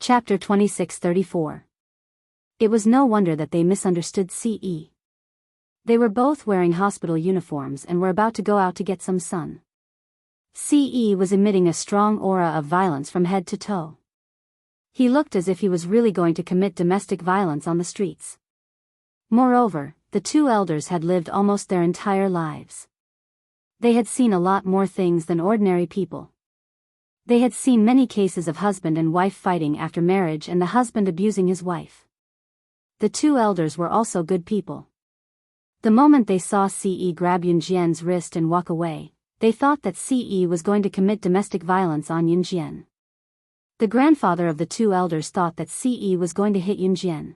Chapter 26:34. It was no wonder that they misunderstood CE. They were both wearing hospital uniforms and were about to go out to get some sun. CE was emitting a strong aura of violence from head to toe. He looked as if he was really going to commit domestic violence on the streets. Moreover, the two elders had lived almost their entire lives. They had seen a lot more things than ordinary people. They had seen many cases of husband and wife fighting after marriage and the husband abusing his wife. The two elders were also good people. The moment they saw CE grab Yunjian's wrist and walk away, they thought that CE was going to commit domestic violence on Yunjian. The grandfather of the two elders thought that CE was going to hit Yunjian.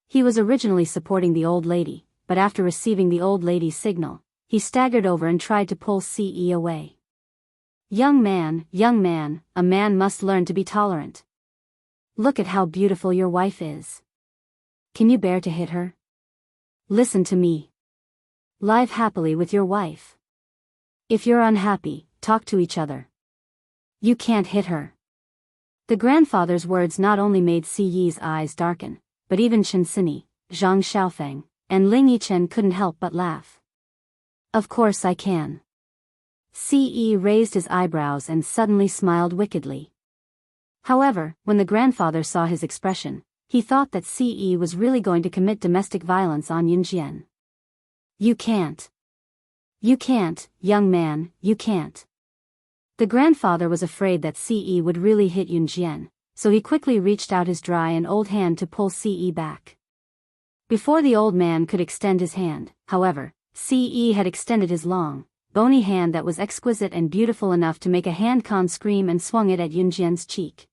He was originally supporting the old lady, but after receiving the old lady's signal, he staggered over and tried to pull CE away. Young man, a man must learn to be tolerant. Look at how beautiful your wife is. Can you bear to hit her? Listen to me. Live happily with your wife. If you're unhappy, talk to each other. You can't hit her. The grandfather's words not only made CE's eyes darken, but even Chen Sini, Zhang Xiaofeng, and Ling Yichen couldn't help but laugh. Of course I can. CE raised his eyebrows and suddenly smiled wickedly. However, when the grandfather saw his expression, he thought that CE was really going to commit domestic violence on Yunjian. You can't. You can't, young man, you can't. The grandfather was afraid that CE would really hit Yunjian, so he quickly reached out his dry and old hand to pull CE back. Before the old man could extend his hand, however, CE had extended his long, bony hand that was exquisite and beautiful enough to make a hand-con scream and swung it at Yunjian's cheek.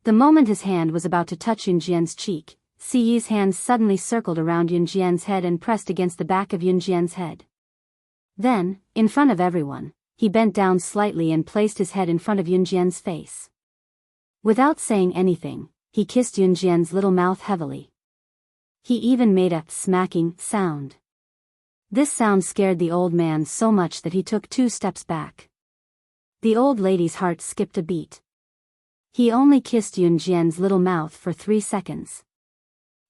The moment his hand was about to touch Yunjian's cheek, CE's hand suddenly circled around Yunjian's head and pressed against the back of Yunjian's head. Then, in front of everyone, he bent down slightly and placed his head in front of Yunjian's face. Without saying anything, he kissed Yunjian's little mouth heavily. He even made a smacking sound. This sound scared the old man so much that he took 2 steps back. The old lady's heart skipped a beat. He only kissed Yunjian's little mouth for 3 seconds.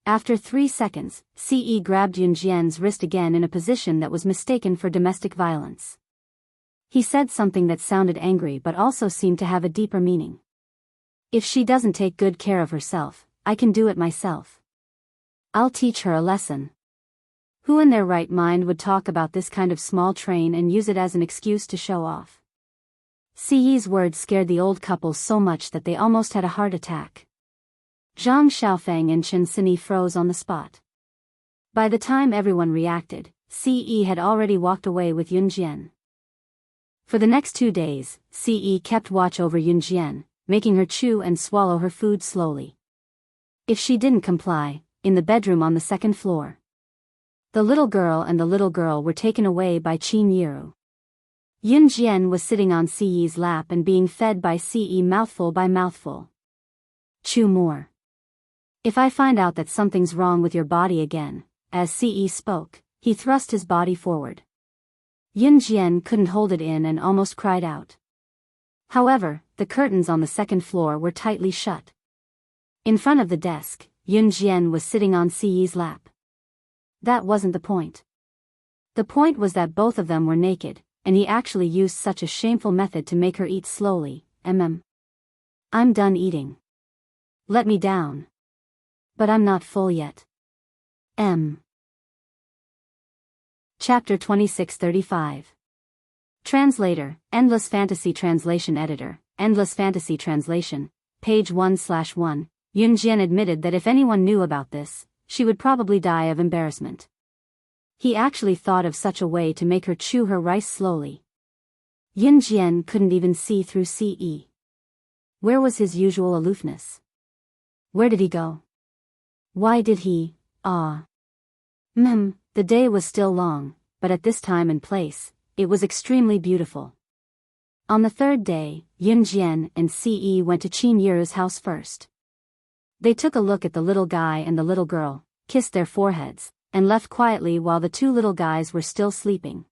After 3 seconds, CE grabbed Yunjian's wrist again in a position that was mistaken for domestic violence. He said something that sounded angry but also seemed to have a deeper meaning. If she doesn't take good care of herself, I can do it myself. I'll teach her a lesson. Who in their right mind would talk about this kind of small train and use it as an excuse to show off? CE's words scared the old couple so much that they almost had a heart attack. Zhang Xiaofeng and Chen Sini froze on the spot. By the time everyone reacted, CE had already walked away with Yunjian. For the next 2 days, CE kept watch over Yunjian, making her chew and swallow her food slowly. If she didn't comply, in the bedroom on the 2nd floor, the little girl and the little girl were taken away by Qin Yiru. Yunjian was sitting on CE's lap and being fed by CE mouthful by mouthful. Chew more. If I find out that something's wrong with your body again, as CE spoke, he thrust his body forward. Yunjian couldn't hold it in and almost cried out. However, the curtains on the 2nd floor were tightly shut. In front of the desk, Yunjian was sitting on CE's lap. That wasn't the point. The point was that both of them were naked, and he actually used such a shameful method to make her eat slowly. I'm done eating. Let me down. But I'm not full yet. Chapter 26:35. Translator, Endless Fantasy Translation Editor, Endless Fantasy Translation, page 1/1. Yunjian admitted that if anyone knew about this, she would probably die of embarrassment. He actually thought of such a way to make her chew her rice slowly. Yunjian couldn't even see through CE. Where was his usual aloofness? Where did he go? Why did he, The day was still long, but at this time and place, it was extremely beautiful. On the 3rd day, Yunjian and CE went to Qin Yiru's house first. They took a look at the little guy and the little girl, kissed their foreheads, and left quietly while the 2 little guys were still sleeping.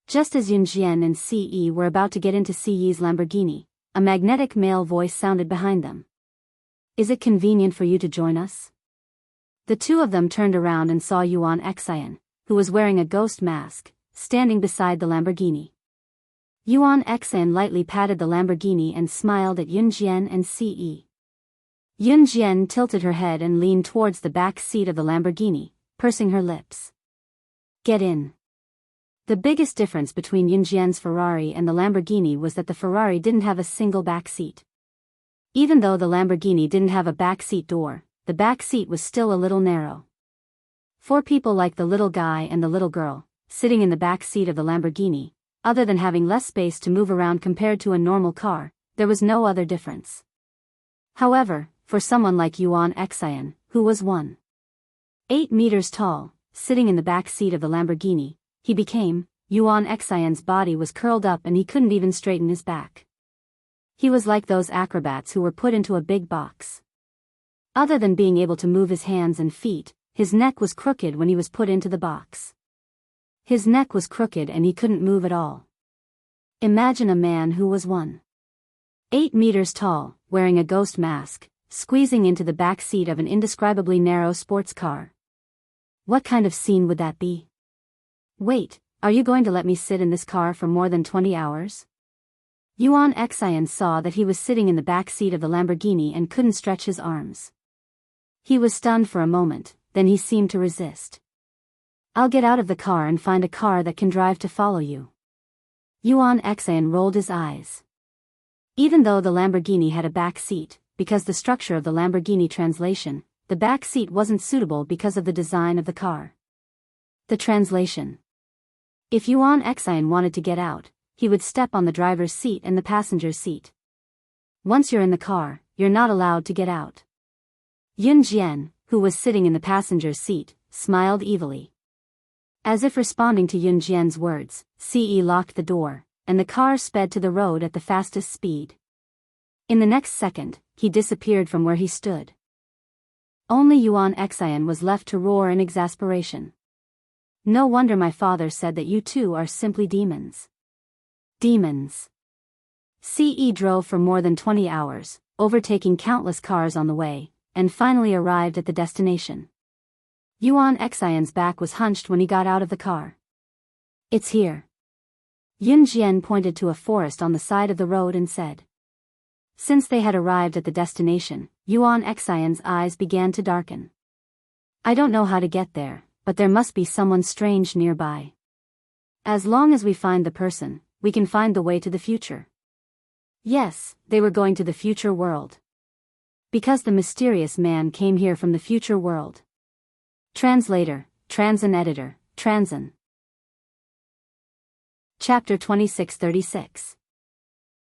Just as Yunjian and CE were about to get into CE's Lamborghini, a magnetic male voice sounded behind them. Is it convenient for you to join us? The two of them turned around and saw Yuan Xian, who was wearing a ghost mask, standing beside the Lamborghini. Yuan Xian lightly patted the Lamborghini and smiled at Yun Jian and Ce. Yun Jian tilted her head and leaned towards the back seat of the Lamborghini, pursing her lips. Get in. The biggest difference between Yun Jian's Ferrari and the Lamborghini was that the Ferrari didn't have a single back seat. Even though the Lamborghini didn't have a back seat door, the back seat was still a little narrow. For people like the little guy and the little girl, sitting in the back seat of the Lamborghini, other than having less space to move around compared to a normal car, there was no other difference. However, for someone like Yuan Xian, who was 1.8 meters tall, sitting in the back seat of the Lamborghini, Yuan Xian's body was curled up and he couldn't even straighten his back. He was like those acrobats who were put into a big box. Other than being able to move his hands and feet, his neck was crooked when he was put into the box. His neck was crooked and he couldn't move at all. Imagine a man who was 1.8 meters tall, wearing a ghost mask, squeezing into the back seat of an indescribably narrow sports car. What kind of scene would that be? Wait, are you going to let me sit in this car for more than 20 hours? Yuan Xian saw that he was sitting in the back seat of the Lamborghini and couldn't stretch his arms. He was stunned for a moment, then he seemed to resist. I'll get out of the car and find a car that can drive to follow you. Yuan Xian rolled his eyes. Even though the Lamborghini had a back seat, because the structure of the Lamborghini translation, the back seat wasn't suitable because of the design of the car. The translation. If Yuan Xian wanted to get out, he would step on the driver's seat and the passenger's seat. Once you're in the car, you're not allowed to get out. Yun Jian, who was sitting in the passenger's seat, smiled evilly. As if responding to Yun Jian's words, Ce locked the door, and the car sped to the road at the fastest speed. In the next second, he disappeared from where he stood. Only Yuan Xian was left to roar in exasperation. No wonder my father said that you two are simply demons. Demons. Ce drove for more than 20 hours, overtaking countless cars on the way, and finally arrived at the destination. Yuan Xian's back was hunched when he got out of the car. It's here. Yun Jian pointed to a forest on the side of the road and said. Since they had arrived at the destination, Yuan Xian's eyes began to darken. I don't know how to get there, but there must be someone strange nearby. As long as we find the person, we can find the way to the future. Yes, they were going to the future world. Because the mysterious man came here from the future world. Translator, Transin Editor, Transin. Chapter 2636.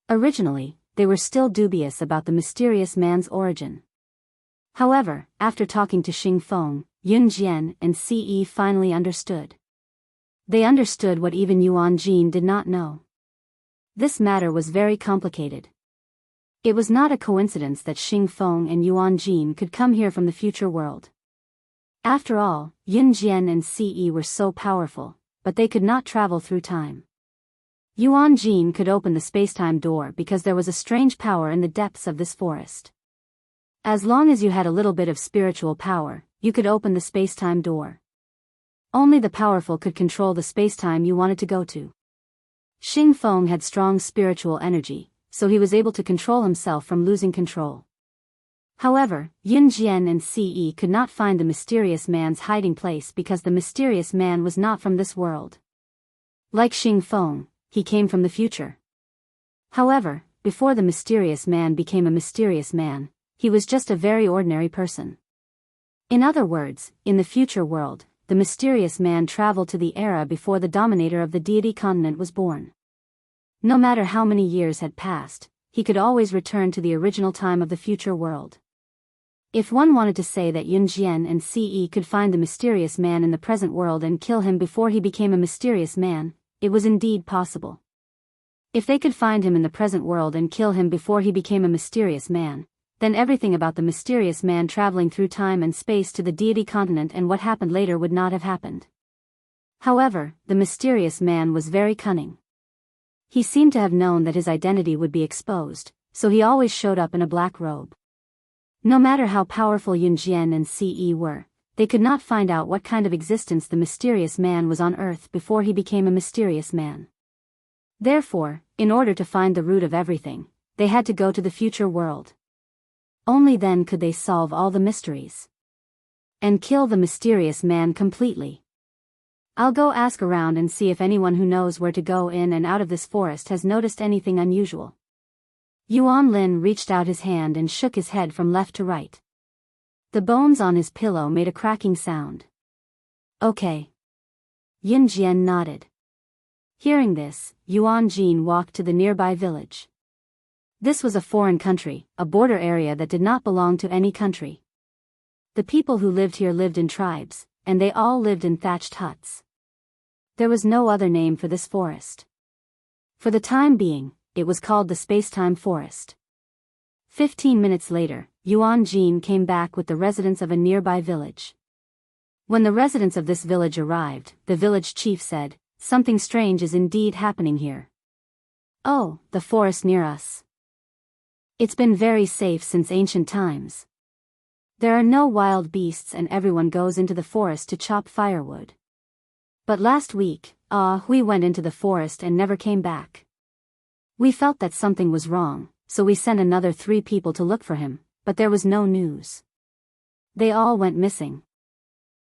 Originally, they were still dubious about the mysterious man's origin. However, after talking to Xing Feng, Yun Jian and Ce finally understood. They understood what even Yuan Jin did not know. This matter was very complicated. It was not a coincidence that Xing Feng and Yuan Jin could come here from the future world. After all, Yun Jian and Ce were so powerful, but they could not travel through time. Yuan Jin could open the spacetime door because there was a strange power in the depths of this forest. As long as you had a little bit of spiritual power, you could open the spacetime door. Only the powerful could control the spacetime you wanted to go to. Xing Feng had strong spiritual energy, so he was able to control himself from losing control. However, Yun Jian and Ce could not find the mysterious man's hiding place because the mysterious man was not from this world. Like Xing Feng, he came from the future. However, before the mysterious man became a mysterious man, he was just a very ordinary person. In other words, in the future world, the mysterious man traveled to the era before the dominator of the deity continent was born. No matter how many years had passed, he could always return to the original time of the future world. If one wanted to say that Yun Jian and Ce could find the mysterious man in the present world and kill him before he became a mysterious man, it was indeed possible. If they could find him in the present world and kill him before he became a mysterious man, then everything about the mysterious man traveling through time and space to the deity continent and what happened later would not have happened. However, the mysterious man was very cunning. He seemed to have known that his identity would be exposed, so he always showed up in a black robe. No matter how powerful Yunjian and Ce were, they could not find out what kind of existence the mysterious man was on Earth before he became a mysterious man. Therefore, in order to find the root of everything, they had to go to the future world. Only then could they solve all the mysteries. And kill the mysterious man completely. I'll go ask around and see if anyone who knows where to go in and out of this forest has noticed anything unusual. Yuan Lin reached out his hand and shook his head from left to right. The bones on his pillow made a cracking sound. Okay. Yin Jian nodded. Hearing this, Yuan Jin walked to the nearby village. This was a foreign country, a border area that did not belong to any country. The people who lived here lived in tribes, and they all lived in thatched huts. There was no other name for this forest. For the time being, it was called the Space-Time Forest. 15 minutes later, Yuan Jin came back with the residents of a nearby village. When the residents of this village arrived, the village chief said, "Something strange is indeed happening here." "Oh, the forest near us. It's been very safe since ancient times. There are no wild beasts and everyone goes into the forest to chop firewood. But last week, we went into the forest and never came back. We felt that something was wrong, so we sent another 3 people to look for him, but there was no news. They all went missing.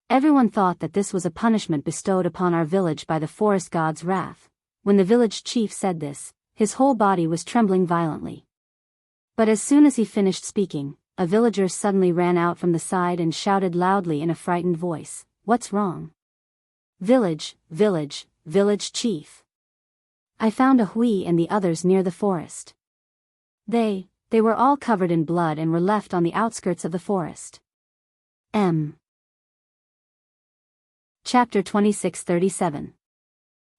Everyone thought that this was a punishment bestowed upon our village by the forest god's wrath." When the village chief said this, his whole body was trembling violently. But as soon as he finished speaking, a villager suddenly ran out from the side and shouted loudly in a frightened voice, "What's wrong?" Village chief. I found a Hui and the others near the forest. They were all covered in blood and were left on the outskirts of the forest. Chapter 2637.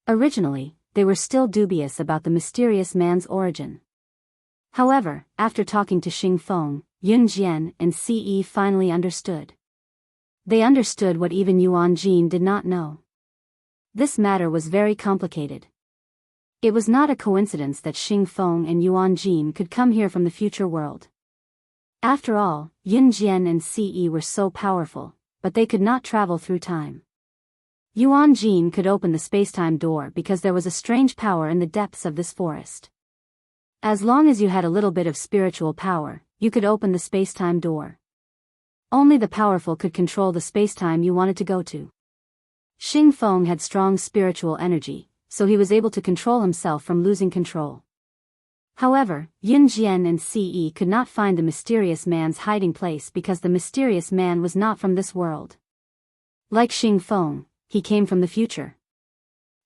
Originally, they were still dubious about the mysterious man's origin. However, after talking to Xing Feng, Yun Jian and Ce finally understood. They understood what even Yuan Jin did not know. This matter was very complicated. It was not a coincidence that Xing Feng and Yuan Jin could come here from the future world. After all, Yun Jian and Ce were so powerful, but they could not travel through time. Yuan Jin could open the space-time door because there was a strange power in the depths of this forest. As long as you had a little bit of spiritual power, you could open the space-time door. Only the powerful could control the space-time you wanted to go to. Xing Feng had strong spiritual energy, so he was able to control himself from losing control. However, Yun Jian and Ce could not find the mysterious man's hiding place because the mysterious man was not from this world. Like Xing Feng, he came from the future.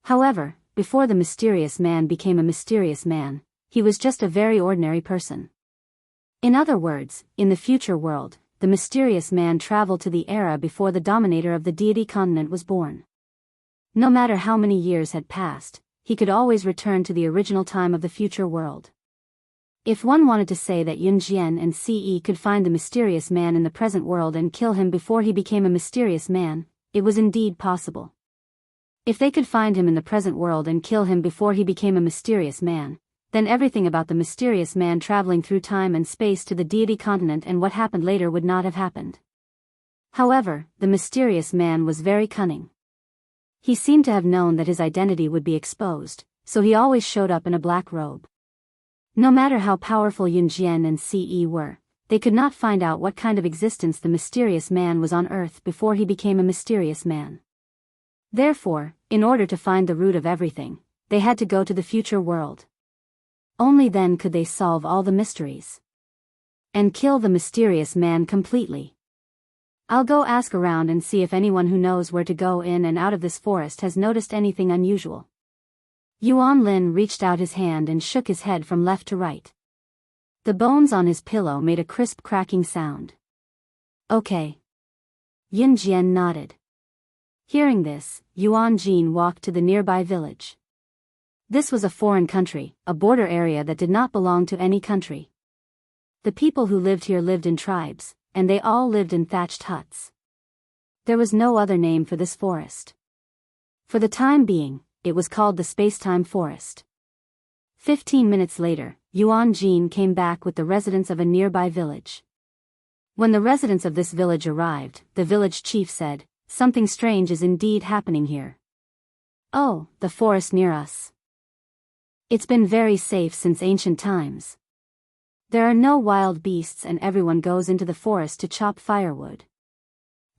However, before the mysterious man became a mysterious man, he was just a very ordinary person. In other words, in the future world, the mysterious man traveled to the era before the dominator of the deity continent was born. No matter how many years had passed, he could always return to the original time of the future world. If one wanted to say that Yun Jian and Ce could find the mysterious man in the present world and kill him before he became a mysterious man, it was indeed possible. If they could find him in the present world and kill him before he became a mysterious man, then everything about the mysterious man traveling through time and space to the deity continent and what happened later would not have happened. However, the mysterious man was very cunning. He seemed to have known that his identity would be exposed, so he always showed up in a black robe. No matter how powerful Yun Jian and Ce were, they could not find out what kind of existence the mysterious man was on Earth before he became a mysterious man. Therefore, in order to find the root of everything, they had to go to the future world. Only then could they solve all the mysteries. And kill the mysterious man completely. I'll go ask around and see if anyone who knows where to go in and out of this forest has noticed anything unusual. Yuan Lin reached out his hand and shook his head from left to right. The bones on his pillow made a crisp cracking sound. Okay. Yin Jian nodded. Hearing this, Yuan Jin walked to the nearby village. This was a foreign country, a border area that did not belong to any country. The people who lived here lived in tribes, and they all lived in thatched huts. There was no other name for this forest. For the time being, it was called the Space-Time Forest. 15 minutes later, Yuan Jin came back with the residents of a nearby village. When the residents of this village arrived, the village chief said, "Something strange is indeed happening here." "Oh, the forest near us. It's been very safe since ancient times. There are no wild beasts and everyone goes into the forest to chop firewood.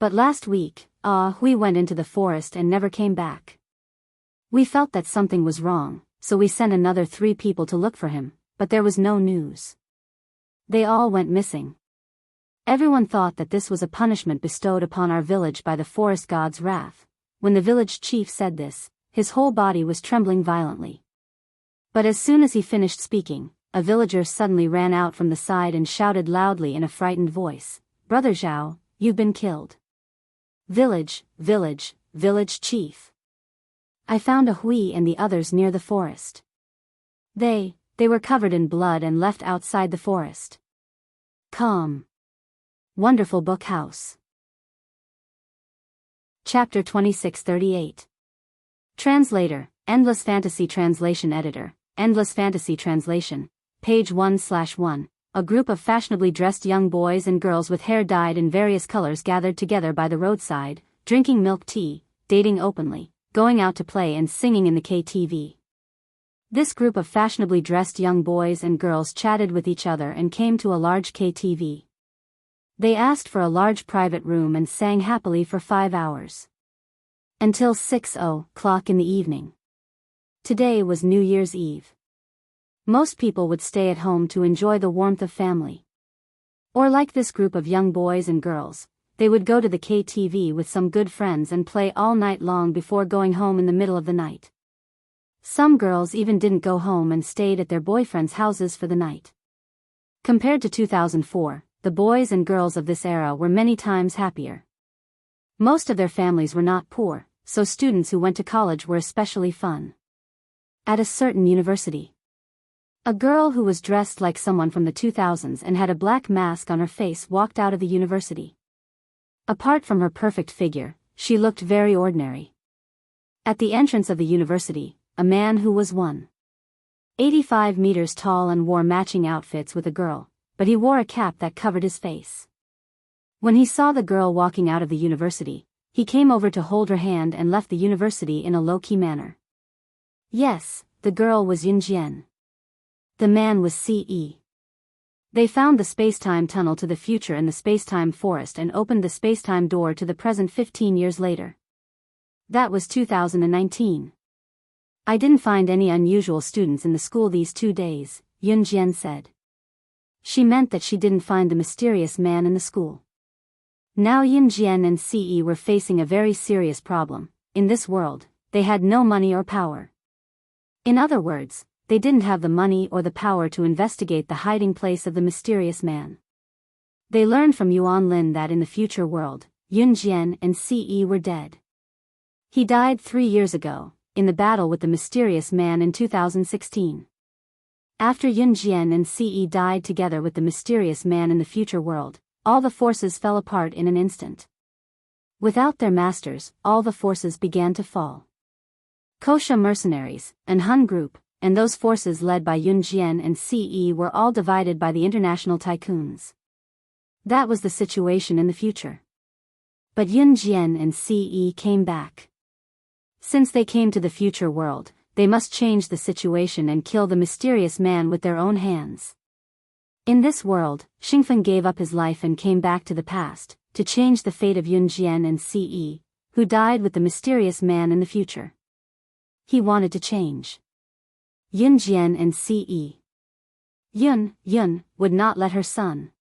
But last week, we went into the forest and never came back. We felt that something was wrong, so we sent another 3 people to look for him, but there was no news. They all went missing. Everyone thought that this was a punishment bestowed upon our village by the forest god's wrath." When the village chief said this, his whole body was trembling violently. But as soon as he finished speaking, a villager suddenly ran out from the side and shouted loudly in a frightened voice, "Brother Zhao, you've been killed. Village chief. I found a Hui and the others near the forest. They were covered in blood and left outside the forest. Calm. Wonderful Book House." Chapter 2638. Translator, Endless Fantasy Translation Editor, Endless Fantasy Translation, page 1/1. A group of fashionably dressed young boys and girls with hair dyed in various colors gathered together by the roadside, drinking milk tea, dating openly, going out to play and singing in the KTV. This group of fashionably dressed young boys and girls chatted with each other and came to a large KTV. They asked for a large private room and sang happily for 5 hours. Until 6:00 in the evening. Today was New Year's Eve. Most people would stay at home to enjoy the warmth of family. Or like this group of young boys and girls, they would go to the KTV with some good friends and play all night long before going home in the middle of the night. Some girls even didn't go home and stayed at their boyfriends' houses for the night. Compared to 2004, the boys and girls of this era were many times happier. Most of their families were not poor, so students who went to college were especially fun. At a certain university, a girl who was dressed like someone from the 2000s and had a black mask on her face walked out of the university. Apart from her perfect figure, she looked very ordinary. At the entrance of the university, a man who was 185 meters tall and wore matching outfits with a girl, but he wore a cap that covered his face. When he saw the girl walking out of the university, he came over to hold her hand and left the university in a low-key manner. Yes, the girl was Yunjian. The man was CE. They found the space-time tunnel to the future in the space-time forest and opened the space-time door to the present 15 years later. That was 2019. I didn't find any unusual students in the school these 2 days, Yunjian said. She meant that she didn't find the mysterious man in the school. Now Yunjian and CE were facing a very serious problem. In this world, they had no money or power. In other words, they didn't have the money or the power to investigate the hiding place of the mysterious man. They learned from Yuan Lin that in the future world, Yunjian and CE were dead. He died 3 years ago, in the battle with the mysterious man in 2016. After Yunjian and CE died together with the mysterious man in the future world, all the forces fell apart in an instant. Without their masters, all the forces began to fall. Kosha mercenaries, an Hun group, and those forces led by Yunjian and CE were all divided by the international tycoons. That was the situation in the future. But Yunjian and CE came back. Since they came to the future world, they must change the situation and kill the mysterious man with their own hands. In this world, Xingfen gave up his life and came back to the past, to change the fate of Yunjian and CE, who died with the mysterious man in the future. He wanted to change Yunjian and CE. Yun would not let her son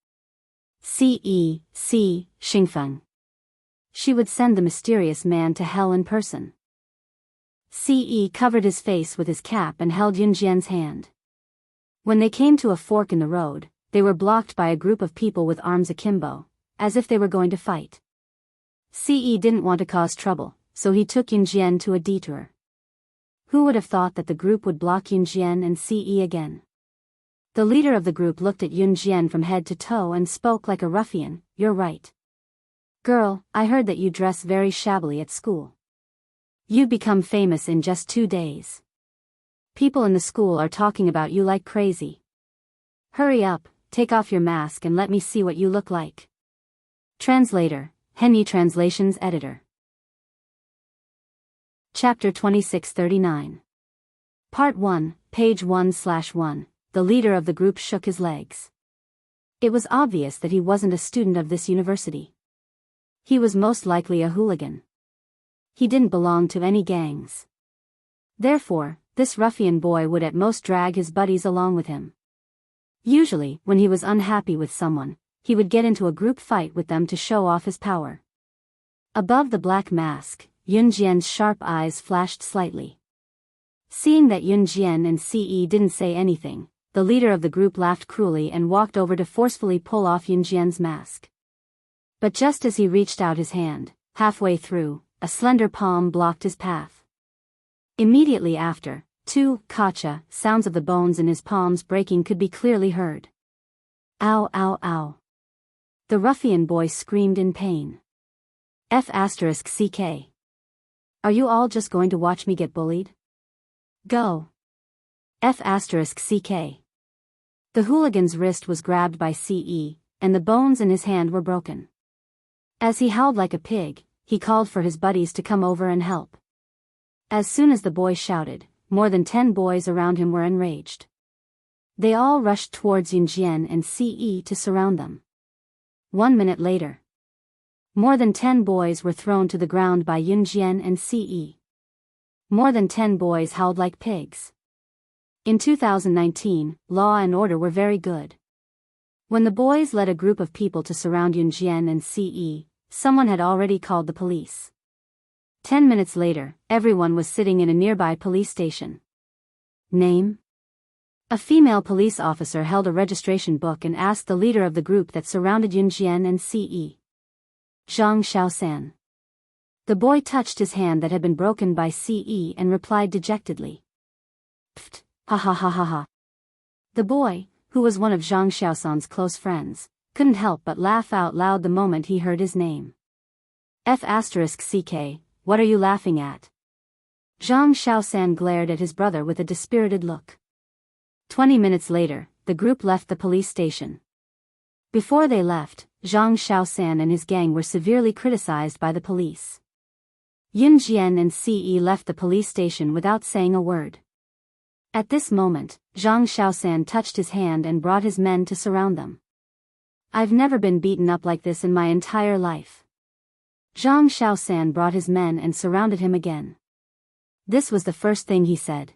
CE see Xingfen. She would send the mysterious man to hell in person. CE covered his face with his cap and held Yunjian's hand. When they came to a fork in the road, they were blocked by a group of people with arms akimbo, as if they were going to fight. CE didn't want to cause trouble, so he took Yunjian to a detour. Who would have thought that the group would block Yunjian and CE again? The leader of the group looked at Yunjian from head to toe and spoke like a ruffian. "You're right. Girl, I heard that you dress very shabbily at school. You become famous in just 2 days. People in the school are talking about you like crazy. Hurry up, take off your mask and let me see what you look like." Translator, Henyi Translations Editor. Chapter 2639. Part 1, page 1/1. The leader of the group shook his legs. It was obvious that he wasn't a student of this university. He was most likely a hooligan. He didn't belong to any gangs. Therefore, this ruffian boy would at most drag his buddies along with him. Usually, when he was unhappy with someone, he would get into a group fight with them to show off his power. Above the black mask, Yun Jian's sharp eyes flashed slightly. Seeing that Yun Jian and Ce didn't say anything, the leader of the group laughed cruelly and walked over to forcefully pull off Yun Jian's mask. But just as he reached out his hand, halfway through, a slender palm blocked his path. Immediately after, two kacha sounds of the bones in his palms breaking could be clearly heard. Ow, ow, ow. The ruffian boy screamed in pain. F***ck. Are you all just going to watch me get bullied? Go. F***ck. The hooligan's wrist was grabbed by Ce, and the bones in his hand were broken. As he howled like a pig, he called for his buddies to come over and help. As soon as the boy shouted, more than 10 boys around him were enraged. They all rushed towards Yun Jian and Ce to surround them. 1 minute later, more than 10 boys were thrown to the ground by Yun Jian and Ce. More than 10 boys howled like pigs. In 2019, law and order were very good. When the boys led a group of people to surround Yun Jian and Ce, someone had already called the police. 10 minutes later, everyone was sitting in a nearby police station. Name? A female police officer held a registration book and asked the leader of the group that surrounded Yun Jian and Ce. Zhang Xiaosan. The boy touched his hand that had been broken by Ce and replied dejectedly. Pfft, ha ha ha ha ha. The boy, who was one of Zhang Xiaosan's close friends, couldn't help but laugh out loud the moment he heard his name. F***ck, what are you laughing at? Zhang Xiaosan glared at his brother with a dispirited look. 20 minutes later, the group left the police station. Before they left, Zhang Xiaosan and his gang were severely criticized by the police. Yun Jian and Ce left the police station without saying a word. At this moment, Zhang Xiaosan touched his hand and brought his men to surround them. I've never been beaten up like this in my entire life. Zhang Xiaosan brought his men and surrounded him again. This was the first thing he said.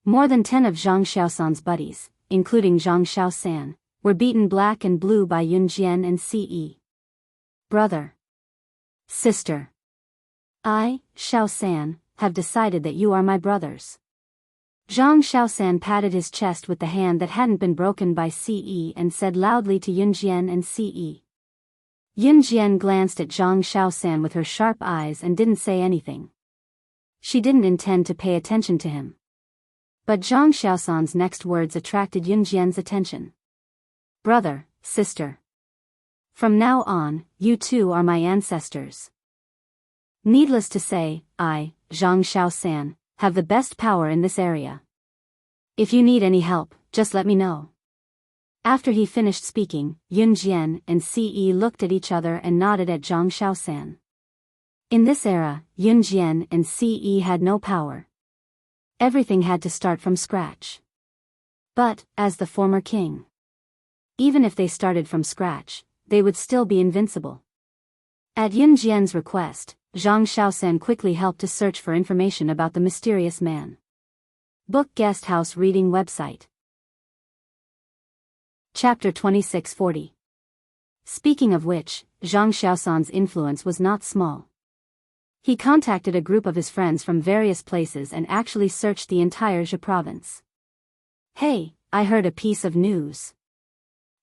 More than 10 of Zhang Xiaosan's buddies, including Zhang Xiaosan, were beaten black and blue by Yun Jian and Ce. Brother. Sister. I, Xiaosan, have decided that you are my brothers. Zhang Xiaosan patted his chest with the hand that hadn't been broken by Ce and said loudly to Yun Jian and Ce. Yun Jian glanced at Zhang Xiaosan with her sharp eyes and didn't say anything. She didn't intend to pay attention to him. But Zhang Xiaosan's next words attracted Yun Jian's attention. Brother, sister. From now on, you two are my ancestors. Needless to say, I, Zhang Xiaosan, have the best power in this area. If you need any help, just let me know. After he finished speaking, Yun Jian and Ce looked at each other and nodded at Zhang Xiaosan. In this era, Yun Jian and Ce had no power. Everything had to start from scratch. But, as the former king, even if they started from scratch, they would still be invincible. At Yun Jian's request, Zhang Xiaosan quickly helped to search for information about the mysterious man. Book Guest House Reading Website. Chapter 2640. Speaking of which, Zhang Xiaosan's influence was not small. He contacted a group of his friends from various places and actually searched the entire Zhe province. Hey, I heard a piece of news.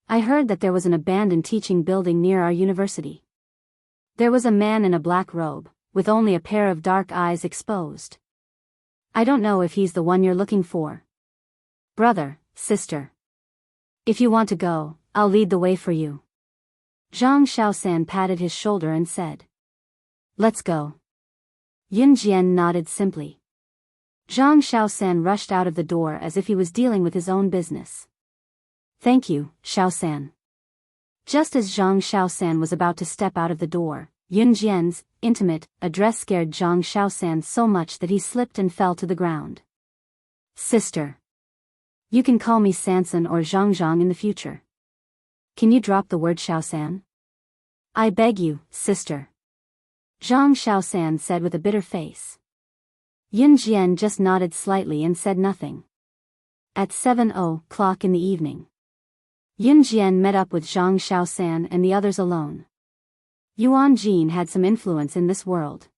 I heard that there was an abandoned teaching building near our university. There was a man in a black robe, with only a pair of dark eyes exposed. I don't know if he's the one you're looking for. Brother, sister. If you want to go, I'll lead the way for you. Zhang Xiaosan patted his shoulder and said. Let's go. Yun Jian nodded simply. Zhang Xiaosan rushed out of the door as if he was dealing with his own business. Thank you, Xiaosan. Just as Zhang Xiaosan was about to step out of the door, Yun Jian's intimate address scared Zhang Xiaosan so much that he slipped and fell to the ground. Sister. You can call me Sansan or Zhang in the future. Can you drop the word Xiaosan? I beg you, sister. Zhang Xiaosan said with a bitter face. Yun Jian just nodded slightly and said nothing. At 7:00 in the evening, Yun Jian met up with Zhang Xiaosan and the others alone. Yuan Jin had some influence in this world.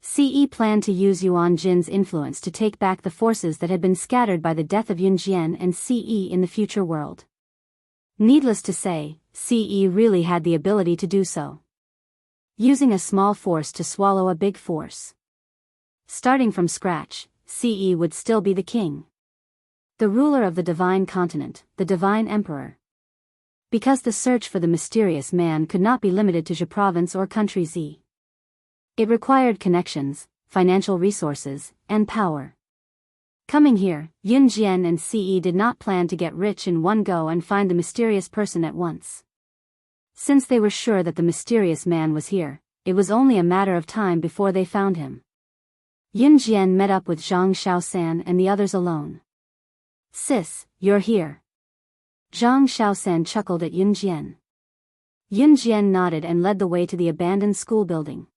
CE planned to use Yuan Jin's influence to take back the forces that had been scattered by the death of Yun Jian and CE in the future world. Needless to say, CE really had the ability to do so. Using a small force to swallow a big force. Starting from scratch, CE would still be the king. The ruler of the divine continent, the divine emperor. Because the search for the mysterious man could not be limited to Zhe province or country Z. It required connections, financial resources, and power. Coming here, Yun Jian and CE did not plan to get rich in one go and find the mysterious person at once. Since they were sure that the mysterious man was here, it was only a matter of time before they found him. Yun Jian met up with Zhang Xiaosan and the others alone. Sis, you're here. Zhang Xiaosan chuckled at Yun Jian. Yun Jian nodded and led the way to the abandoned school building.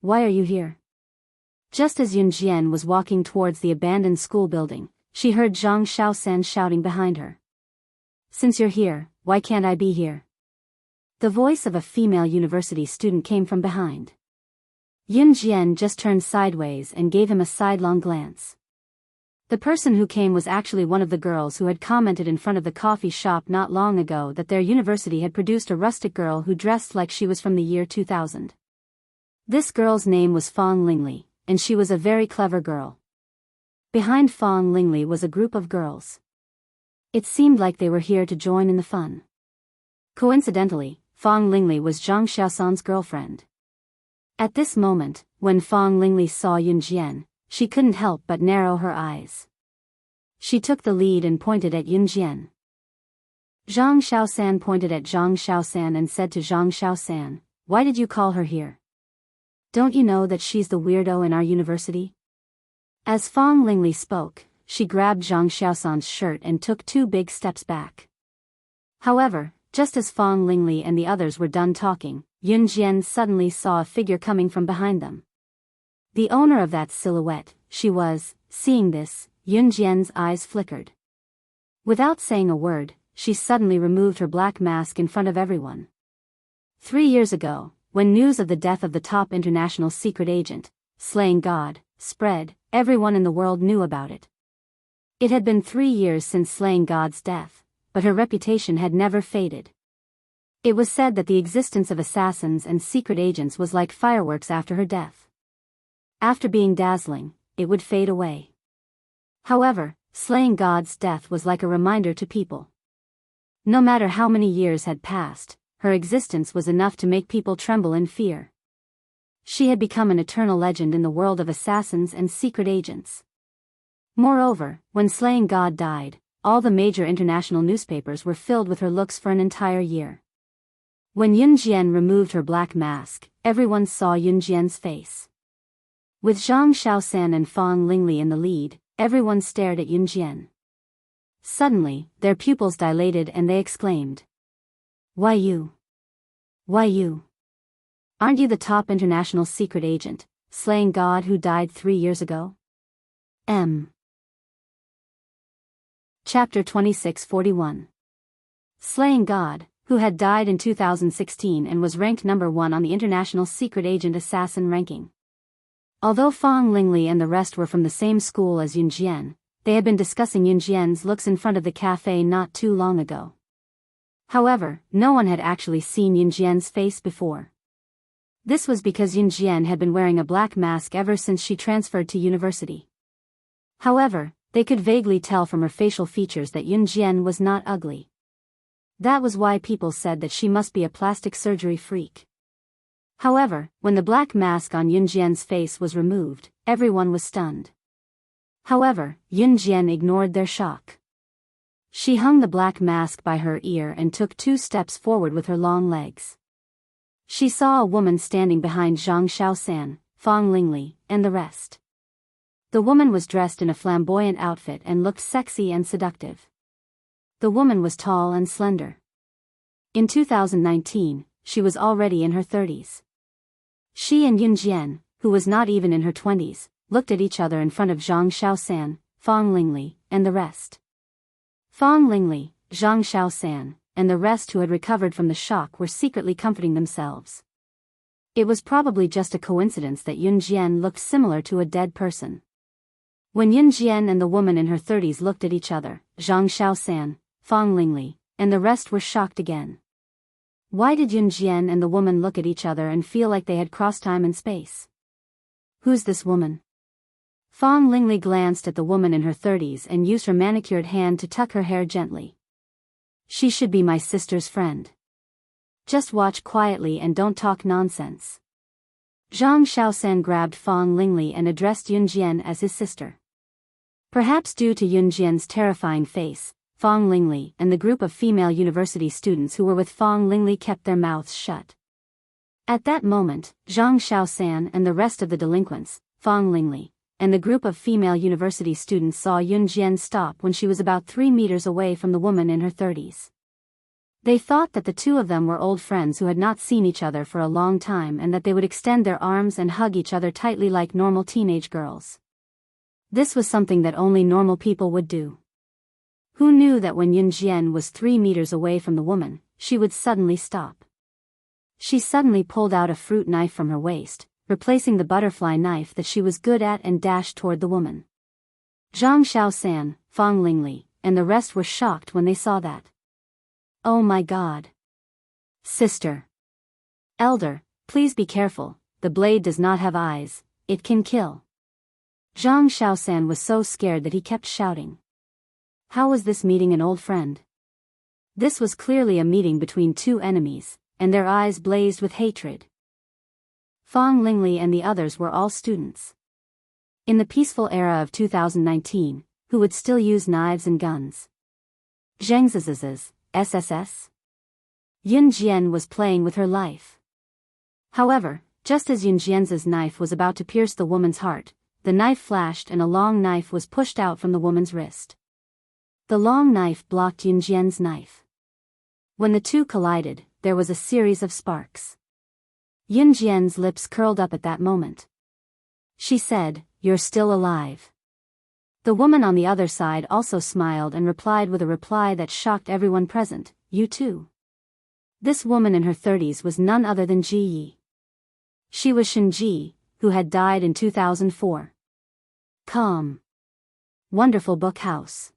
Why are you here? Just as Yun Jian was walking towards the abandoned school building, she heard Zhang Xiaosan shouting behind her. Since you're here, why can't I be here? The voice of a female university student came from behind. Yun Jian just turned sideways and gave him a sidelong glance. The person who came was actually one of the girls who had commented in front of the coffee shop not long ago that their university had produced a rustic girl who dressed like she was from the year 2000. This girl's name was Fong Lingli, and she was a very clever girl. Behind Fong Lingli was a group of girls. It seemed like they were here to join in the fun. Coincidentally, Fong Lingli was Zhang Xiaosan's girlfriend. At this moment, when Fong Lingli saw Yun Jian, she couldn't help but narrow her eyes. She took the lead and pointed at Yun Jian. Zhang Xiaosan pointed at Zhang Xiaosan and said to Zhang Xiaosan, "Why did you call her here? Don't you know that she's the weirdo in our university?" As Fong Lingli spoke, she grabbed Zhang Xiaosan's shirt and took 2 big steps back. However, just as Fong Lingli and the others were done talking, Yun Jian suddenly saw a figure coming from behind them. The owner of that silhouette, she was. Seeing this, Yun Jian's eyes flickered. Without saying a word, she suddenly removed her black mask in front of everyone. 3 years ago, when news of the death of the top international secret agent, Slaying God, spread, everyone in the world knew about it. It had been 3 years since Slaying God's death, but her reputation had never faded. It was said that the existence of assassins and secret agents was like fireworks after her death. After being dazzling, it would fade away. However, Slaying God's death was like a reminder to people. No matter how many years had passed, her existence was enough to make people tremble in fear. She had become an eternal legend in the world of assassins and secret agents. Moreover, when Slaying God died, all the major international newspapers were filled with her looks for an entire year. When Yun Jian removed her black mask, everyone saw Yun Jian's face. With Zhang Xiaosan and Fong Lingli in the lead, everyone stared at Yun Jian. Suddenly, their pupils dilated and they exclaimed. Why you? Why you? Aren't you the top international secret agent, Slaying God who died 3 years ago? Chapter 2641. Slaying God, who had died in 2016 and was ranked number 1 on the International Secret Agent Assassin ranking. Although Fong Lingli and the rest were from the same school as Yun Jian, they had been discussing Yun Jian's looks in front of the cafe not too long ago. However, no one had actually seen Yun Jian's face before. This was because Yun Jian had been wearing a black mask ever since she transferred to university. However, they could vaguely tell from her facial features that Yun Jian was not ugly. That was why people said that she must be a plastic surgery freak. However, when the black mask on Yun Jian's face was removed, everyone was stunned. However, Yun Jian ignored their shock. She hung the black mask by her ear and took 2 steps forward with her long legs. She saw a woman standing behind Zhang Xiaosan, Fang Lingli, and the rest. The woman was dressed in a flamboyant outfit and looked sexy and seductive. The woman was tall and slender. In 2019, she was already in her 30s. She and Yun Jian, who was not even in her 20s, looked at each other in front of Zhang Xiaosan, Fang Lingli, and the rest. Fang Lingli, Zhang Xiaosan, and the rest who had recovered from the shock were secretly comforting themselves. It was probably just a coincidence that Yun Jian looked similar to a dead person. When Yun Jian and the woman in her 30s looked at each other, Zhang Xiaosan, Fang Lingli, and the rest were shocked again. Why did Yun Jian and the woman look at each other and feel like they had crossed time and space? Who's this woman? Fang Lingli glanced at the woman in her 30s and used her manicured hand to tuck her hair gently. She should be my sister's friend. Just watch quietly and don't talk nonsense. Zhang Xiaosan grabbed Fang Lingli and addressed Yun Jian as his sister. Perhaps due to Yun Jian's terrifying face, Fang Lingli and the group of female university students who were with Fang Lingli kept their mouths shut. At that moment, Zhang Xiaosan and the rest of the delinquents, Fang Lingli, and the group of female university students saw Yun Jian stop when she was about 3 meters away from the woman in her 30s. They thought that the two of them were old friends who had not seen each other for a long time and that they would extend their arms and hug each other tightly like normal teenage girls. This was something that only normal people would do. Who knew that when Yun Jian was 3 meters away from the woman, she would suddenly stop? She suddenly pulled out a fruit knife from her waist, replacing the butterfly knife that she was good at, and dashed toward the woman. Zhang Xiaosan, Fang Lingli, and the rest were shocked when they saw that. Oh my God. Sister. Elder, please be careful, the blade does not have eyes, it can kill. Zhang Xiaosan was so scared that he kept shouting. How was this meeting an old friend? This was clearly a meeting between 2 enemies, and their eyes blazed with hatred. Fang Lingli and the others were all students. In the peaceful era of 2019, who would still use knives and guns? Zhengziziz's, SSS? Yun Jian was playing with her life. However, just as Yun Jian's knife was about to pierce the woman's heart, the knife flashed and a long knife was pushed out from the woman's wrist. The long knife blocked Yun Jian's knife. When the two collided, there was a series of sparks. Yun Jian's lips curled up at that moment. She said, "You're still alive." The woman on the other side also smiled and replied with a reply that shocked everyone present, "You too." This woman in her 30s was none other than Ji Yi. She was Shen Ji, who had died in 2004. Calm. Wonderful Book House.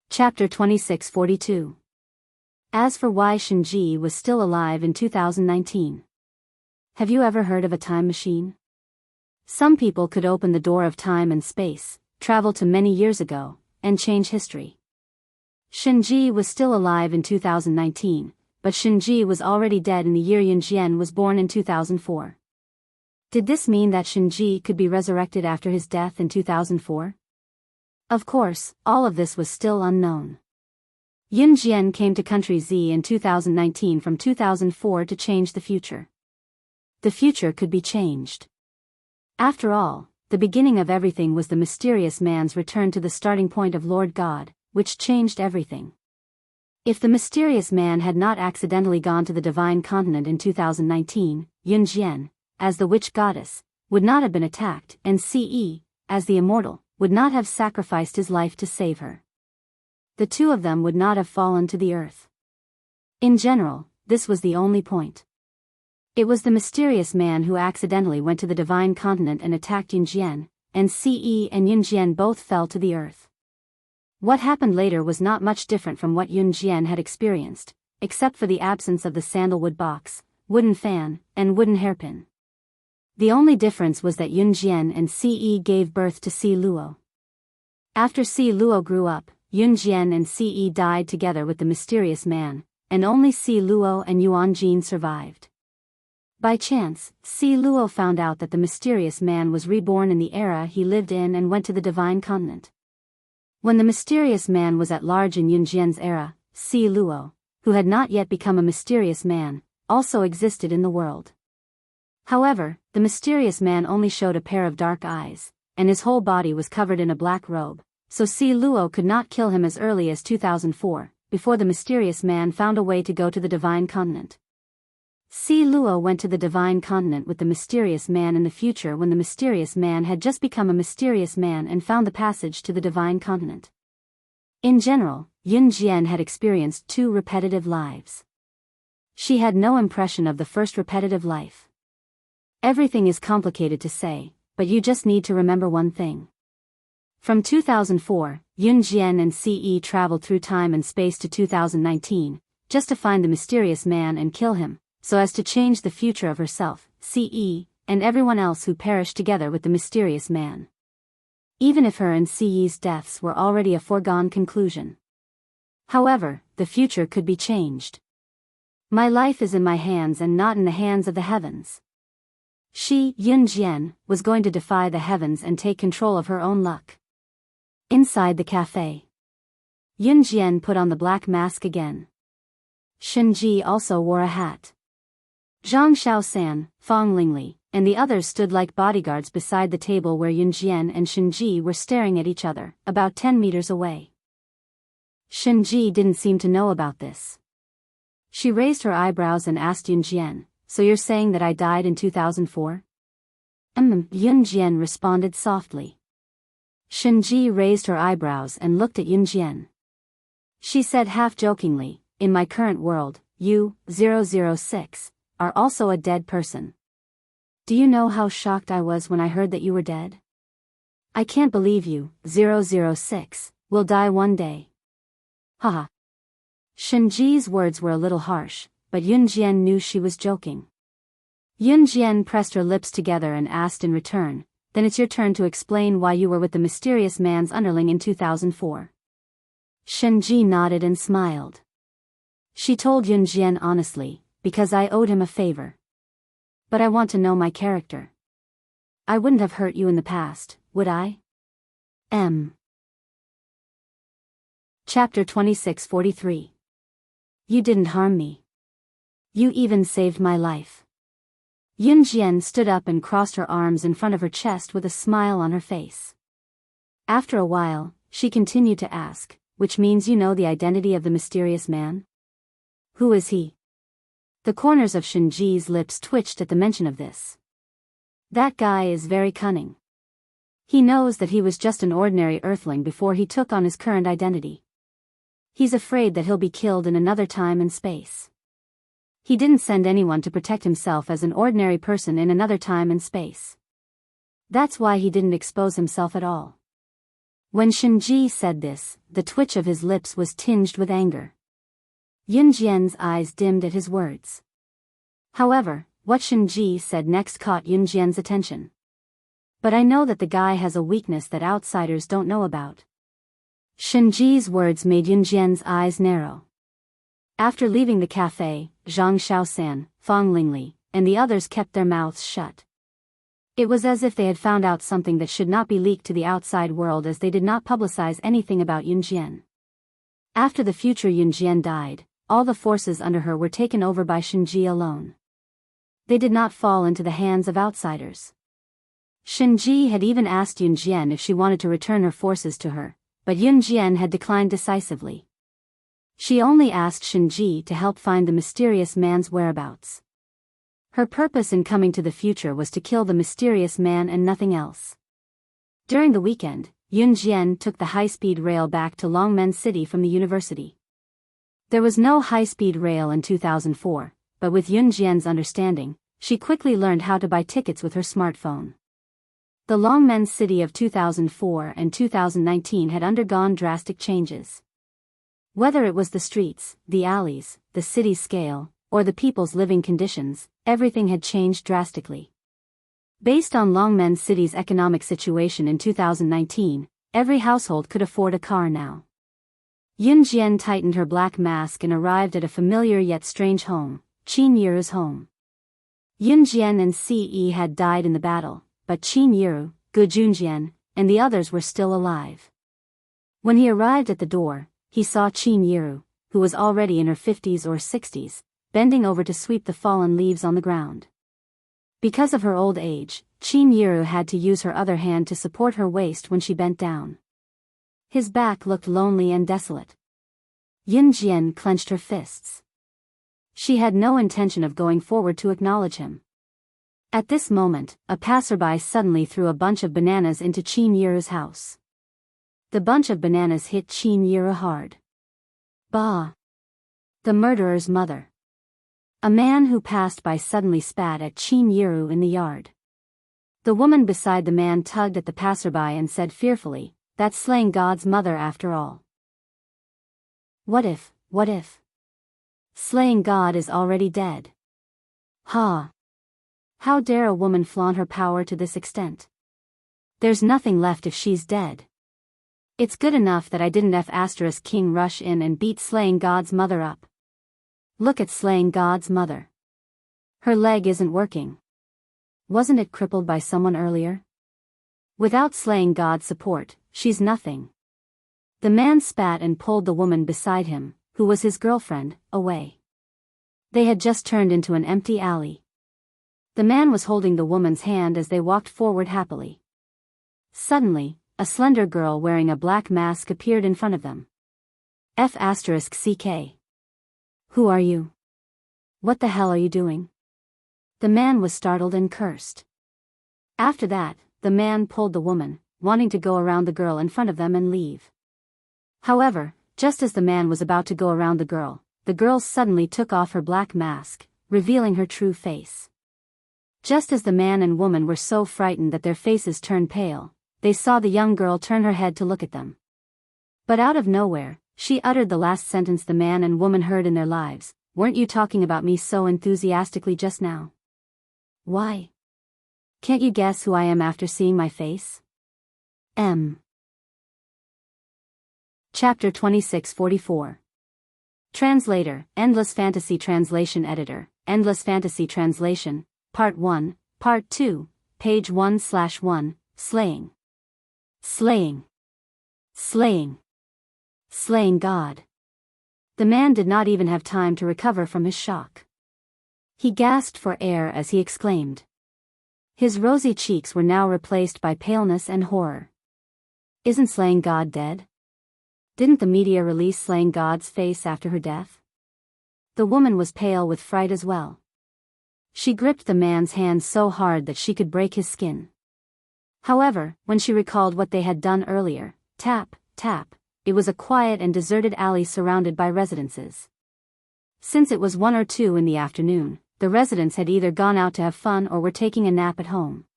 Chapter 2642. As for why Shen Ji was still alive in 2019. Have you ever heard of a time machine? Some people could open the door of time and space, travel to many years ago, and change history. Shen Ji was still alive in 2019, but Shen Ji was already dead in the year Yun Jian was born in 2004. Did this mean that Shen Ji could be resurrected after his death in 2004? Of course, all of this was still unknown. Yun Jian came to Country Z in 2019 from 2004 to change the future. The future could be changed. After all, the beginning of everything was the mysterious man's return to the starting point of Lord God, which changed everything. If the mysterious man had not accidentally gone to the divine continent in 2019, Yun Jian, as the witch goddess, would not have been attacked, and Ce, as the immortal, would not have sacrificed his life to save her. The two of them would not have fallen to the earth. In general, this was the only point. It was the mysterious man who accidentally went to the divine continent and attacked Yun Jian, and Ce and Yun Jian both fell to the earth. What happened later was not much different from what Yun Jian had experienced, except for the absence of the sandalwood box, wooden fan, and wooden hairpin. The only difference was that Yun Jian and Ce gave birth to Si Luo. After Si Luo grew up, Yun Jian and Ce died together with the mysterious man, and only Si Luo and Yuan Jin survived. By chance, Si Luo found out that the mysterious man was reborn in the era he lived in and went to the divine continent. When the mysterious man was at large in Yunjian's era, Si Luo, who had not yet become a mysterious man, also existed in the world. However, the mysterious man only showed a pair of dark eyes, and his whole body was covered in a black robe, so Si Luo could not kill him as early as 2004, before the mysterious man found a way to go to the Divine Continent. Si Luo went to the Divine Continent with the mysterious man in the future when the mysterious man had just become a mysterious man and found the passage to the Divine Continent. In general, Yun Jian had experienced 2 repetitive lives. She had no impression of the first repetitive life. Everything is complicated to say, but you just need to remember one thing. From 2004, Yun Jian and Ce traveled through time and space to 2019, just to find the mysterious man and kill him, so as to change the future of herself, Ce, and everyone else who perished together with the mysterious man. Even if her and Ce's deaths were already a foregone conclusion. However, the future could be changed. My life is in my hands and not in the hands of the heavens. She, Yun Jian, was going to defy the heavens and take control of her own luck. Inside the cafe, Yun Jian put on the black mask again. Shenji also wore a hat. Zhang Xiaosan, Fang Lingli, and the others stood like bodyguards beside the table where Yun Jian and Shenji were staring at each other, about 10 meters away. Shenji didn't seem to know about this. She raised her eyebrows and asked Yun Jian, "So you're saying that I died in 2004? Yun Jian responded softly. Shenji raised her eyebrows and looked at Yun Jian. She said half-jokingly, "In my current world, you, 006, are also a dead person. Do you know how shocked I was when I heard that you were dead? I can't believe you, 006, will die one day." Haha. Shenji's words were a little harsh, but Yun Jian knew she was joking. Yun Jian pressed her lips together and asked in return, "Then it's your turn to explain why you were with the mysterious man's underling in 2004. Shenji nodded and smiled. She told Yun Jian honestly, "Because I owed him a favor. But I want to know my character. I wouldn't have hurt you in the past, would I?" Chapter 2643. You didn't harm me. You even saved my life. Yun Jian stood up and crossed her arms in front of her chest with a smile on her face. After a while, she continued to ask, "Which means you know the identity of the mysterious man? Who is he?" The corners of Shenji's lips twitched at the mention of this. That guy is very cunning. He knows that he was just an ordinary earthling before he took on his current identity. He's afraid that he'll be killed in another time and space. He didn't send anyone to protect himself as an ordinary person in another time and space. That's why he didn't expose himself at all. When Shenji said this, the twitch of his lips was tinged with anger. Yun Jian's eyes dimmed at his words. However, what Shenji said next caught Yun Jian's attention. "But I know that the guy has a weakness that outsiders don't know about." Shenji's words made Yun Jian's eyes narrow. After leaving the cafe, Zhang Xiaosan, Fang Lingli, and the others kept their mouths shut. It was as if they had found out something that should not be leaked to the outside world, as they did not publicize anything about Yun Jian. After the future Yun Jian died, all the forces under her were taken over by Shenji alone. They did not fall into the hands of outsiders. Shenji had even asked Yun Jian if she wanted to return her forces to her, but Yun Jian had declined decisively. She only asked Shenji to help find the mysterious man's whereabouts. Her purpose in coming to the future was to kill the mysterious man and nothing else. During the weekend, Yun Jian took the high-speed rail back to Longmen City from the university. There was no high-speed rail in 2004, but with Yun Jian's understanding, she quickly learned how to buy tickets with her smartphone. The Longmen City of 2004 and 2019 had undergone drastic changes. Whether it was the streets, the alleys, the city's scale, or the people's living conditions, everything had changed drastically. Based on Longmen City's economic situation in 2019, every household could afford a car now. Yun Jian tightened her black mask and arrived at a familiar yet strange home, Qin Yiru's home. Yun Jian and Ce had died in the battle, but Qin Yiru, Gu Junjian, and the others were still alive. When he arrived at the door, he saw Chin Yiru, who was already in her 50s or 60s, bending over to sweep the fallen leaves on the ground. Because of her old age, Chin Yiru had to use her other hand to support her waist when she bent down. His back looked lonely and desolate. Yun Jian clenched her fists. She had no intention of going forward to acknowledge him. At this moment, a passerby suddenly threw a bunch of bananas into Chin Yiru's house. The bunch of bananas hit Chin Yiru hard. Bah! The murderer's mother. A man who passed by suddenly spat at Chin Yiru in the yard. The woman beside the man tugged at the passerby and said fearfully, "That's slaying God's mother after all." What if? Slaying God is already dead. Ha! How dare a woman flaunt her power to this extent? There's nothing left if she's dead. It's good enough that I didn't F** King rush in and beat slaying God's mother up. Look at slaying God's mother. Her leg isn't working. Wasn't it crippled by someone earlier? Without slaying God's support, she's nothing. The man spat and pulled the woman beside him, who was his girlfriend, away. They had just turned into an empty alley. The man was holding the woman's hand as they walked forward happily. Suddenly, a slender girl wearing a black mask appeared in front of them. F***CK. Who are you? What the hell are you doing? The man was startled and cursed. After that, the man pulled the woman, wanting to go around the girl in front of them and leave. However, just as the man was about to go around the girl suddenly took off her black mask, revealing her true face. Just as the man and woman were so frightened that their faces turned pale, they saw the young girl turn her head to look at them. But out of nowhere, she uttered the last sentence the man and woman heard in their lives, "Weren't you talking about me so enthusiastically just now? Why? Can't you guess who I am after seeing my face?" Chapter 2644. Translator, Endless Fantasy Translation Editor, Endless Fantasy Translation, Part 1, Part 2, Page 1/1, Slaying. Slaying. Slaying. Slaying God. The man did not even have time to recover from his shock. He gasped for air as he exclaimed. His rosy cheeks were now replaced by paleness and horror. Isn't slaying God dead? Didn't the media release slaying God's face after her death? The woman was pale with fright as well. She gripped the man's hand so hard that she could break his skin. However, when she recalled what they had done earlier, tap, tap, it was a quiet and deserted alley surrounded by residences. Since it was 1 or 2 in the afternoon, the residents had either gone out to have fun or were taking a nap at home.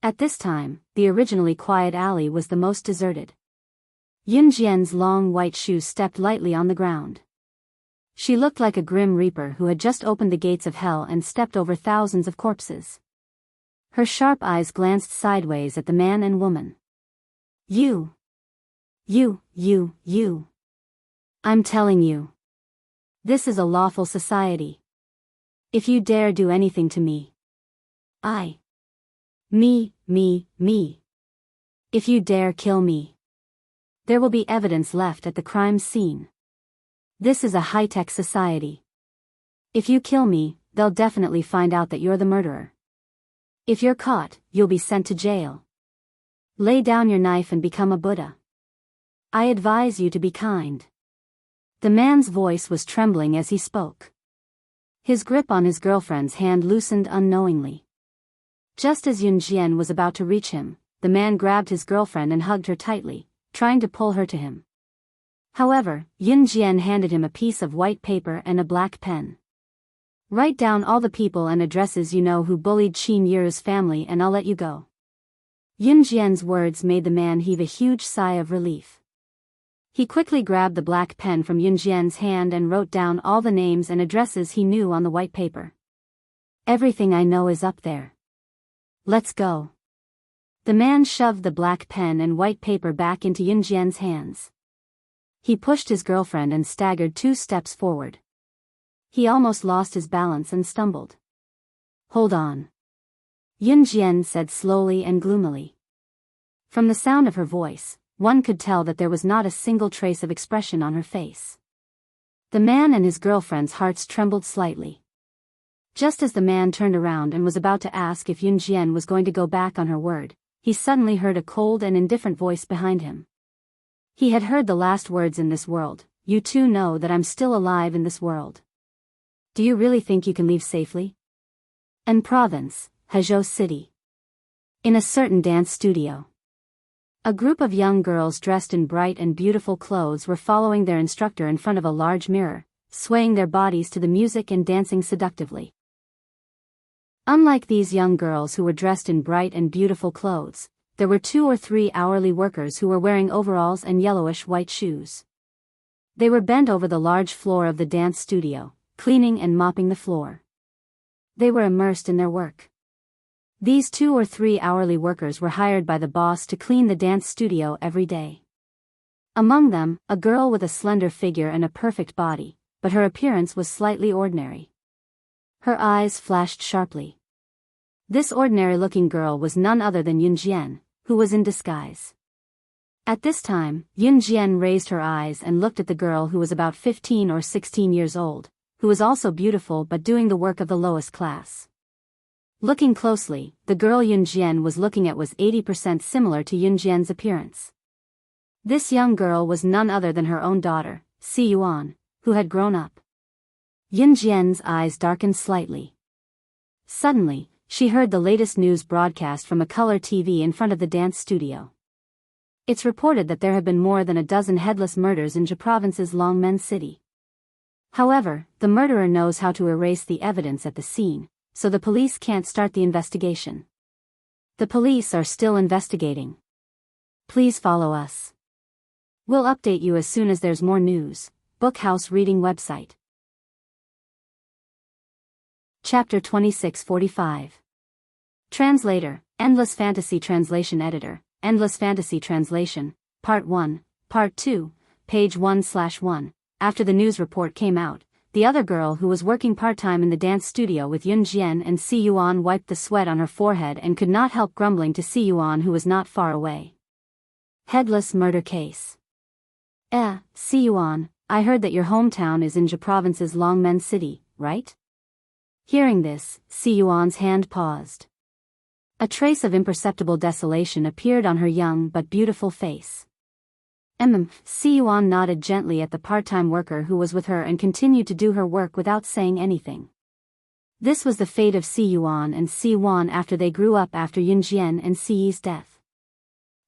At this time, the originally quiet alley was the most deserted. Yun Jian's long white shoes stepped lightly on the ground. She looked like a grim reaper who had just opened the gates of hell and stepped over thousands of corpses. Her sharp eyes glanced sideways at the man and woman. You. I'm telling you. This is a lawful society. If you dare do anything to me. Me. If you dare kill me. There will be evidence left at the crime scene. This is a high-tech society. If you kill me, they'll definitely find out that you're the murderer. If you're caught, you'll be sent to jail. Lay down your knife and become a Buddha. I advise you to be kind. The man's voice was trembling as he spoke. His grip on his girlfriend's hand loosened unknowingly. Just as Yun Jian was about to reach him, the man grabbed his girlfriend and hugged her tightly, trying to pull her to him. However, Yun Jian handed him a piece of white paper and a black pen. Write down all the people and addresses you know who bullied Chin Yiru's family and I'll let you go. Yun Jian's words made the man heave a huge sigh of relief. He quickly grabbed the black pen from Yun Jian's hand and wrote down all the names and addresses he knew on the white paper. Everything I know is up there. Let's go. The man shoved the black pen and white paper back into Yun Jian's hands. He pushed his girlfriend and staggered 2 steps forward. He almost lost his balance and stumbled. Hold on. Yun Jian said slowly and gloomily. From the sound of her voice, one could tell that there was not a single trace of expression on her face. The man and his girlfriend's hearts trembled slightly. Just as the man turned around and was about to ask if Yunjian was going to go back on her word, he suddenly heard a cold and indifferent voice behind him. He had heard the last words in this world, "You two know that I'm still alive in this world. Do you really think you can leave safely?" En Province, Hezhou City. In a certain dance studio. A group of young girls dressed in bright and beautiful clothes were following their instructor in front of a large mirror, swaying their bodies to the music and dancing seductively. Unlike these young girls who were dressed in bright and beautiful clothes, there were 2 or 3 hourly workers who were wearing overalls and yellowish-white shoes. They were bent over the large floor of the dance studio, cleaning and mopping the floor. They were immersed in their work. These 2 or 3 hourly workers were hired by the boss to clean the dance studio every day. Among them, a girl with a slender figure and a perfect body, but her appearance was slightly ordinary. Her eyes flashed sharply. This ordinary-looking girl was none other than Yunjian, who was in disguise. At this time, Yunjian raised her eyes and looked at the girl who was about 15 or 16 years old, who was also beautiful but doing the work of the lowest class. Looking closely, the girl Yunjian was looking at was 80% similar to Yunjian's appearance. This young girl was none other than her own daughter, Si Yuan, who had grown up. Yunjian's eyes darkened slightly. Suddenly, she heard the latest news broadcast from a color TV in front of the dance studio. It's reported that there have been more than a dozen headless murders in Province's Longmen City. However, the murderer knows how to erase the evidence at the scene, so the police can't start the investigation. The police are still investigating. Please follow us. We'll update you as soon as there's more news. Bookhouse Reading Website. Chapter 2645. Translator, Endless Fantasy Translation Editor, Endless Fantasy Translation, Part 1, Part 2, page 1/1. After the news report came out, the other girl who was working part-time in the dance studio with Yunjian and Si Yuan wiped the sweat on her forehead and could not help grumbling to Si Yuan, who was not far away. Headless murder case. Si Yuan, I heard that your hometown is in Province's Longmen City, right? Hearing this, Si Yuan's hand paused. A trace of imperceptible desolation appeared on her young but beautiful face. Si Yuan nodded gently at the part-time worker who was with her and continued to do her work without saying anything. This was the fate of Si Yuan and Si Yuan after they grew up after Yunjian and Si Yi's death.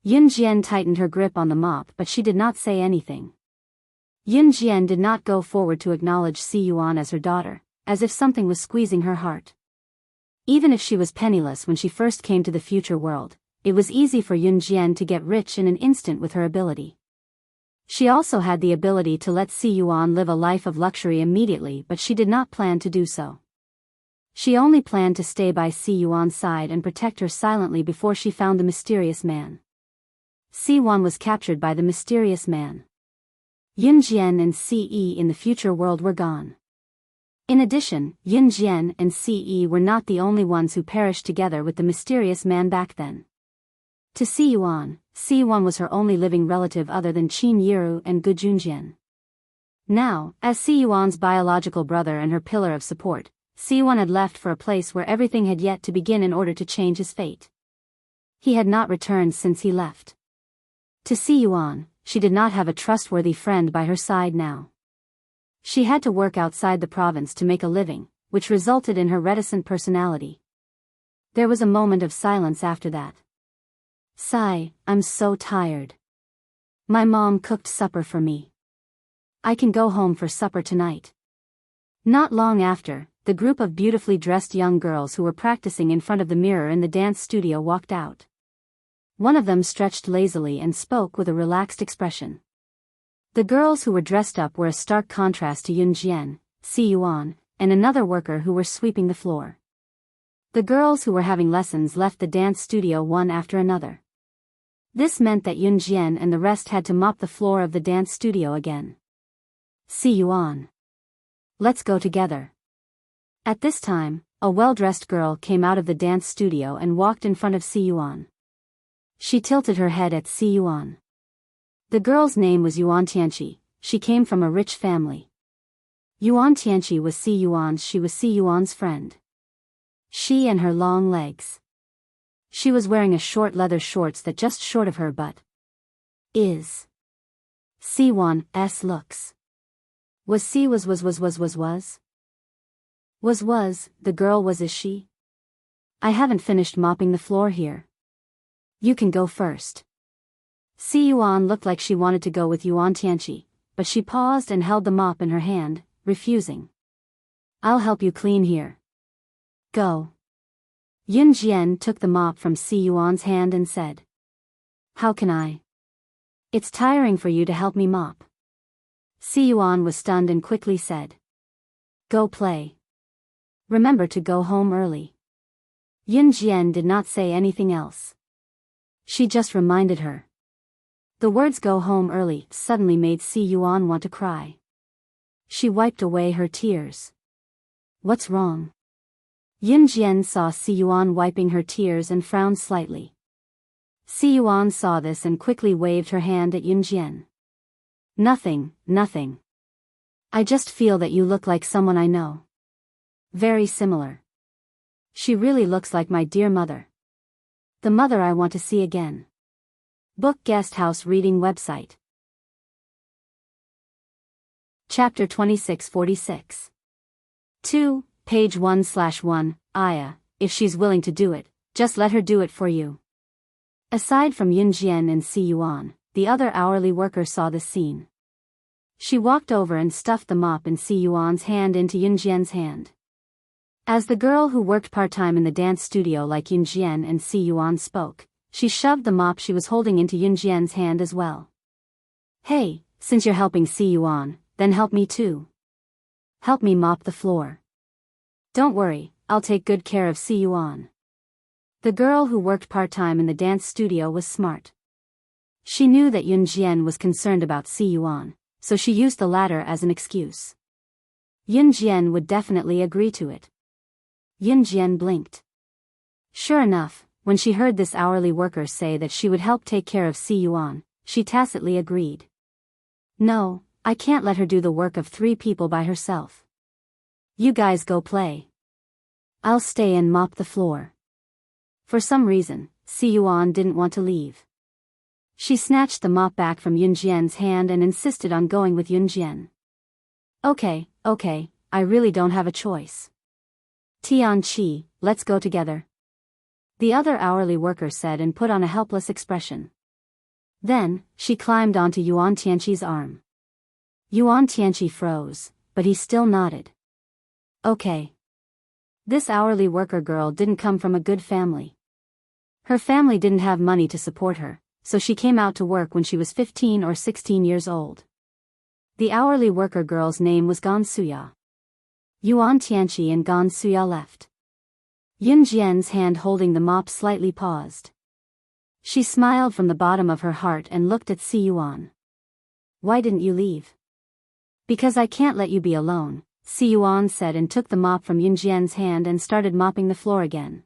Yunjian tightened her grip on the mop, but she did not say anything. Yunjian did not go forward to acknowledge Si Yuan as her daughter, as if something was squeezing her heart. Even if she was penniless when she first came to the future world, it was easy for Yunjian to get rich in an instant with her ability. She also had the ability to let Si Yuan live a life of luxury immediately, but she did not plan to do so. She only planned to stay by Si Yuan's side and protect her silently before she found the mysterious man. Si Yuan was captured by the mysterious man. Yunjian and Si Yi in the future world were gone. In addition, Yunjian and Si Yi were not the only ones who perished together with the mysterious man back then. To Si Yuan was her only living relative other than Qin Yiru and Gu Junjian. Now, as Si Yuan's biological brother and her pillar of support, Si Yuan had left for a place where everything had yet to begin in order to change his fate. He had not returned since he left. To Si Yuan, she did not have a trustworthy friend by her side now. She had to work outside the province to make a living, which resulted in her reticent personality. There was a moment of silence after that. Sigh, I'm so tired. My mom cooked supper for me. I can go home for supper tonight. Not long after, the group of beautifully dressed young girls who were practicing in front of the mirror in the dance studio walked out. One of them stretched lazily and spoke with a relaxed expression. The girls who were dressed up were a stark contrast to Yunjian, Si Yuan, and another worker who were sweeping the floor. The girls who were having lessons left the dance studio one after another. This meant that Yunjian and the rest had to mop the floor of the dance studio again. Si Yuan. Let's go together. At this time, a well-dressed girl came out of the dance studio and walked in front of Si Yuan. She tilted her head at Si Yuan. The girl's name was Yuan Tianqi. She came from a rich family. Yuan Tianqi was Si Yuan's. She was Si Yuan's friend. She and her long legs. She was wearing a short leather shorts that just short of her butt. Is. Si Yuan's looks. Was Si was, the girl was is she? I haven't finished mopping the floor here. You can go first. Si Yuan looked like she wanted to go with Yuan Tianqi, but she paused and held the mop in her hand, refusing. I'll help you clean here. Go. Yun Jian took the mop from Si Yuan's hand and said. How can I? It's tiring for you to help me mop. Si Yuan was stunned and quickly said. Go play. Remember to go home early. Yun Jian did not say anything else. She just reminded her. The words go home early suddenly made Si Yuan want to cry. She wiped away her tears. What's wrong? Yun Jian saw Si Yuan wiping her tears and frowned slightly. Si Yuan saw this and quickly waved her hand at Yun Jian. Nothing. I just feel that you look like someone I know. Very similar. She really looks like my dear mother. The mother I want to see again. Book Guest House Reading Website. Chapter 2646. 2, page 1/1, Aya, if she's willing to do it, just let her do it for you. Aside from Yun Jian and Si Yuan, the other hourly worker saw this scene. She walked over and stuffed the mop in Si Yuan's hand into Yun Jian's hand. As the girl who worked part-time in the dance studio like Yun Jian and Si Yuan spoke, she shoved the mop she was holding into Yun Jian's hand as well. Hey, since you're helping Si Yuan, then help me too. Help me mop the floor. Don't worry, I'll take good care of Si Yuan. The girl who worked part-time in the dance studio was smart. She knew that Yun Jian was concerned about Si Yuan, so she used the latter as an excuse. Yun Jian would definitely agree to it. Yun Jian blinked. Sure enough, when she heard this hourly worker say that she would help take care of Si Yuan, she tacitly agreed. No, I can't let her do the work of 3 people by herself. You guys go play. I'll stay and mop the floor. For some reason, Si Yuan didn't want to leave. She snatched the mop back from Yun Jian's hand and insisted on going with Yun Jian. Okay, I really don't have a choice. Tianqi, let's go together. The other hourly worker said and put on a helpless expression. Then, she climbed onto Yuan Tianqi's arm. Yuan Tianqi froze, but he still nodded. Okay. This hourly worker girl didn't come from a good family. Her family didn't have money to support her, so she came out to work when she was 15 or 16 years old. The hourly worker girl's name was Gan Suya. Yuan Tianqi and Gan Suya left. Yun Jian's hand holding the mop slightly paused. She smiled from the bottom of her heart and looked at Si Yuan. Why didn't you leave? Because I can't let you be alone, Si Yuan said and took the mop from Yun Jian's hand and started mopping the floor again.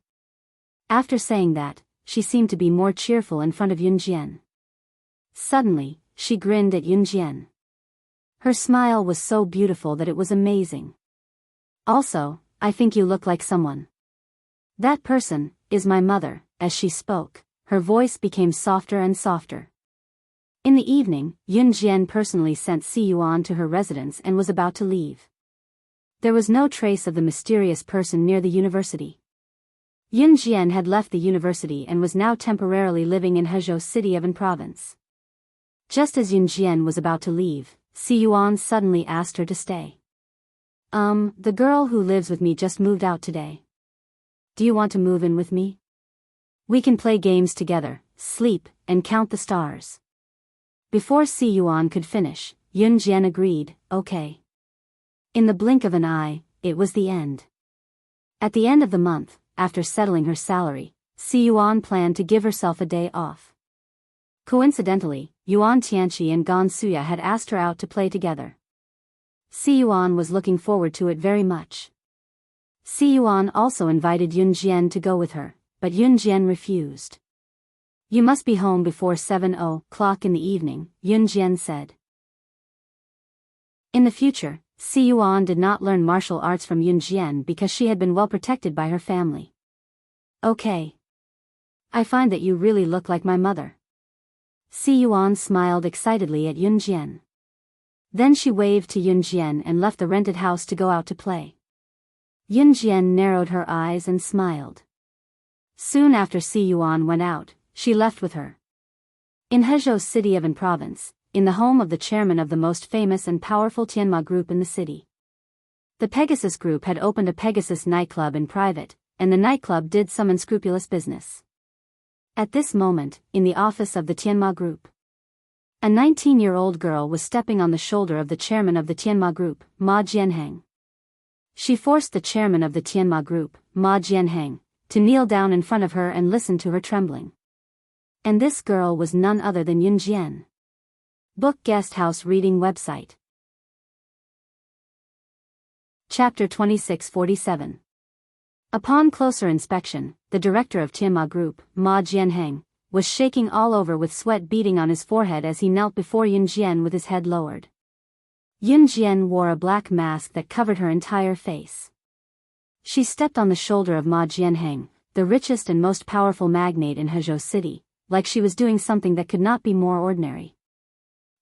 After saying that, she seemed to be more cheerful in front of Yun Jian. Suddenly, she grinned at Yun Jian. Her smile was so beautiful that it was amazing. Also, I think you look like someone. That person is my mother. As she spoke, her voice became softer and softer. In the evening, Yun Jian personally sent Si Yuan to her residence and was about to leave. There was no trace of the mysterious person near the university. Yun Jian had left the university and was now temporarily living in Hezhou City of An Province. Just as Yun Jian was about to leave, Si Yuan suddenly asked her to stay. The girl who lives with me just moved out today. Do you want to move in with me? We can play games together, sleep, and count the stars. Before Si Yuan could finish, Yun Jian agreed, okay. In the blink of an eye, it was the end. At the end of the month, after settling her salary, Si Yuan planned to give herself a day off. Coincidentally, Yuan Tianqi and Gan Suya had asked her out to play together. Si Yuan was looking forward to it very much. Si Yuan also invited Yun Jian to go with her, but Yun Jian refused. You must be home before 7 o'clock in the evening, Yunjian said. In the future, Si Yuan did not learn martial arts from Yunjian because she had been well protected by her family. Okay. I find that you really look like my mother. Si Yuan smiled excitedly at Yunjian. Then she waved to Yunjian and left the rented house to go out to play. Yunjian narrowed her eyes and smiled. Soon after Si Yuan went out, she left with her. In Hezhou city of An province, in the home of the chairman of the most famous and powerful Tianma group in the city. The Pegasus group had opened a Pegasus nightclub in private, and the nightclub did some unscrupulous business. At this moment, in the office of the Tianma group, a 19-year-old girl was stepping on the shoulder of the chairman of the Tianma group, Ma Jianheng. She forced the chairman of the Tianma group, Ma Jianheng, to kneel down in front of her and listen to her trembling. And this girl was none other than Yunjian. Book Guest House Reading Website. Chapter 2647. Upon closer inspection, the director of Tianma Group, Ma Jianheng, was shaking all over with sweat beading on his forehead as he knelt before Yunjian with his head lowered. Yunjian wore a black mask that covered her entire face. She stepped on the shoulder of Ma Jianheng, the richest and most powerful magnate in Hezhou city, like she was doing something that could not be more ordinary.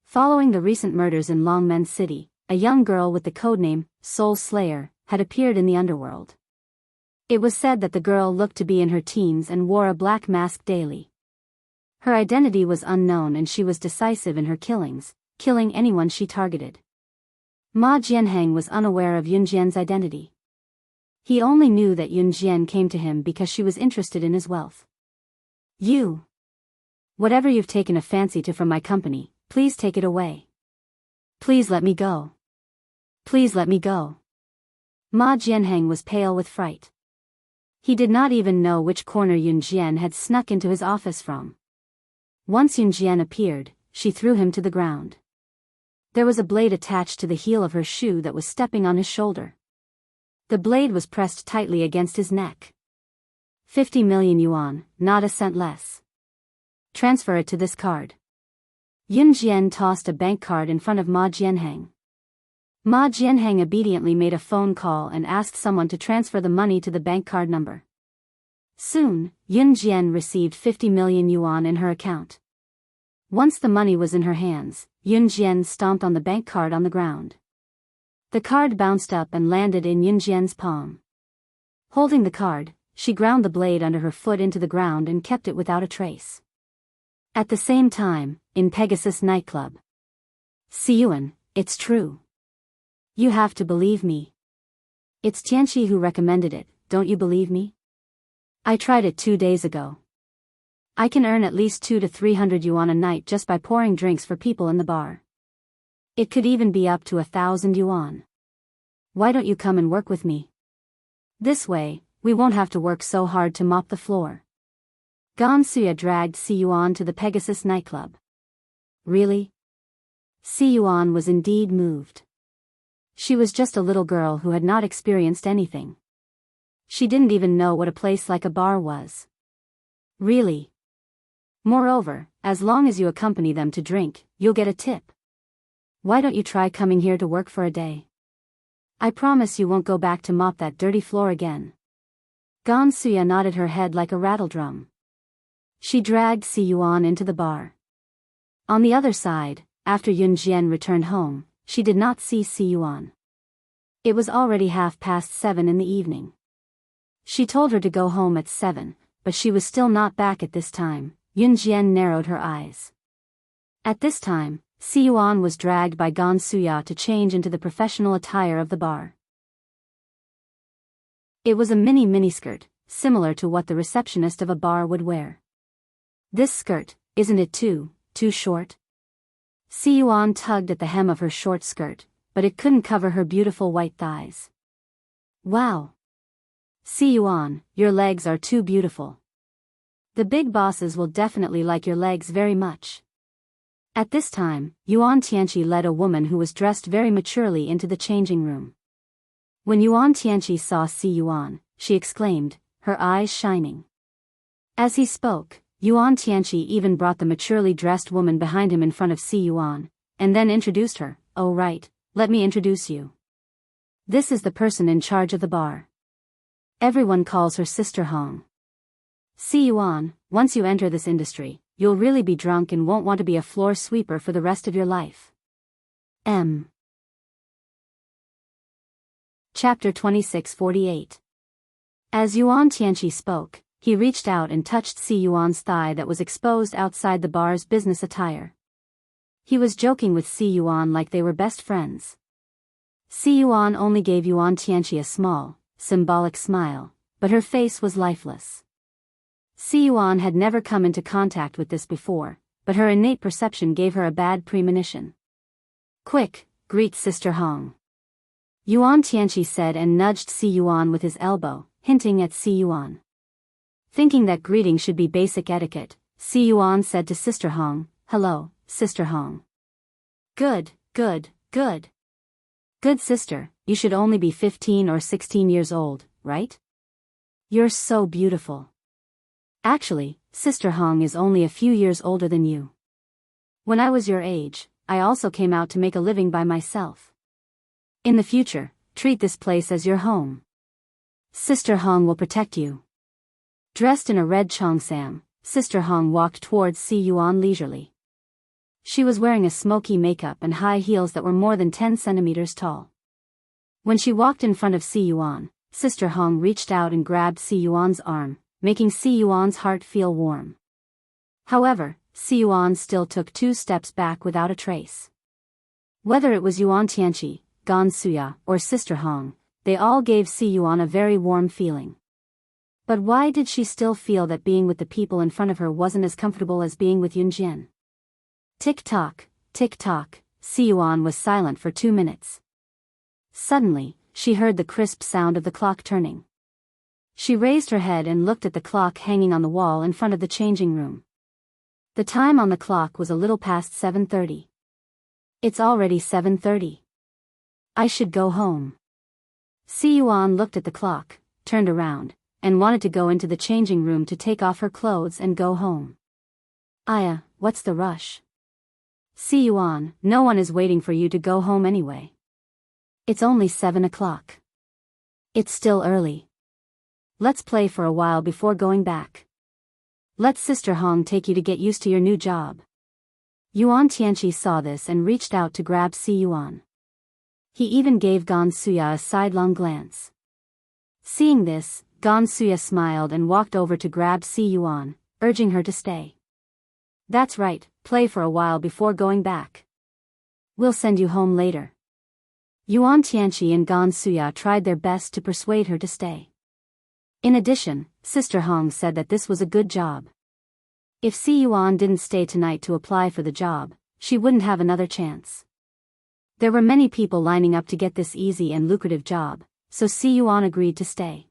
Following the recent murders in Longmen City, a young girl with the codename, Soul Slayer, had appeared in the underworld. It was said that the girl looked to be in her teens and wore a black mask daily. Her identity was unknown and she was decisive in her killings, killing anyone she targeted. Ma Jianheng was unaware of Yunjian's identity. He only knew that Yunjian came to him because she was interested in his wealth. You. Whatever you've taken a fancy to from my company, please take it away. Please let me go. Please let me go. Ma Jianheng was pale with fright. He did not even know which corner Yunjian had snuck into his office from. Once Yunjian appeared, she threw him to the ground. There was a blade attached to the heel of her shoe that was stepping on his shoulder. The blade was pressed tightly against his neck. 50 million yuan, not a cent less. Transfer it to this card. Yunjian tossed a bank card in front of Ma Jianheng. Ma Jianheng obediently made a phone call and asked someone to transfer the money to the bank card number. Soon, Yunjian received 50 million yuan in her account. Once the money was in her hands, Yunjian stomped on the bank card on the ground. The card bounced up and landed in Yunjian's palm. Holding the card, she ground the blade under her foot into the ground and kept it without a trace. At the same time, in Pegasus nightclub. Si Yuan, it's true. You have to believe me. It's Tianqi who recommended it, don't you believe me? I tried it 2 days ago. I can earn at least 200 to 300 yuan a night just by pouring drinks for people in the bar. It could even be up to 1,000 yuan. Why don't you come and work with me? This way, we won't have to work so hard to mop the floor. Gansuya dragged Si Yuan to the Pegasus nightclub. Really? Si Yuan was indeed moved. She was just a little girl who had not experienced anything. She didn't even know what a place like a bar was. Really? Moreover, as long as you accompany them to drink, you'll get a tip. Why don't you try coming here to work for a day? I promise you won't go back to mop that dirty floor again. Gansuya nodded her head like a rattledrum. She dragged Si Yuan into the bar. On the other side, after Yunjian returned home, she did not see Si Yuan. It was already 7:30 in the evening. She told her to go home at 7, but she was still not back at this time. Yunjian narrowed her eyes. At this time, Si Yuan was dragged by Gansuya to change into the professional attire of the bar. It was a miniskirt, similar to what the receptionist of a bar would wear. This skirt, isn't it too short? Si Yuan tugged at the hem of her short skirt, but it couldn't cover her beautiful white thighs. Wow! Si Yuan, your legs are too beautiful. The big bosses will definitely like your legs very much. At this time, Yuan Tianqi led a woman who was dressed very maturely into the changing room. When Yuan Tianqi saw Si Yuan, she exclaimed, her eyes shining. As he spoke, Yuan Tianqi even brought the maturely dressed woman behind him in front of Si Yuan, and then introduced her. "Oh right, let me introduce you. This is the person in charge of the bar. Everyone calls her Sister Hong. Si Yuan, once you enter this industry, you'll really be drunk and won't want to be a floor sweeper for the rest of your life." Chapter 2648. As Yuan Tianqi spoke, he reached out and touched Si Yuan's thigh that was exposed outside the bar's business attire. He was joking with Si Yuan like they were best friends. Si Yuan only gave Yuan Tianqi a small, symbolic smile, but her face was lifeless. Si Yuan had never come into contact with this before, but her innate perception gave her a bad premonition. "Quick, greet Sister Hong," Yuan Tianqi said and nudged Si Yuan with his elbow, hinting at Si Yuan. Thinking that greeting should be basic etiquette, Si Yuan said to Sister Hong, "Hello, Sister Hong." Good, good, good. Good sister, you should only be 15 or 16 years old, right? You're so beautiful. Actually, Sister Hong is only a few years older than you. When I was your age, I also came out to make a living by myself. In the future, treat this place as your home. Sister Hong will protect you. Dressed in a red cheongsam, Sister Hong walked towards Si Yuan leisurely. She was wearing a smoky makeup and high heels that were more than 10 centimeters tall. When she walked in front of Si Yuan, Sister Hong reached out and grabbed Si Yuan's arm, making Si Yuan's heart feel warm. However, Si Yuan still took 2 steps back without a trace. Whether it was Yuan Tianqi, Gan Suya, or Sister Hong, they all gave Si Yuan a very warm feeling. But why did she still feel that being with the people in front of her wasn't as comfortable as being with Yunjian? Tick-tock, tick-tock, Si Yuan was silent for 2 minutes. Suddenly, she heard the crisp sound of the clock turning. She raised her head and looked at the clock hanging on the wall in front of the changing room. The time on the clock was a little past 7:30. It's already 7:30. I should go home. Si Yuan looked at the clock, turned around, and wanted to go into the changing room to take off her clothes and go home. Aya, what's the rush? Si Yuan, no one is waiting for you to go home anyway. It's only 7 o'clock. It's still early. Let's play for a while before going back. Let Sister Hong take you to get used to your new job. Yuan Tianqi saw this and reached out to grab Si Yuan. He even gave Gan Suya a sidelong glance. Seeing this, Gan Suya smiled and walked over to grab Si Yuan, urging her to stay. That's right, play for a while before going back. We'll send you home later. Yuan Tianqi and Gan Suya tried their best to persuade her to stay. In addition, Sister Hong said that this was a good job. If Si Yuan didn't stay tonight to apply for the job, she wouldn't have another chance. There were many people lining up to get this easy and lucrative job, so Si Yuan agreed to stay.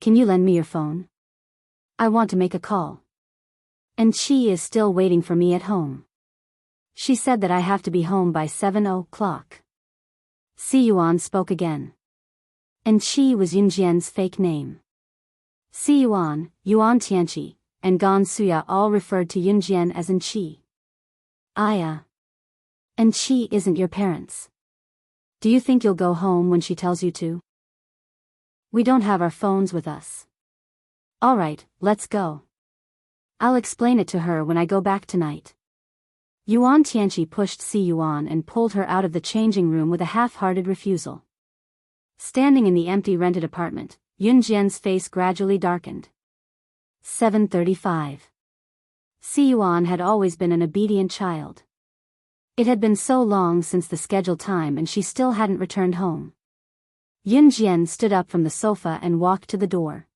Can you lend me your phone? I want to make a call. And she is still waiting for me at home. She said that I have to be home by 7 o'clock. Si Yuan spoke again. And Qi was Yunjian's fake name. Si Yuan, Yuan Tianqi, and Gan Suya all referred to Yunjian as An Qi. Aya. And Qi isn't your parents. Do you think you'll go home when she tells you to? We don't have our phones with us. Alright, let's go. I'll explain it to her when I go back tonight. Yuan Tianqi pushed Si Yuan and pulled her out of the changing room with a half-hearted refusal. Standing in the empty rented apartment, Yunjian's face gradually darkened. 7:35. Si Yuan had always been an obedient child. It had been so long since the scheduled time and she still hadn't returned home. Yunjian stood up from the sofa and walked to the door.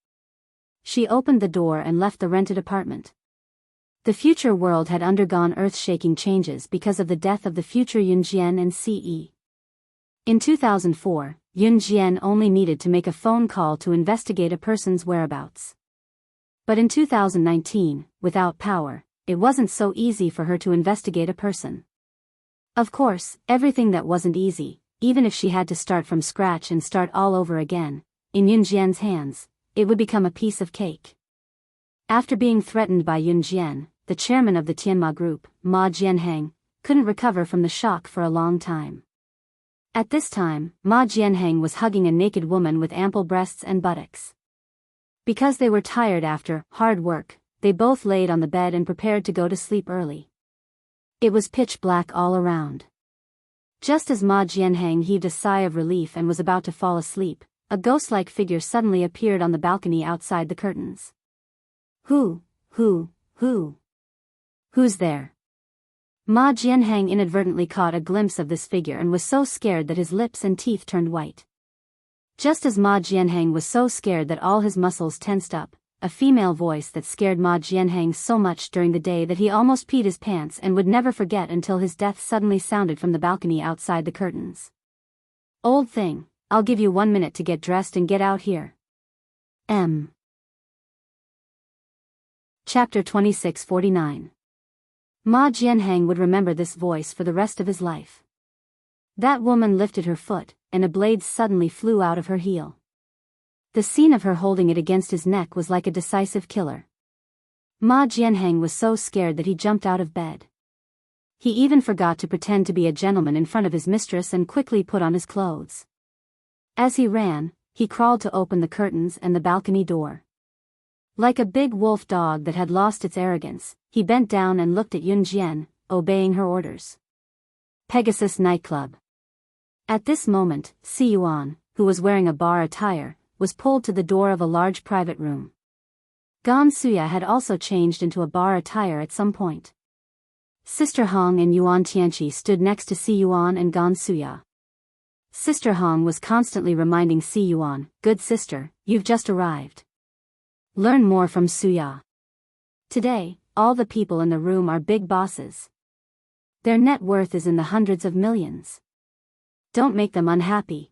She opened the door and left the rented apartment. The future world had undergone earth-shaking changes because of the death of the future Yunjian and Ce. In 2004, Yunjian only needed to make a phone call to investigate a person's whereabouts. But in 2019, without power, it wasn't so easy for her to investigate a person. Of course, everything that wasn't easy, even if she had to start from scratch and start all over again, in Yunjian's hands, it would become a piece of cake. After being threatened by Yun Jian, the chairman of the Tianma group, Ma Jianheng, couldn't recover from the shock for a long time. At this time, Ma Jianheng was hugging a naked woman with ample breasts and buttocks. Because they were tired after hard work, they both laid on the bed and prepared to go to sleep early. It was pitch black all around. Just as Ma Jianheng heaved a sigh of relief and was about to fall asleep, a ghost-like figure suddenly appeared on the balcony outside the curtains. Who's there? Ma Jianheng inadvertently caught a glimpse of this figure and was so scared that his lips and teeth turned white. Just as Ma Jianheng was so scared that all his muscles tensed up, a female voice that scared Ma Jianheng so much during the day that he almost peed his pants and would never forget until his death suddenly sounded from the balcony outside the curtains. "Old thing, I'll give you 1 minute to get dressed and get out here." Chapter 2649. Ma Jianheng would remember this voice for the rest of his life. That woman lifted her foot, and a blade suddenly flew out of her heel. The scene of her holding it against his neck was like a decisive killer. Ma Jianheng was so scared that he jumped out of bed. He even forgot to pretend to be a gentleman in front of his mistress and quickly put on his clothes. As he ran, he crawled to open the curtains and the balcony door. Like a big wolf dog that had lost its arrogance, he bent down and looked at Yun Jian, obeying her orders. Pegasus nightclub. At this moment, Si Yuan, who was wearing a bar attire, was pulled to the door of a large private room. Gan Suya had also changed into a bar attire at some point. Sister Hong and Yuan Tianqi stood next to Si Yuan and Gan Suya. Sister Hong was constantly reminding Si Yuan, "Good sister, you've just arrived. Learn more from Suya. Today, all the people in the room are big bosses. Their net worth is in the hundreds of millions. Don't make them unhappy."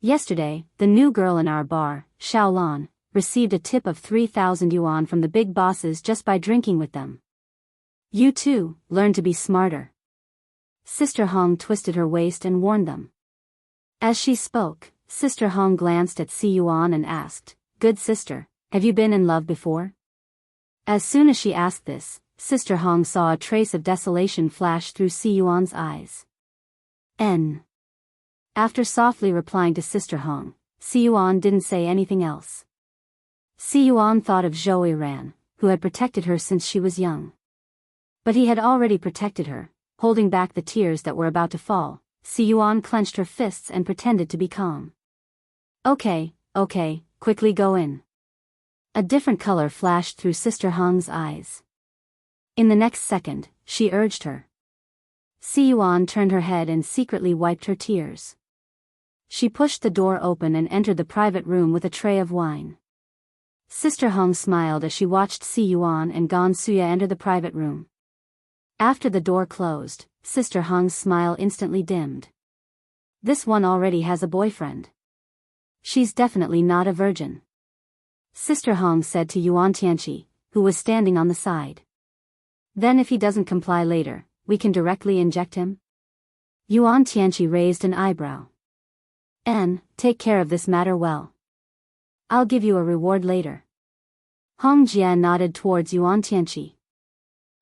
Yesterday, the new girl in our bar, Xiaolan, received a tip of 3,000 yuan from the big bosses just by drinking with them. You too, learn to be smarter. Sister Hong twisted her waist and warned them. As she spoke, Sister Hong glanced at Si Yuan and asked, "Good sister, have you been in love before?" As soon as she asked this, Sister Hong saw a trace of desolation flash through Si Yuan's eyes. After softly replying to Sister Hong, Si Yuan didn't say anything else. Si Yuan thought of Zhou Ran, who had protected her since she was young. But he had already protected her. Holding back the tears that were about to fall, Si Yuan clenched her fists and pretended to be calm. Okay, quickly go in." A different color flashed through Sister Hong's eyes. In the next second, she urged her. Si Yuan turned her head and secretly wiped her tears. She pushed the door open and entered the private room with a tray of wine. Sister Hong smiled as she watched Si Yuan and Gan Suya enter the private room. After the door closed, Sister Hong's smile instantly dimmed. This one already has a boyfriend. She's definitely not a virgin. Sister Hong said to Yuan Tianqi, who was standing on the side. "Then if he doesn't comply later, we can directly inject him?" Yuan Tianqi raised an eyebrow. Take care of this matter well. I'll give you a reward later." Hong Jia nodded towards Yuan Tianqi.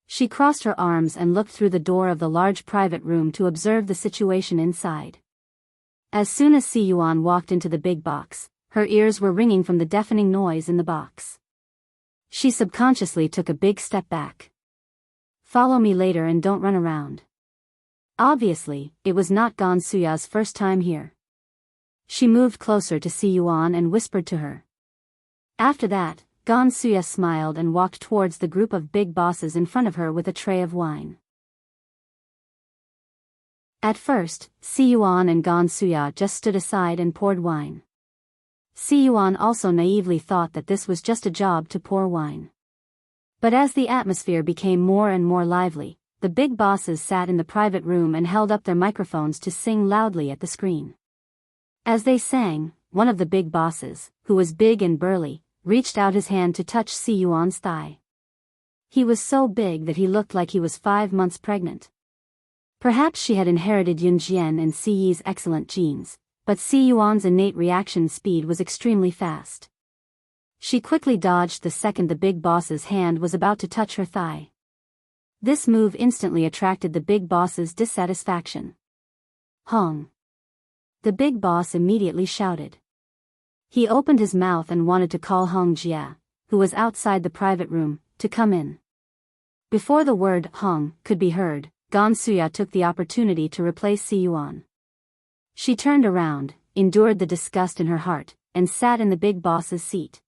She crossed her arms and looked through the door of the large private room to observe the situation inside. As soon as Si Yuan walked into the big box, her ears were ringing from the deafening noise in the box. She subconsciously took a big step back. "Follow me later and don't run around." Obviously, it was not Gan Suya's first time here. She moved closer to Si Yuan and whispered to her. After that, Gan Suya smiled and walked towards the group of big bosses in front of her with a tray of wine. At first, Si Yuan and Gan Suya just stood aside and poured wine. Si Yuan also naively thought that this was just a job to pour wine. But as the atmosphere became more and more lively, the big bosses sat in the private room and held up their microphones to sing loudly at the screen. As they sang, one of the big bosses, who was big and burly, reached out his hand to touch Si Yuan's thigh. He was so big that he looked like he was 5 months pregnant. Perhaps she had inherited Yun Jian and Si Yi's excellent genes, but Si Yuan's innate reaction speed was extremely fast. She quickly dodged the second the big boss's hand was about to touch her thigh. This move instantly attracted the big boss's dissatisfaction. Hong. The big boss immediately shouted. He opened his mouth and wanted to call Hong Jia, who was outside the private room, to come in. Before the word Hong could be heard, Gan Suya took the opportunity to replace Si Yuan. She turned around, endured the disgust in her heart, and sat in the big boss's seat.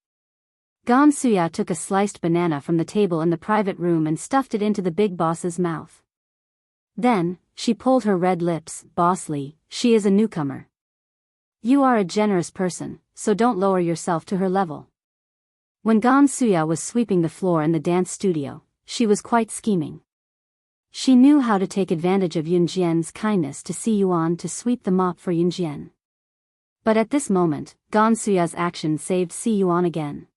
Gan Suya took a sliced banana from the table in the private room and stuffed it into the big boss's mouth. Then, she pulled her red lips. Boss Li, she is a newcomer. You are a generous person, so don't lower yourself to her level. When Gan Suya was sweeping the floor in the dance studio, she was quite scheming. She knew how to take advantage of Yun Jian's kindness to Si Yuan to sweep the mop for Yun Jian. But at this moment, Gan Suya's action saved Si Yuan again.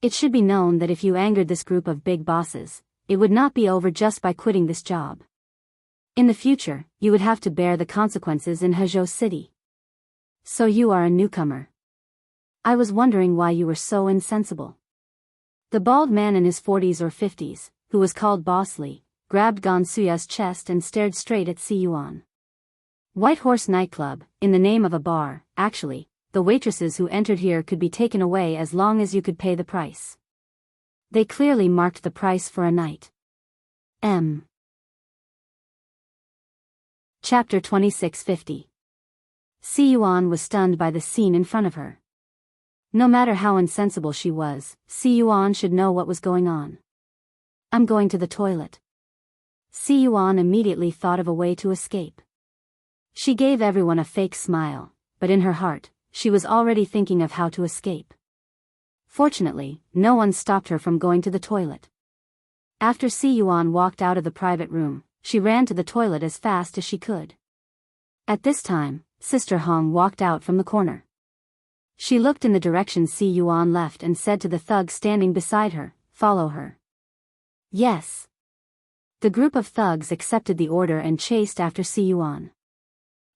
It should be known that if you angered this group of big bosses, it would not be over just by quitting this job. In the future, you would have to bear the consequences in Hezhou City. So you are a newcomer. I was wondering why you were so insensible. The bald man in his 40s or 50s, who was called Boss Li, grabbed Gan Suya's chest and stared straight at Si Yuan. White Horse Nightclub, in the name of a bar. Actually, the waitresses who entered here could be taken away as long as you could pay the price. They clearly marked the price for a night. Chapter 2650. Si Yuan was stunned by the scene in front of her. No matter how insensible she was, Si Yuan should know what was going on. I'm going to the toilet. Si Yuan immediately thought of a way to escape. She gave everyone a fake smile, but in her heart, she was already thinking of how to escape. Fortunately, no one stopped her from going to the toilet. After Si Yuan walked out of the private room, she ran to the toilet as fast as she could. At this time, Sister Hong walked out from the corner. She looked in the direction Si Yuan left and said to the thug standing beside her, "Follow her." Yes. The group of thugs accepted the order and chased after Si Yuan.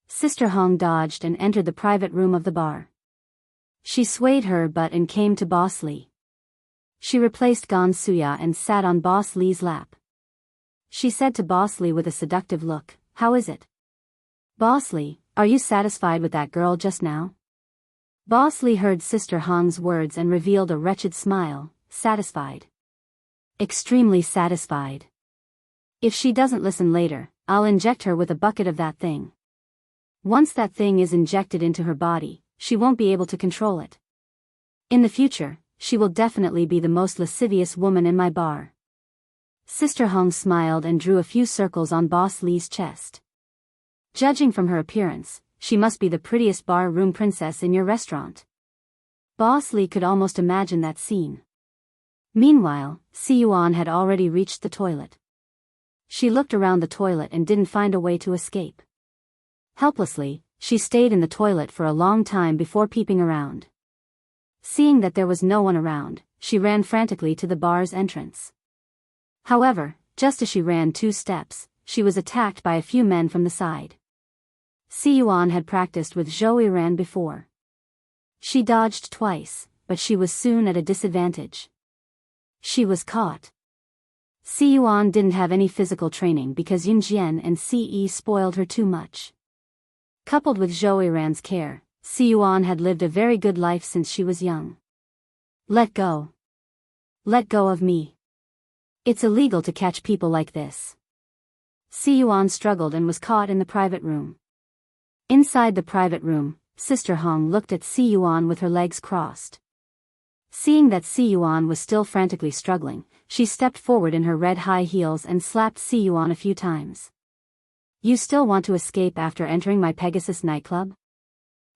Sister Hong dodged and entered the private room of the bar. She swayed her butt and came to Boss Li. She replaced Gan Suya and sat on Boss Li's lap. She said to Boss Li with a seductive look, "How is it? Boss Li, are you satisfied with that girl just now?" Boss Li heard Sister Hong's words and revealed a wretched smile. Satisfied. Extremely satisfied. If she doesn't listen later, I'll inject her with a bucket of that thing. Once that thing is injected into her body, she won't be able to control it. In the future, she will definitely be the most lascivious woman in my bar. Sister Hong smiled and drew a few circles on Boss Li's chest. Judging from her appearance, she must be the prettiest bar room princess in your restaurant. Boss Li could almost imagine that scene. Meanwhile, Si Yuan had already reached the toilet. She looked around the toilet and didn't find a way to escape. Helplessly, she stayed in the toilet for a long time before peeping around. Seeing that there was no one around, she ran frantically to the bar's entrance. However, just as she ran 2 steps, she was attacked by a few men from the side. Si Yuan had practiced with Zhou Yiran before. She dodged twice, but she was soon at a disadvantage. She was caught. Si Yuan didn't have any physical training because Yun Jian and Ce spoiled her too much. Coupled with Zhou Yiran's care, Si Yuan had lived a very good life since she was young. Let go. Let go of me. It's illegal to catch people like this. Si Yuan struggled and was caught in the private room. Inside the private room, Sister Hong looked at Si Yuan with her legs crossed. Seeing that Si Yuan was still frantically struggling, she stepped forward in her red high heels and slapped Si Yuan a few times. You still want to escape after entering my Pegasus nightclub?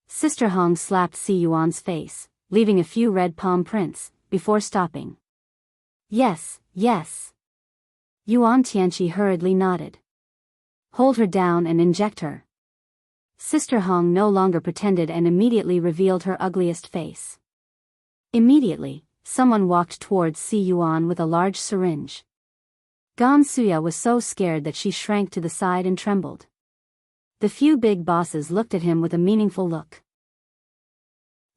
Sister Hong slapped Si Yuan's face, leaving a few red palm prints, before stopping. Yes, yes. Yuan Tianqi hurriedly nodded. Hold her down and inject her. Sister Hong no longer pretended and immediately revealed her ugliest face. Immediately, someone walked towards Si Yuan with a large syringe. Gan Suya was so scared that she shrank to the side and trembled. The few big bosses looked at him with a meaningful look.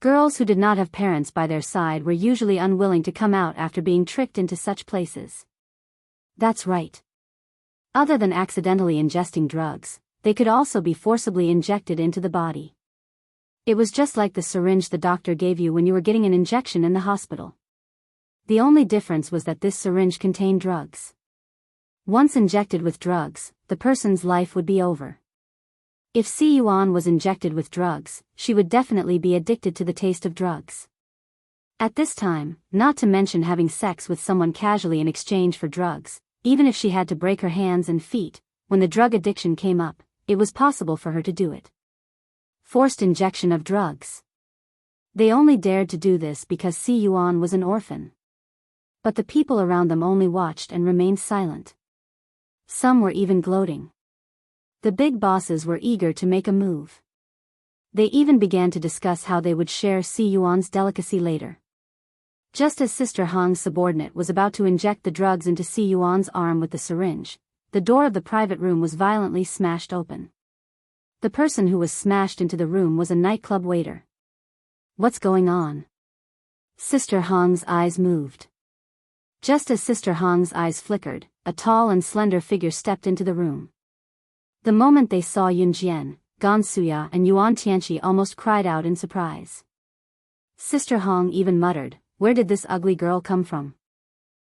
Girls who did not have parents by their side were usually unwilling to come out after being tricked into such places. That's right. Other than accidentally ingesting drugs, they could also be forcibly injected into the body. It was just like the syringe the doctor gave you when you were getting an injection in the hospital. The only difference was that this syringe contained drugs. Once injected with drugs, the person's life would be over. If Si Yuan was injected with drugs, she would definitely be addicted to the taste of drugs. At this time, not to mention having sex with someone casually in exchange for drugs, even if she had to break her hands and feet, when the drug addiction came up, it was possible for her to do it. Forced injection of drugs. They only dared to do this because Si Yuan was an orphan. But the people around them only watched and remained silent. Some were even gloating. The big bosses were eager to make a move. They even began to discuss how they would share Si Yuan's delicacy later. Just as Sister Hong's subordinate was about to inject the drugs into Si Yuan's arm with the syringe, the door of the private room was violently smashed open. The person who was smashed into the room was a nightclub waiter. What's going on? Sister Hong's eyes moved. Just as Sister Hong's eyes flickered, a tall and slender figure stepped into the room. The moment they saw Yun Jian, Gan Suya and Yuan Tianqi almost cried out in surprise. Sister Hong even muttered, "Where did this ugly girl come from?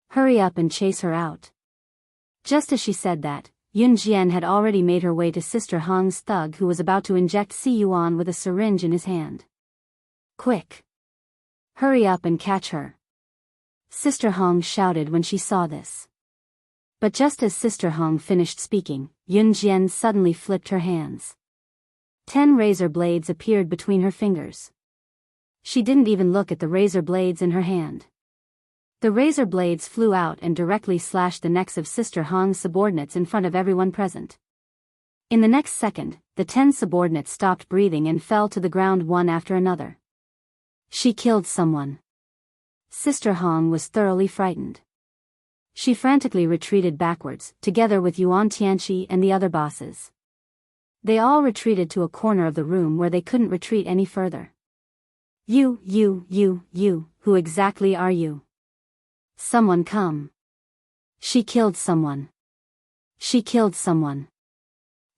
Hurry up and chase her out." Just as she said that, Yun Jian had already made her way to Sister Hong's thug who was about to inject Si Yuan with a syringe in his hand. "Quick! Hurry up and catch her!" Sister Hong shouted when she saw this. But just as Sister Hong finished speaking, Yun Jian suddenly flipped her hands. 10 razor blades appeared between her fingers. She didn't even look at the razor blades in her hand. The razor blades flew out and directly slashed the necks of Sister Hong's subordinates in front of everyone present. In the next second, the 10 subordinates stopped breathing and fell to the ground one after another. She killed someone. Sister Hong was thoroughly frightened. She frantically retreated backwards, together with Yuan Tianqi and the other bosses. They all retreated to a corner of the room where they couldn't retreat any further. You, who exactly are you? Someone come. She killed someone. She killed someone.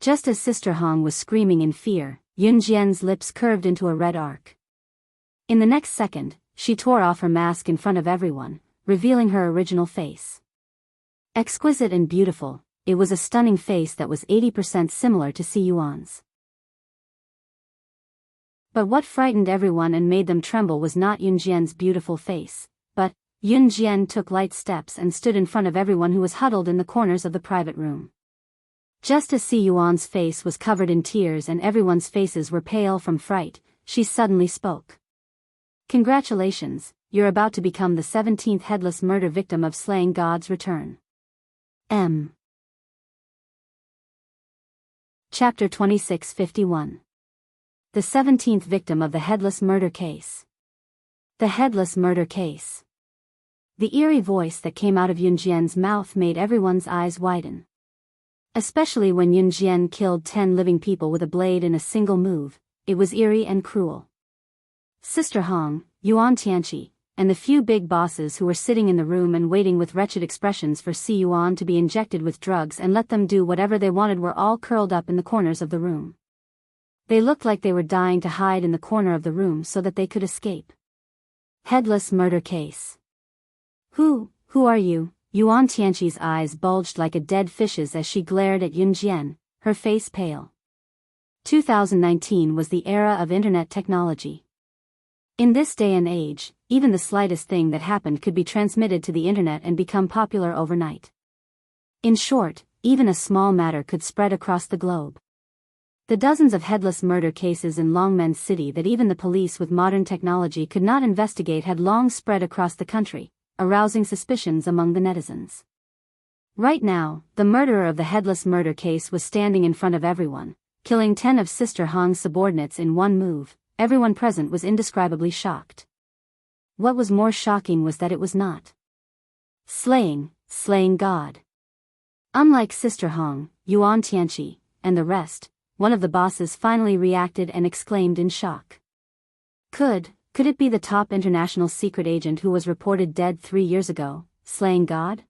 Just as Sister Hong was screaming in fear, Yun Jian's lips curved into a red arc. In the next second, she tore off her mask in front of everyone, revealing her original face. Exquisite and beautiful, it was a stunning face that was 80% similar to Si Yuan's. But what frightened everyone and made them tremble was not Yun Jian's beautiful face, but Yun Jian took light steps and stood in front of everyone who was huddled in the corners of the private room. Just as Si Yuan's face was covered in tears and everyone's faces were pale from fright, she suddenly spoke. "Congratulations, you're about to become the 17th headless murder victim of Slaying God's Return." Chapter 2651. The 17th victim of the headless murder case. The headless murder case. The eerie voice that came out of Yun Jian's mouth made everyone's eyes widen. Especially when Yun Jian killed 10 living people with a blade in a single move, it was eerie and cruel. Sister Hong, Yuan Tianqi, and the few big bosses who were sitting in the room and waiting with wretched expressions for Si Yuan to be injected with drugs and let them do whatever they wanted were all curled up in the corners of the room. They looked like they were dying to hide in the corner of the room so that they could escape. Headless murder case. Who are you? Yuan Tianqi's eyes bulged like a dead fish's as she glared at Yun Jian, her face pale. 2019 was the era of internet technology. In this day and age, even the slightest thing that happened could be transmitted to the internet and become popular overnight. In short, even a small matter could spread across the globe. The dozens of headless murder cases in Longmen City that even the police with modern technology could not investigate had long spread across the country, arousing suspicions among the netizens. Right now, the murderer of the headless murder case was standing in front of everyone, killing 10 of Sister Hong's subordinates in one move. Everyone present was indescribably shocked. What was more shocking was that it was not slaying God. Unlike Sister Hong, Yuan Tianqi, and the rest, one of the bosses finally reacted and exclaimed in shock. Could it be the top international secret agent who was reported dead 3 years ago, slaying God?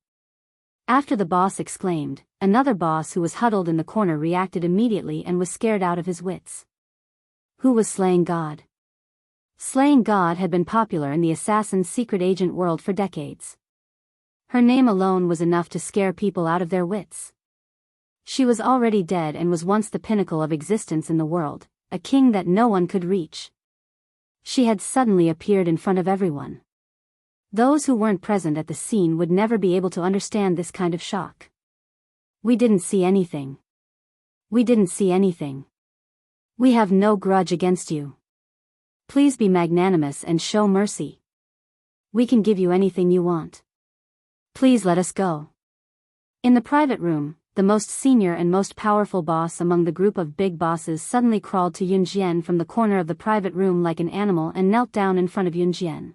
After the boss exclaimed, another boss who was huddled in the corner reacted immediately and was scared out of his wits. Who was slaying God? Slaying God had been popular in the assassin's secret agent world for decades. Her name alone was enough to scare people out of their wits. She was already dead and was once the pinnacle of existence in the world, a king that no one could reach. She had suddenly appeared in front of everyone. Those who weren't present at the scene would never be able to understand this kind of shock. We didn't see anything. We didn't see anything. We have no grudge against you. Please be magnanimous and show mercy. We can give you anything you want. Please let us go. In the private room, the most senior and most powerful boss among the group of big bosses suddenly crawled to Yunjian from the corner of the private room like an animal and knelt down in front of Yunjian.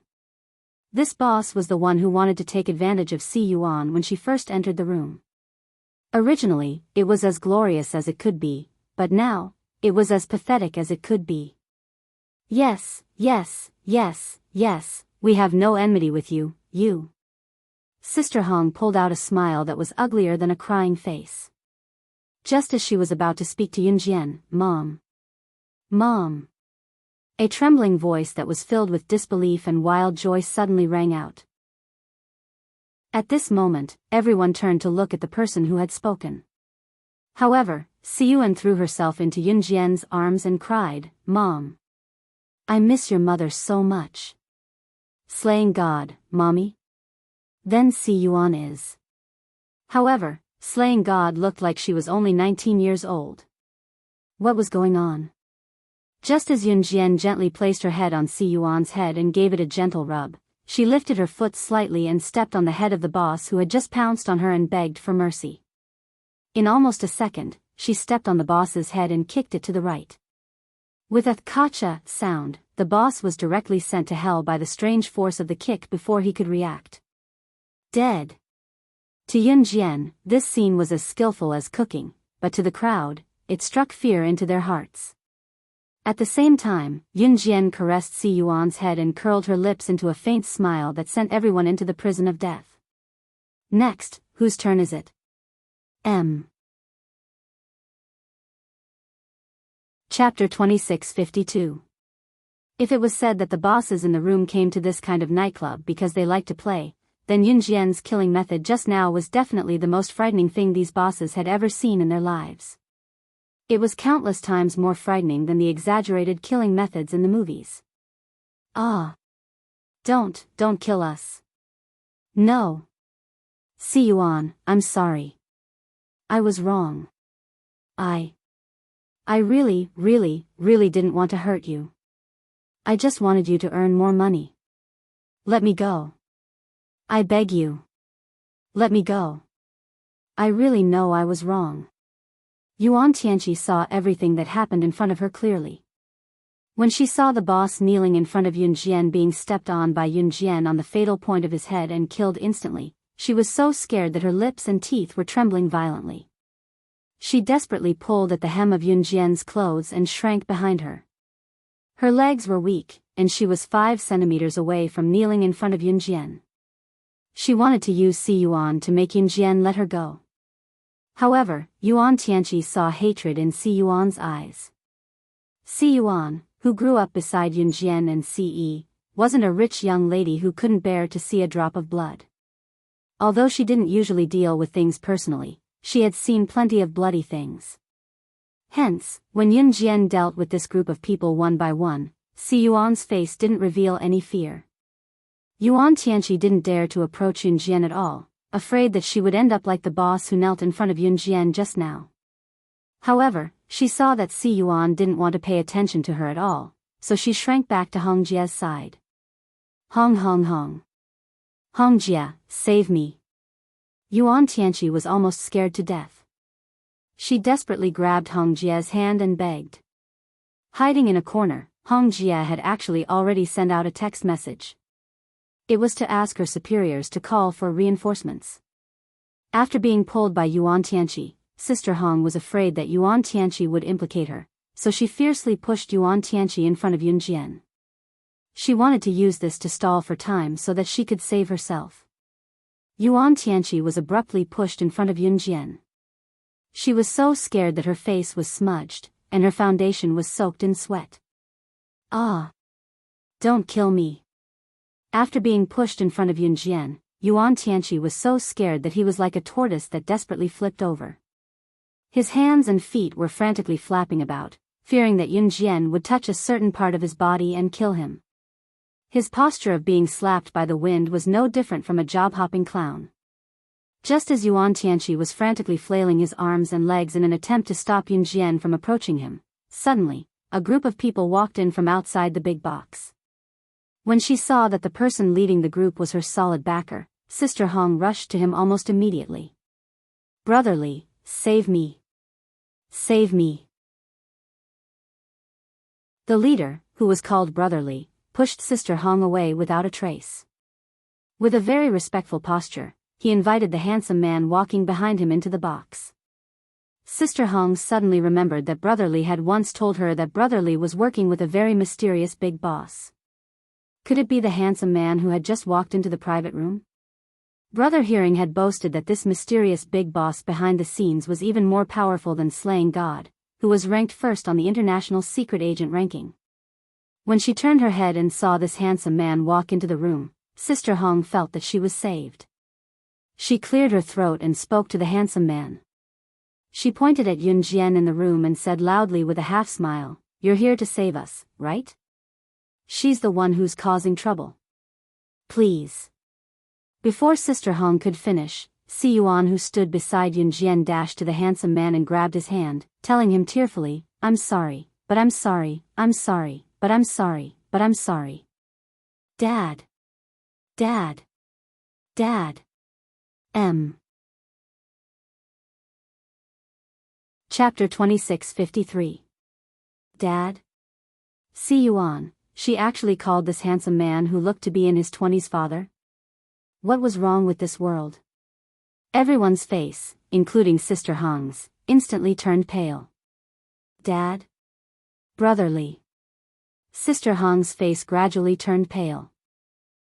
This boss was the one who wanted to take advantage of Si Yuan when she first entered the room. Originally, it was as glorious as it could be, but now, it was as pathetic as it could be. Yes, we have no enmity with you, you. Sister Hong pulled out a smile that was uglier than a crying face. Just as she was about to speak to Yunjian, Mom. Mom. A trembling voice that was filled with disbelief and wild joy suddenly rang out. At this moment, everyone turned to look at the person who had spoken. However, Si Yuan threw herself into Yunjian's arms and cried, Mom. I miss your mother so much. Slaying God, Mommy? Then Si Yuan is. However, slaying God looked like she was only 19 years old. What was going on? Just as Yunjian gently placed her head on Si Yuan's head and gave it a gentle rub, she lifted her foot slightly and stepped on the head of the boss who had just pounced on her and begged for mercy. In almost a second, she stepped on the boss's head and kicked it to the right. With a kacha sound, the boss was directly sent to hell by the strange force of the kick before he could react. Dead. To Yunjian, this scene was as skillful as cooking, but to the crowd, it struck fear into their hearts. At the same time, Yunjian caressed Si Yuan's head and curled her lips into a faint smile that sent everyone into the prison of death. Next, whose turn is it? Chapter 2652. If it was said that the bosses in the room came to this kind of nightclub because they liked to play, then Yunjian's killing method just now was definitely the most frightening thing these bosses had ever seen in their lives. It was countless times more frightening than the exaggerated killing methods in the movies. Ah. Don't kill us. No. Si Yuan, I'm sorry. I was wrong. I really didn't want to hurt you. I just wanted you to earn more money. Let me go. I beg you. Let me go. I really know I was wrong. Yuan Tianqi saw everything that happened in front of her clearly. When she saw the boss kneeling in front of Yunjian being stepped on by Yunjian on the fatal point of his head and killed instantly, she was so scared that her lips and teeth were trembling violently. She desperately pulled at the hem of Yunjian's clothes and shrank behind her. Her legs were weak, and she was 5 centimeters away from kneeling in front of Yunjian. She wanted to use Si Yuan to make Yunjian let her go. However, Yuan Tianqi saw hatred in Si Yuan's eyes. Si Yuan, who grew up beside Yunjian and Ce, wasn't a rich young lady who couldn't bear to see a drop of blood. Although she didn't usually deal with things personally, she had seen plenty of bloody things. Hence, when Yunjian dealt with this group of people one by one, Si Yuan's face didn't reveal any fear. Yuan Tianqi didn't dare to approach Yunjian at all, afraid that she would end up like the boss who knelt in front of Yunjian just now. However, she saw that Si Yuan didn't want to pay attention to her at all, so she shrank back to Hong Jie's side. Hong. Hong Jie, save me. Yuan Tianqi was almost scared to death. She desperately grabbed Hong Jie's hand and begged. Hiding in a corner, Hong Jie had actually already sent out a text message. It was to ask her superiors to call for reinforcements. After being pulled by Yuan Tianqi, Sister Hong was afraid that Yuan Tianqi would implicate her, so she fiercely pushed Yuan Tianqi in front of Yunjian. She wanted to use this to stall for time so that she could save herself. Yuan Tianqi was abruptly pushed in front of Yun Jian. She was so scared that her face was smudged, and her foundation was soaked in sweat. Ah! Don't kill me. After being pushed in front of Yun Jian, Yuan Tianqi was so scared that he was like a tortoise that desperately flipped over. His hands and feet were frantically flapping about, fearing that Yun Jian would touch a certain part of his body and kill him. His posture of being slapped by the wind was no different from a job-hopping clown. Just as Yuan Tianqi was frantically flailing his arms and legs in an attempt to stop Yun Jian from approaching him, suddenly, a group of people walked in from outside the big box. When she saw that the person leading the group was her solid backer, Sister Hong rushed to him almost immediately. "Brotherly, save me. Save me." The leader, who was called Brotherly, pushed Sister Hong away without a trace. With a very respectful posture, he invited the handsome man walking behind him into the box. Sister Hong suddenly remembered that Brotherly had once told her that Brotherly was working with a very mysterious big boss. Could it be the handsome man who had just walked into the private room? Brother Hearing had boasted that this mysterious big boss behind the scenes was even more powerful than Slaying God, who was ranked first on the international secret agent ranking. When she turned her head and saw this handsome man walk into the room, Sister Hong felt that she was saved. She cleared her throat and spoke to the handsome man. She pointed at Yun Jian in the room and said loudly with a half-smile, "You're here to save us, right? She's the one who's causing trouble. Please." Before Sister Hong could finish, Si Yuan, who stood beside Yun Jian, dashed to the handsome man and grabbed his hand, telling him tearfully, "I'm sorry, but I'm sorry, I'm sorry, but I'm sorry, but I'm sorry. Dad. Dad. Dad. Chapter 2653. Dad? Si Yuan, she actually called this handsome man who looked to be in his 20s father? What was wrong with this world? Everyone's face, including Sister Hong's, instantly turned pale. Dad? Brotherly. Sister Hong's face gradually turned pale.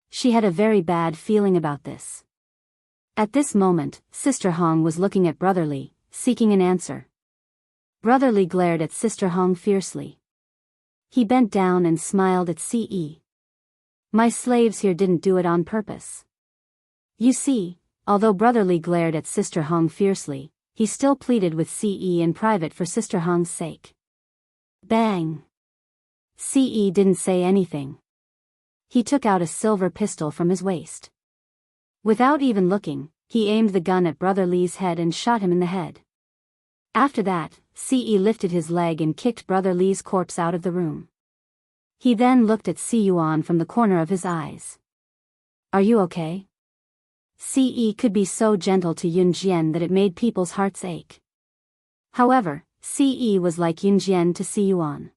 She had a very bad feeling about this. At this moment, Sister Hong was looking at Brotherly, seeking an answer. Brotherly glared at Sister Hong fiercely. He bent down and smiled at Ce. "My slaves here didn't do it on purpose." You see, although Brotherly glared at Sister Hong fiercely, he still pleaded with Ce in private for Sister Hong's sake. Bang! Ce didn't say anything. He took out a silver pistol from his waist. Without even looking, he aimed the gun at Brotherly's head and shot him in the head. After that, Ce lifted his leg and kicked Brotherly's corpse out of the room. He then looked at Si Yuan from the corner of his eyes. "Are you okay?" Ce could be so gentle to Yun Jian that it made people's hearts ache. However, Ce was like Yun Jian to Si Yuan.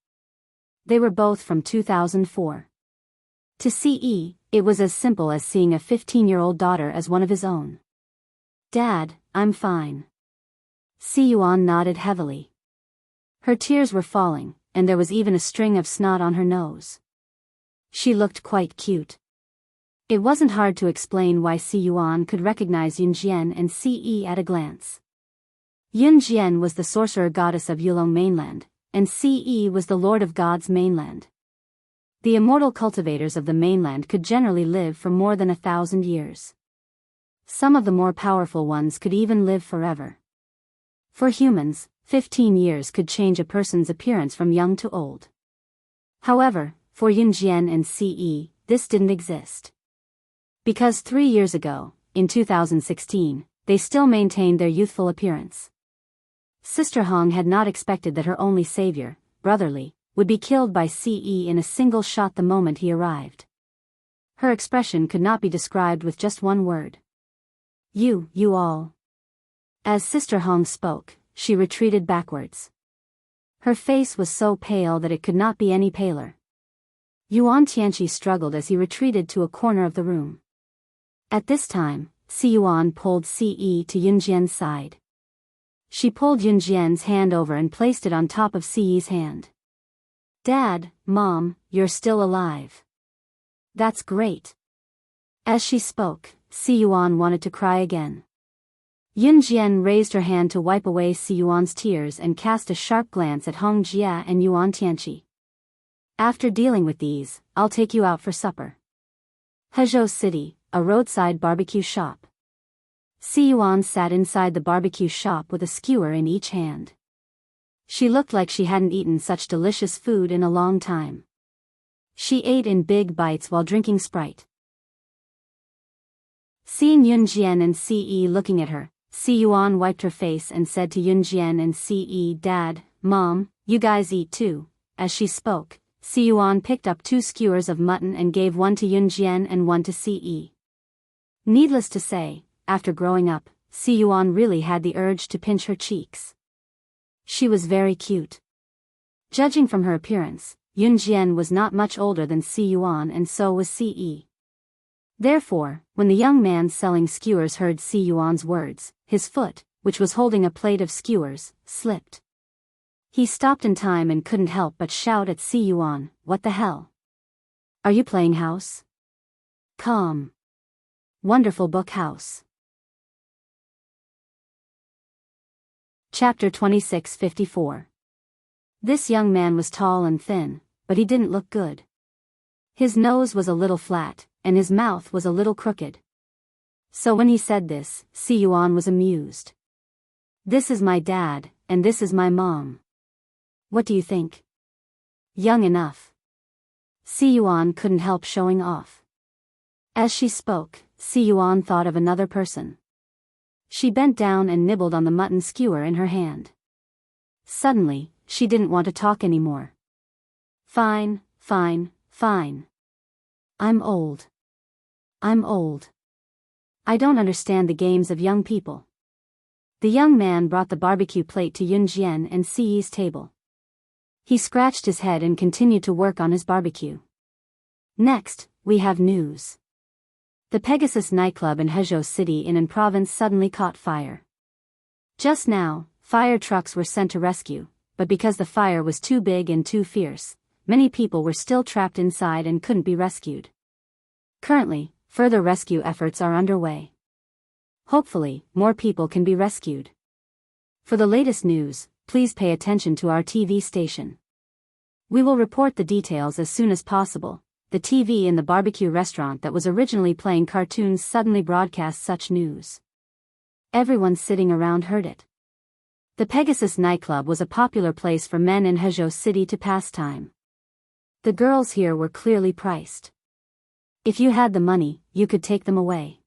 They were both from 2004. To Ce, it was as simple as seeing a 15-year-old daughter as one of his own. "Dad, I'm fine." Si Yuan nodded heavily. Her tears were falling, and there was even a string of snot on her nose. She looked quite cute. It wasn't hard to explain why Si Yuan could recognize Yun Jian and Ce at a glance. Yun Jian was the sorcerer goddess of Yulong mainland, and Ce was the lord of gods mainland. The immortal cultivators of the mainland could generally live for more than 1,000 years. Some of the more powerful ones could even live forever. For humans, 15 years could change a person's appearance from young to old. However, for Yun Jian and Ce, this didn't exist. Because 3 years ago, in 2016, they still maintained their youthful appearance. Sister Hong had not expected that her only savior, Brotherly, would be killed by Ce in a single shot the moment he arrived. Her expression could not be described with just one word. You all. As Sister Hong spoke, she retreated backwards. Her face was so pale that it could not be any paler. Yuan Tianqi struggled as he retreated to a corner of the room. At this time, Si Yuan pulled Ce to Yun Jian's side. She pulled Yun Jian's hand over and placed it on top of Ce's hand. "Dad, Mom, you're still alive." That's great. As she spoke, Si Yuan wanted to cry again. Yun Jian raised her hand to wipe away Si Yuan's tears and cast a sharp glance at Hong Jia and Yuan Tianqi. After dealing with these, I'll take you out for supper. Hezhou City, a roadside barbecue shop. Si Yuan sat inside the barbecue shop with a skewer in each hand. She looked like she hadn't eaten such delicious food in a long time. She ate in big bites while drinking Sprite. Seeing Yun Jian and Ce looking at her, Si Yuan wiped her face and said to Yun Jian and Ce, "Dad, Mom, you guys eat too." As she spoke, Si Yuan picked up 2 skewers of mutton and gave one to Yun Jian and one to Ce. Needless to say, after growing up, Si Yuan really had the urge to pinch her cheeks. She was very cute. Judging from her appearance, Yun Jian was not much older than Si Yuan and so was Ce. Therefore, when the young man selling skewers heard Si Yuan's words, his foot, which was holding a plate of skewers, slipped. He stopped in time and couldn't help but shout at Si Yuan, "What the hell? Are you playing house? Come. Wonderful book house." Chapter 26:54. This young man was tall and thin, but he didn't look good. His nose was a little flat, and his mouth was a little crooked. So when he said this, Si Yuan was amused. "This is my dad, and this is my mom. What do you think? Young enough." Si Yuan couldn't help showing off. As she spoke, Si Yuan thought of another person. She bent down and nibbled on the mutton skewer in her hand. Suddenly, she didn't want to talk anymore. Fine. I'm old. I don't understand the games of young people." The young man brought the barbecue plate to Yun Jian and Ce's table. He scratched his head and continued to work on his barbecue. Next, we have news. The Pegasus nightclub in Hezhou City in province suddenly caught fire. Just now, fire trucks were sent to rescue, but because the fire was too big and too fierce, many people were still trapped inside and couldn't be rescued. Currently, further rescue efforts are underway. Hopefully, more people can be rescued. For the latest news, please pay attention to our TV station. We will report the details as soon as possible. The TV in the barbecue restaurant that was originally playing cartoons suddenly broadcast such news. Everyone sitting around heard it. The Pegasus nightclub was a popular place for men in Hezhou City to pass time. The girls here were clearly priced. If you had the money, you could take them away.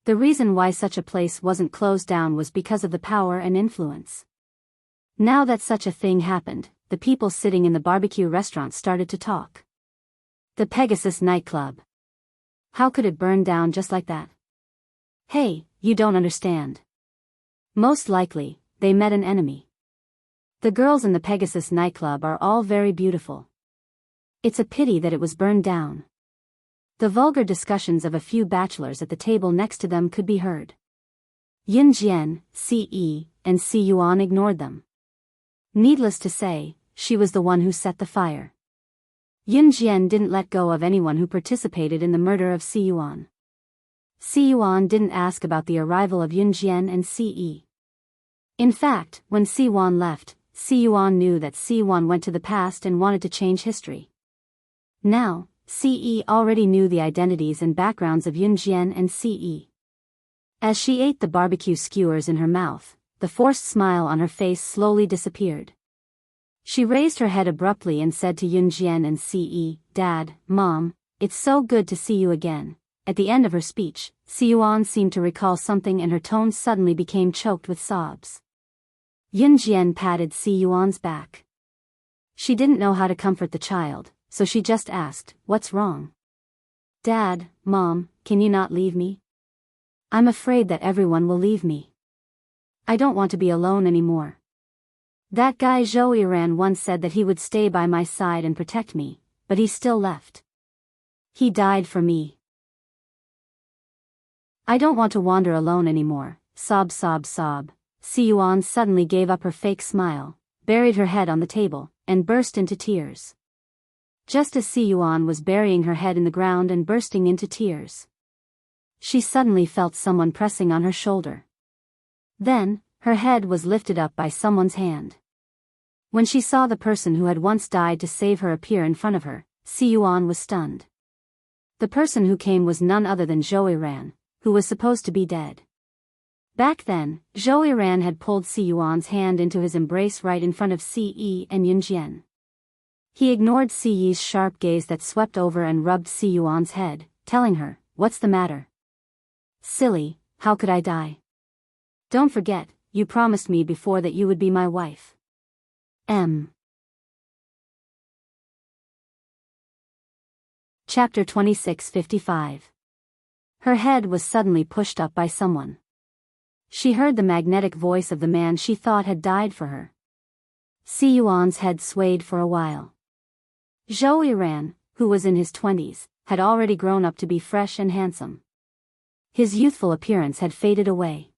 The reason why such a place wasn't closed down was because of the power and influence. Now that such a thing happened, the people sitting in the barbecue restaurant started to talk. The Pegasus nightclub. How could it burn down just like that? Hey, you don't understand. Most likely, they met an enemy. The girls in the Pegasus nightclub are all very beautiful. It's a pity that it was burned down. The vulgar discussions of a few bachelors at the table next to them could be heard. Yun Jian, Ce, and Si Yuan ignored them. Needless to say, she was the one who set the fire. Yun Jian didn't let go of anyone who participated in the murder of Si Yuan. Si Yuan didn't ask about the arrival of Yun Jian and Ce. In fact, when Si Yuan left, Si Yuan knew that Si Yuan went to the past and wanted to change history. Now, Ce already knew the identities and backgrounds of Yun Jian and Ce. As she ate the barbecue skewers in her mouth, the forced smile on her face slowly disappeared. She raised her head abruptly and said to Yun Jian and Ce, "Dad, Mom, it's so good to see you again." At the end of her speech, Si Yuan seemed to recall something and her tone suddenly became choked with sobs. Yun Jian patted Si Yuan's back. She didn't know how to comfort the child, so she just asked, "What's wrong?" "Dad, Mom, can you not leave me? I'm afraid that everyone will leave me. I don't want to be alone anymore. That guy Zhou Yiran once said that he would stay by my side and protect me, but he still left. He died for me. I don't want to wander alone anymore." Sob, sob, sob. Si Yuan suddenly gave up her fake smile, buried her head on the table, and burst into tears. just as Si Yuan was burying her head in the ground and bursting into tears. She suddenly felt someone pressing on her shoulder. Then, her head was lifted up by someone's hand. When she saw the person who had once died to save her appear in front of her, Si Yuan was stunned. The person who came was none other than Zhou Ran, who was supposed to be dead. Back then, Zhou Ran had pulled Si Yuan's hand into his embrace right in front of Si Yi and Yunjian. He ignored Si Yi's sharp gaze that swept over and rubbed Si Yuan's head, telling her, "What's the matter?" "Silly, how could I die? Don't forget, you promised me before that you would be my wife." Chapter 26:55. Her head was suddenly pushed up by someone. She heard the magnetic voice of the man she thought had died for her. Si Yuan's head swayed for a while. Zhou Ran, who was in his 20s, had already grown up to be fresh and handsome. His youthful appearance had faded away.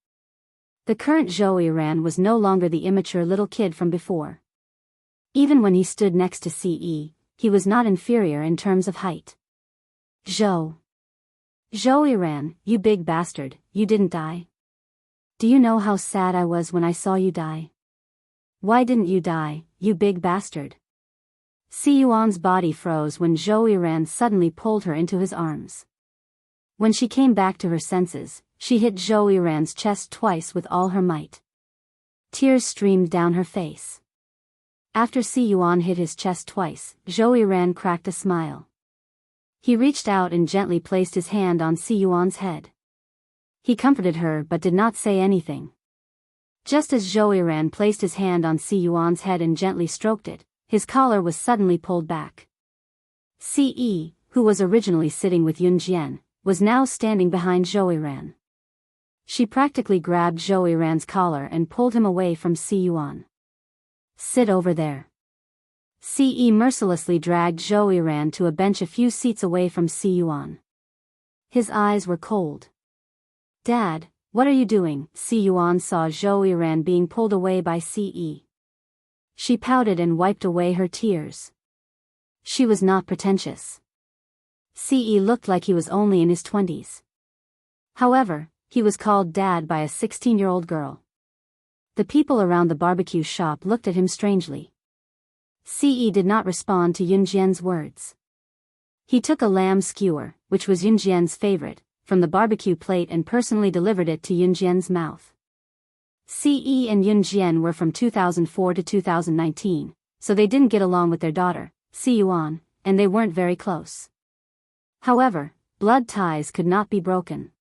The current Zhou Ran was no longer the immature little kid from before. Even when he stood next to Si Yi, he was not inferior in terms of height. Zhou Ran, you big bastard, you didn't die? Do you know how sad I was when I saw you die? Why didn't you die, you big bastard? Si Yuan's body froze when Zhou Ran suddenly pulled her into his arms. When she came back to her senses, she hit Zhou Ran's chest twice with all her might. Tears streamed down her face. After Si Yuan hit his chest twice, Zhou Ran cracked a smile. He reached out and gently placed his hand on Si Yuan's head. He comforted her but did not say anything. Just as Zhou Ran placed his hand on Si Yuan's head and gently stroked it, his collar was suddenly pulled back. Si Yi, who was originally sitting with Yunjian, was now standing behind Zhou Ran. She practically grabbed Zhou Ran's collar and pulled him away from Si Yuan. "Sit over there." Si Yi mercilessly dragged Zhou Ran to a bench a few seats away from Si Yuan. His eyes were cold. "Dad, what are you doing?" Si Yuan saw Zhou Ran being pulled away by Si Yi. She pouted and wiped away her tears. She was not pretentious. Si Yi looked like he was only in his 20s. However, he was called dad by a 16-year-old girl. The people around the barbecue shop looked at him strangely. Si Yi did not respond to Yunjian's words. He took a lamb skewer, which was Yunjian's favorite, from the barbecue plate and personally delivered it to Yunjian's mouth. Si Yi and Yunjian were from 2004 to 2019, so they didn't get along with their daughter, Si Yuan, and they weren't very close. However, blood ties could not be broken.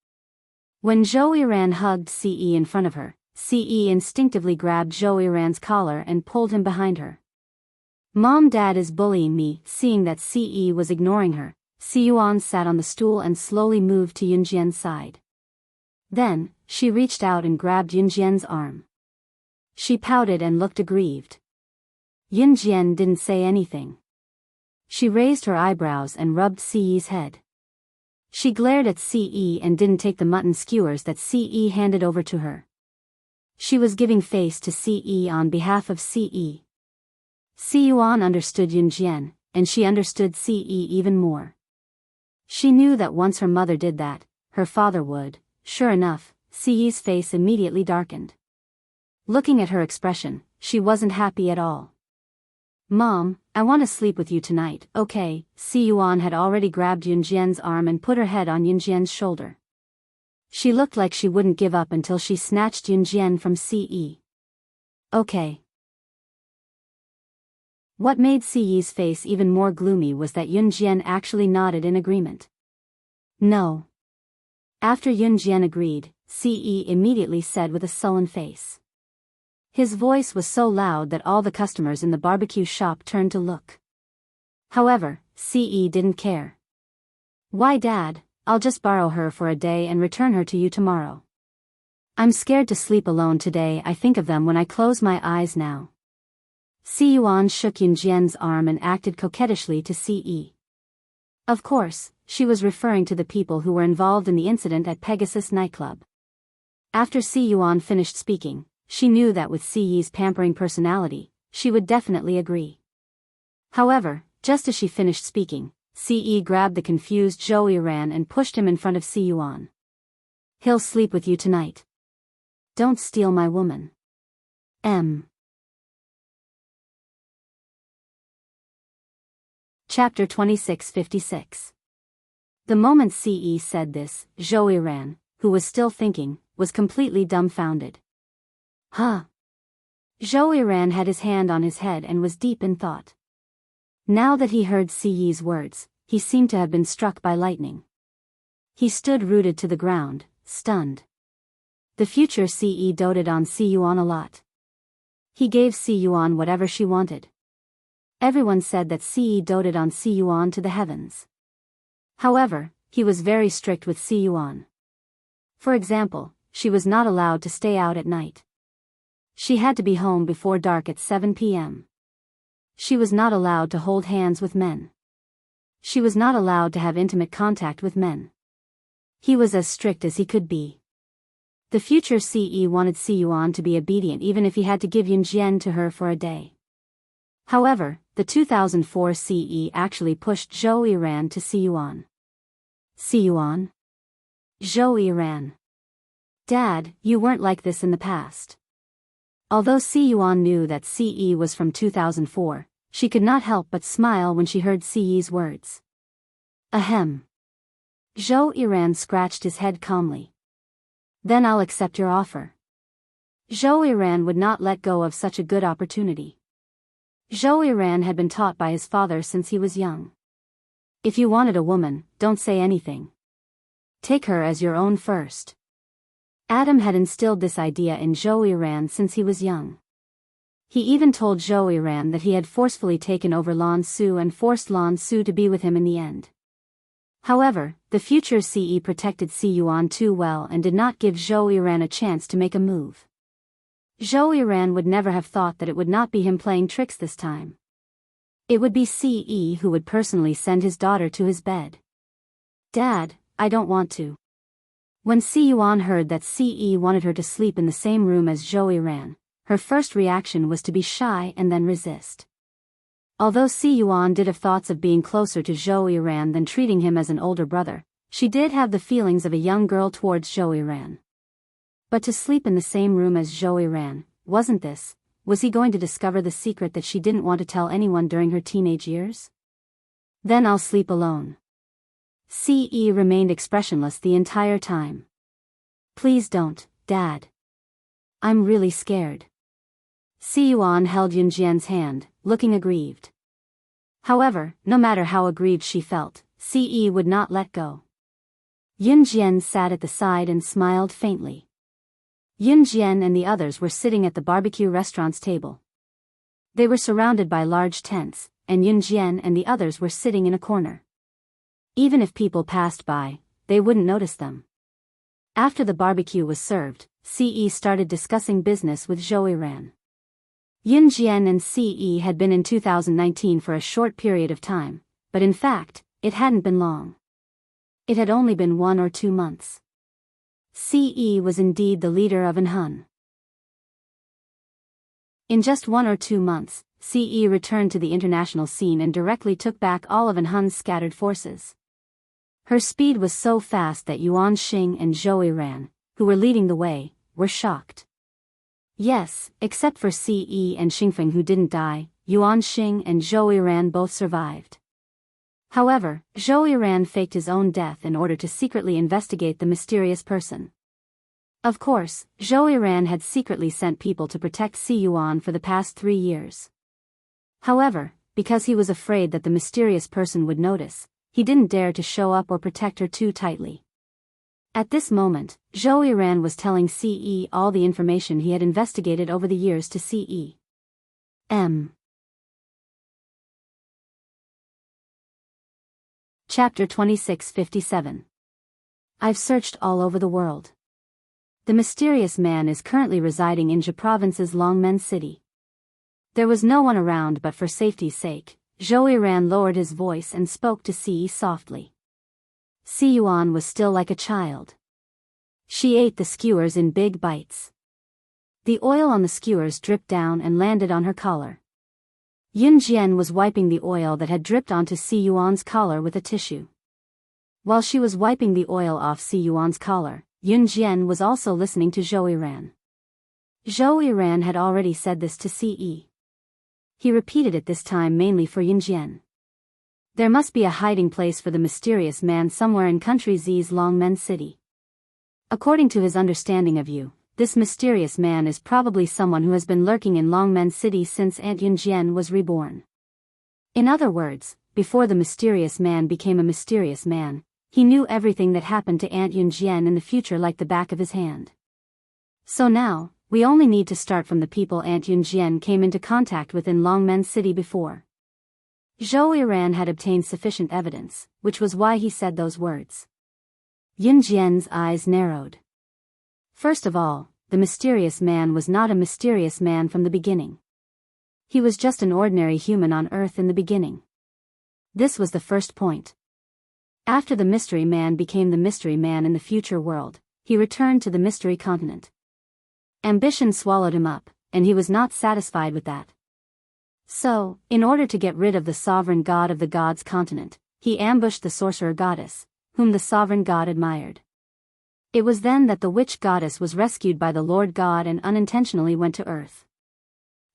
When Zhou Ran hugged Si Yi in front of her, Si Yi instinctively grabbed Zhou Ran's collar and pulled him behind her. "Mom, Dad is bullying me." Seeing that Si Yi was ignoring her, Si Yuan sat on the stool and slowly moved to Yunjian's side. Then, she reached out and grabbed Yunjian's arm. She pouted and looked aggrieved. Yunjian didn't say anything. She raised her eyebrows and rubbed Si Yi's head. She glared at Si Yi and didn't take the mutton skewers that Si Yi handed over to her. She was giving face to Si Yi on behalf of Si Yi. Si Yuan understood Yunjian, and she understood Si Yi even more. She knew that once her mother did that, her father would. Sure enough, Si Yi's face immediately darkened. Looking at her expression, she wasn't happy at all. "Mom, I want to sleep with you tonight, okay?" Si Yuan had already grabbed Yunjian's arm and put her head on Yunjian's shoulder. She looked like she wouldn't give up until she snatched Yunjian from Si Yi. "Okay." What made Si Yi's face even more gloomy was that Yunjian actually nodded in agreement. "No." After Yunjian agreed, Si Yi immediately said with a sullen face. His voice was so loud that all the customers in the barbecue shop turned to look. However, Si Yi didn't care. "Why, Dad, I'll just borrow her for a day and return her to you tomorrow. I'm scared to sleep alone today. I think of them when I close my eyes now." Si Yuan shook Yunjian's arm and acted coquettishly to Si Yi. Of course, she was referring to the people who were involved in the incident at Pegasus nightclub. After Si Yuan finished speaking, she knew that with Si Yi's pampering personality, she would definitely agree. However, Just as she finished speaking, Ce grabbed the confused Zhou Yiran and pushed him in front of Si Yuan. He'll sleep with you tonight. Don't steal my woman. Chapter 2656. The moment Ce said this, Zhou Yiran, who was still thinking, was completely dumbfounded. Huh? Zhou Yiran had his hand on his head and was deep in thought. Now that he heard Ce's words, he seemed to have been struck by lightning. He stood rooted to the ground, stunned. The future Ce doted on Si Yuan a lot. He gave Si Yuan whatever she wanted. Everyone said that Ce doted on Si Yuan to the heavens. However, he was very strict with Si Yuan. For example, she was not allowed to stay out at night. She had to be home before dark at 7 p.m. She was not allowed to hold hands with men. She was not allowed to have intimate contact with men. He was as strict as he could be. The future Ce wanted Si Yuan to be obedient even if he had to give Yunjian to her for a day. However, the 2004 Ce actually pushed Zhou Yiran to Si Yuan. Si Yuan? Zhou Yiran. Dad, you weren't like this in the past. Although Si Yuan knew that Ce was from 2004, she could not help but smile when she heard Ce's words. Ahem. Zhou Yiran scratched his head calmly. Then I'll accept your offer. Zhou Yiran would not let go of such a good opportunity. Zhou Yiran had been taught by his father since he was young. If you wanted a woman, don't say anything. Take her as your own first. Adam had instilled this idea in Zhou Yiran since he was young. He even told Zhou Yiran that he had forcefully taken over Lan Su and forced Lan Su to be with him in the end. However, the future Ce protected Si Yuan too well and did not give Zhou Yiran a chance to make a move. Zhou Yiran would never have thought that it would not be him playing tricks this time. It would be Ce who would personally send his daughter to his bed. Dad, I don't want to. When Si Yuan heard that Ce wanted her to sleep in the same room as Zhou Yiran, her first reaction was to be shy and then resist. Although Si Yuan did have thoughts of being closer to Zhou Yiran than treating him as an older brother, she did have the feelings of a young girl towards Zhou Yiran. But to sleep in the same room as Zhou Yiran, was he going to discover the secret that she didn't want to tell anyone during her teenage years? Then I'll sleep alone. Ce remained expressionless the entire time. Please don't, Dad. I'm really scared. Si Yuan held Yunjian's hand, looking aggrieved. However, no matter how aggrieved she felt, Ce would not let go. Yunjian sat at the side and smiled faintly. Yunjian and the others were sitting at the barbecue restaurant's table. They were surrounded by large tents, and Yunjian and the others were sitting in a corner. Even if people passed by, they wouldn't notice them. After the barbecue was served, Ce started discussing business with Zhou Yiran. Yunjian and Ce had been in 2019 for a short period of time, but in fact, it hadn't been long. It had only been 1 or 2 months. Ce was indeed the leader of Enhan. In just 1 or 2 months, Ce returned to the international scene and directly took back all of Enhan's scattered forces. Her speed was so fast that Yuan Xing and Zhou Yiran, who were leading the way, were shocked. Yes, except for Ce and Xingfeng who didn't die, Yuan Xing and Zhou Yiran both survived. However, Zhou Yiran faked his own death in order to secretly investigate the mysterious person. Of course, Zhou Yiran had secretly sent people to protect Si Yuan for the past 3 years. However, because he was afraid that the mysterious person would notice, he didn't dare to show up or protect her too tightly. At this moment, Zhou Yiran was telling Ce all the information he had investigated over the years to Ce. Chapter 2657. I've searched all over the world. The mysterious man is currently residing in Zhe Province's Longmen City. There was no one around, but for safety's sake, Zhou Yiran lowered his voice and spoke to Ce softly. Si Yuan was still like a child. She ate the skewers in big bites. The oil on the skewers dripped down and landed on her collar. Yun Jian was wiping the oil that had dripped onto Si Yuan's collar with a tissue. While she was wiping the oil off Si Yuan's collar, Yun Jian was also listening to Zhou Yiran. Zhou Yiran had already said this to Ce. He repeated it this time mainly for Yun Jian. There must be a hiding place for the mysterious man somewhere in Country Z's Longmen City. According to his understanding of you, this mysterious man is probably someone who has been lurking in Longmen City since Aunt Yun Jian was reborn. In other words, before the mysterious man became a mysterious man, he knew everything that happened to Aunt Yun Jian in the future like the back of his hand. So now, we only need to start from the people Aunt Yun Jian came into contact with in Longmen City before. Zhou Yiran had obtained sufficient evidence, which was why he said those words. Yun Jian's eyes narrowed. First of all, the mysterious man was not a mysterious man from the beginning. He was just an ordinary human on Earth in the beginning. This was the first point. After the mystery man became the mystery man in the future world, he returned to the mystery continent. Ambition swallowed him up, and he was not satisfied with that. So, in order to get rid of the sovereign god of the gods continent, he ambushed the sorcerer goddess, whom the sovereign god admired. It was then that the witch goddess was rescued by the Lord God and unintentionally went to Earth.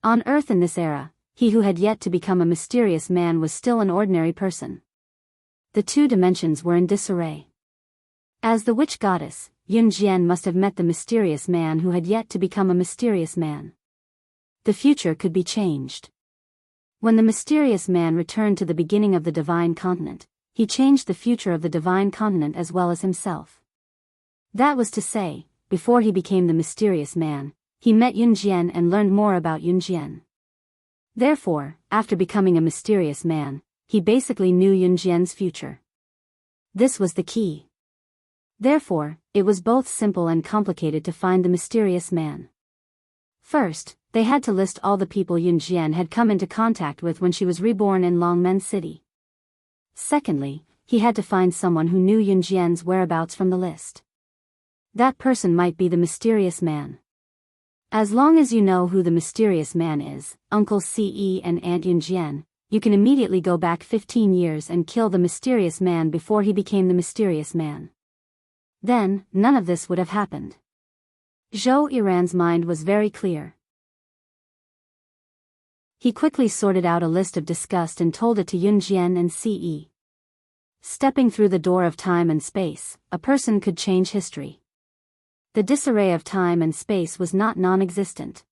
On Earth in this era, he who had yet to become a mysterious man was still an ordinary person. The two dimensions were in disarray. As the witch goddess, Yun Jian must have met the mysterious man who had yet to become a mysterious man. The future could be changed. When the mysterious man returned to the beginning of the divine continent, he changed the future of the divine continent as well as himself. That was to say, before he became the mysterious man, he met Yun Jian and learned more about Yun Jian. Therefore, after becoming a mysterious man, he basically knew Yun Jian's future. This was the key. Therefore, it was both simple and complicated to find the mysterious man. First, they had to list all the people Yun Jian had come into contact with when she was reborn in Longmen City. Secondly, he had to find someone who knew Yun Jian's whereabouts from the list. That person might be the mysterious man. As long as you know who the mysterious man is, Uncle Ce and Aunt Yun Jian, you can immediately go back 15 years and kill the mysterious man before he became the mysterious man. Then, none of this would have happened. Zhou Yiran's mind was very clear. He quickly sorted out a list of disgust and told it to Yun Jian and Ce. Stepping through the door of time and space, a person could change history. The disarray of time and space was not non-existent.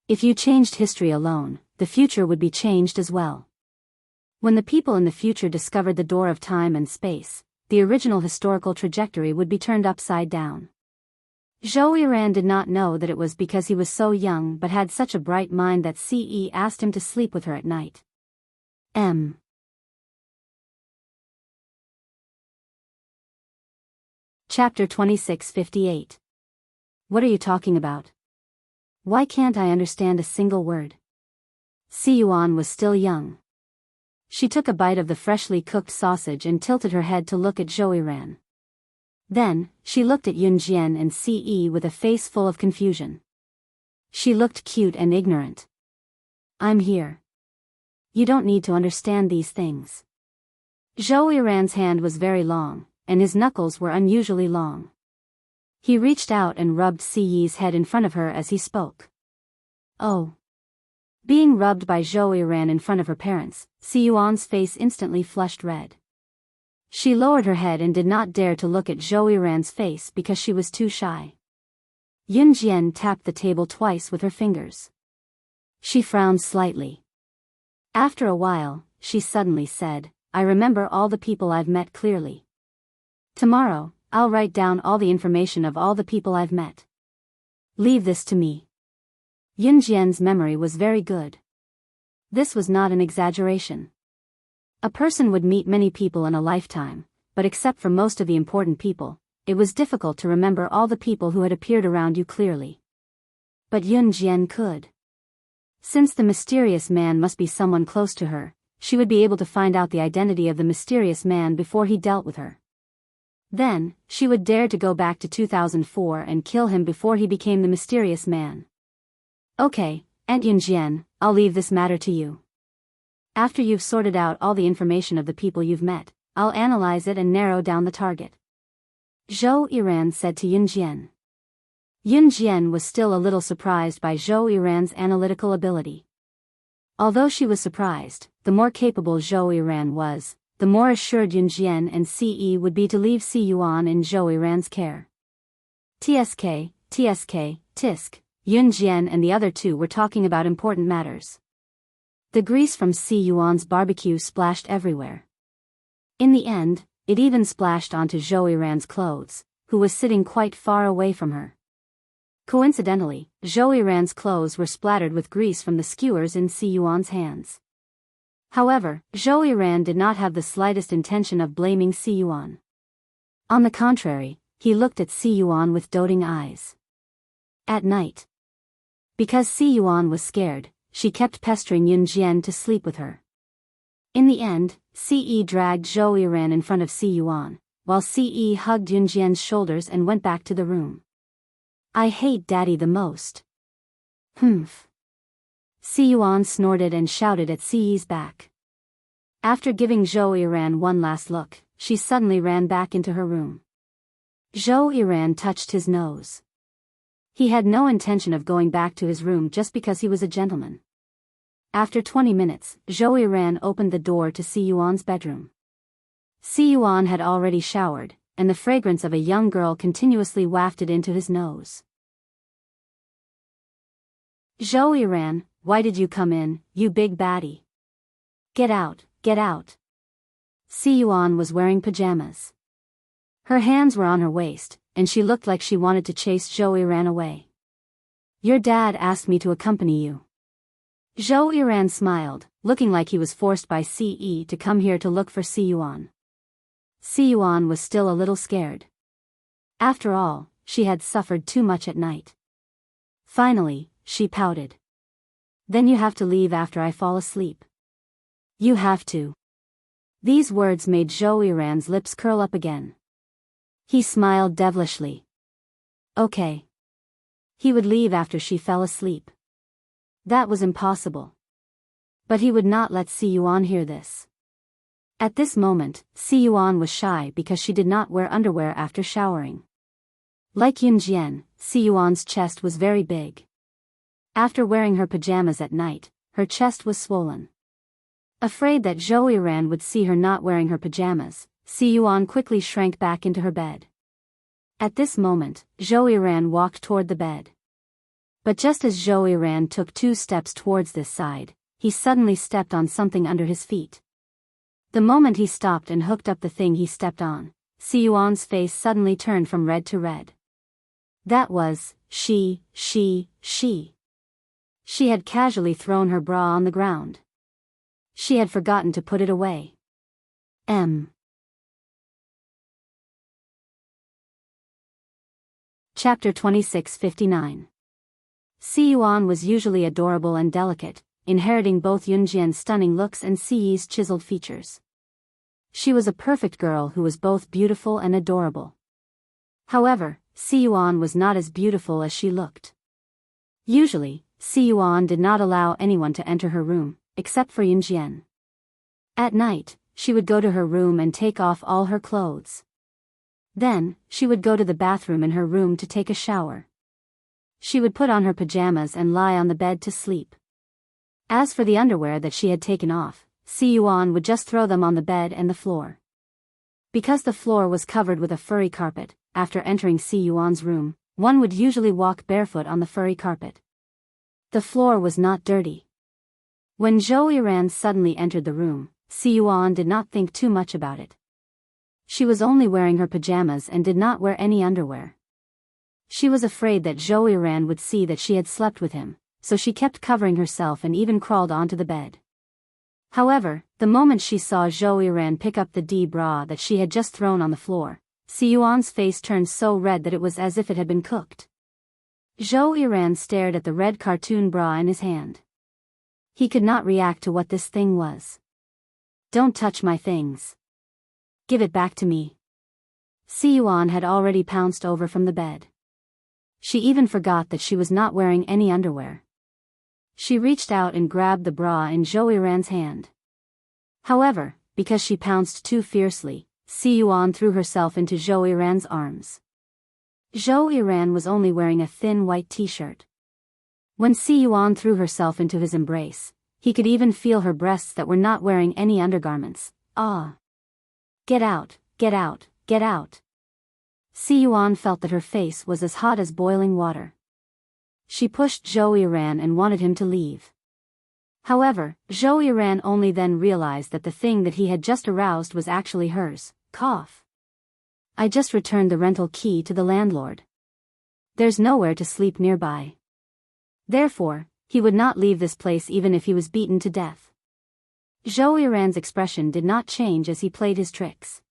If you changed history alone, the future would be changed as well. When the people in the future discovered the door of time and space, the original historical trajectory would be turned upside down. Zhou Yiran did not know that it was because he was so young but had such a bright mind that Ce asked him to sleep with her at night. Chapter 2658. What are you talking about? Why can't I understand a single word? Si Yuan was still young. She took a bite of the freshly cooked sausage and tilted her head to look at Zhou Yiran. Then, she looked at Yun Jian and Ce with a face full of confusion. She looked cute and ignorant. I'm here. You don't need to understand these things. Zhou Yiran's hand was very long, and his knuckles were unusually long. He reached out and rubbed Ce's head in front of her as he spoke. Oh. Being rubbed by Zhou Yiran in front of her parents, Si Yuan's face instantly flushed red. She lowered her head and did not dare to look at Zhou Yiran's face because she was too shy. Yun Jian tapped the table twice with her fingers. She frowned slightly. After a while, she suddenly said, I remember all the people I've met clearly. Tomorrow, I'll write down all the information of all the people I've met. Leave this to me. Yun Jian's memory was very good. This was not an exaggeration. A person would meet many people in a lifetime, but except for most of the important people, it was difficult to remember all the people who had appeared around you clearly. But Yun Jian could. Since the mysterious man must be someone close to her, she would be able to find out the identity of the mysterious man before he dealt with her. Then, she would dare to go back to 2004 and kill him before he became the mysterious man. Okay, Aunt Yun Jian, I'll leave this matter to you. After you've sorted out all the information of the people you've met, I'll analyze it and narrow down the target. Zhou Yiran said to Yun Jian. Yun Jian was still a little surprised by Zhou Yiran's analytical ability. Although she was surprised, the more capable Zhou Yiran was, the more assured Yun Jian and Ce would be to leave Si Yuan in Zhou Yiran's care. TSK, Tisk, Yun Jian and the other two were talking about important matters. The grease from Si Yuan's barbecue splashed everywhere. In the end, it even splashed onto Zhou Yiran's clothes, who was sitting quite far away from her. Coincidentally, Zhou Yiran's clothes were splattered with grease from the skewers in Si Yuan's hands. However, Zhou Yiran did not have the slightest intention of blaming Si Yuan. On the contrary, he looked at Si Yuan with doting eyes. At night, because Si Yuan was scared, she kept pestering Yun Jian to sleep with her. In the end, Ce dragged Zhou Yiran in front of Si Yuan, while Ce hugged Yun Jian's shoulders and went back to the room. I hate Daddy the most. Humph. Si Yuan snorted and shouted at Ce's back. After giving Zhou Yiran one last look, she suddenly ran back into her room. Zhou Yiran touched his nose. He had no intention of going back to his room just because he was a gentleman. After 20 minutes, Zhou Yiran opened the door to Si Yuan's bedroom. Si Yuan had already showered, and the fragrance of a young girl continuously wafted into his nose. Zhou Yiran, why did you come in, you big baddie? Get out, get out. Si Yuan was wearing pajamas. Her hands were on her waist, and she looked like she wanted to chase Zhou Yiran away. Your dad asked me to accompany you. Zhou Yiran smiled, looking like he was forced by Ce to come here to look for Si Yuan. Si Yuan was still a little scared. After all, she had suffered too much at night. Finally, she pouted. Then you have to leave after I fall asleep. You have to. These words made Zhou Yiran's lips curl up again. He smiled devilishly. Okay. He would leave after she fell asleep. That was impossible. But he would not let Si Yuan hear this. At this moment, Si Yuan was shy because she did not wear underwear after showering. Like Yun Jian, Si Yuan's chest was very big. After wearing her pajamas at night, her chest was swollen. Afraid that Zhou Yiran would see her not wearing her pajamas, Si Yuan quickly shrank back into her bed. At this moment, Zhou Yiran walked toward the bed. But just as Zhou Yiran took 2 steps towards this side, he suddenly stepped on something under his feet. The moment he stopped and hooked up the thing he stepped on, Si Yuan's face suddenly turned from red to red. That was, she. She had casually thrown her bra on the ground. She had forgotten to put it away. Chapter 2659. Si Yuan was usually adorable and delicate, inheriting both Yun Jian's stunning looks and Ce's chiseled features. She was a perfect girl who was both beautiful and adorable. However, Si Yuan was not as beautiful as she looked. Usually, Si Yuan did not allow anyone to enter her room, except for Yun Jian. At night, she would go to her room and take off all her clothes. Then, she would go to the bathroom in her room to take a shower. She would put on her pajamas and lie on the bed to sleep. As for the underwear that she had taken off, Si Yuan would just throw them on the bed and the floor. Because the floor was covered with a furry carpet, after entering Si Yuan's room, one would usually walk barefoot on the furry carpet. The floor was not dirty. When Zhou Yiran suddenly entered the room, Si Yuan did not think too much about it. She was only wearing her pajamas and did not wear any underwear. She was afraid that Zhou Yiran would see that she had slept with him, so she kept covering herself and even crawled onto the bed. However, the moment she saw Zhou Yiran pick up the bra that she had just thrown on the floor, Si Yuan's face turned so red that it was as if it had been cooked. Zhou Yiran stared at the red cartoon bra in his hand. He could not react to what this thing was. Don't touch my things. Give it back to me. Si Yuan had already pounced over from the bed. She even forgot that she was not wearing any underwear. She reached out and grabbed the bra in Zhou Yiran's hand. However, because she pounced too fiercely, Si Yuan threw herself into Zhou Yiran's arms. Zhou Yiran was only wearing a thin white t-shirt. When Si Yuan threw herself into his embrace, he could even feel her breasts that were not wearing any undergarments. Ah! Get out, get out, get out! Si Yuan felt that her face was as hot as boiling water. She pushed Zhou Yiran and wanted him to leave. However, Zhou Yiran only then realized that the thing that he had just aroused was actually hers. Cough. I just returned the rental key to the landlord. There's nowhere to sleep nearby. Therefore, he would not leave this place even if he was beaten to death. Zhou Yiran's expression did not change as he played his tricks.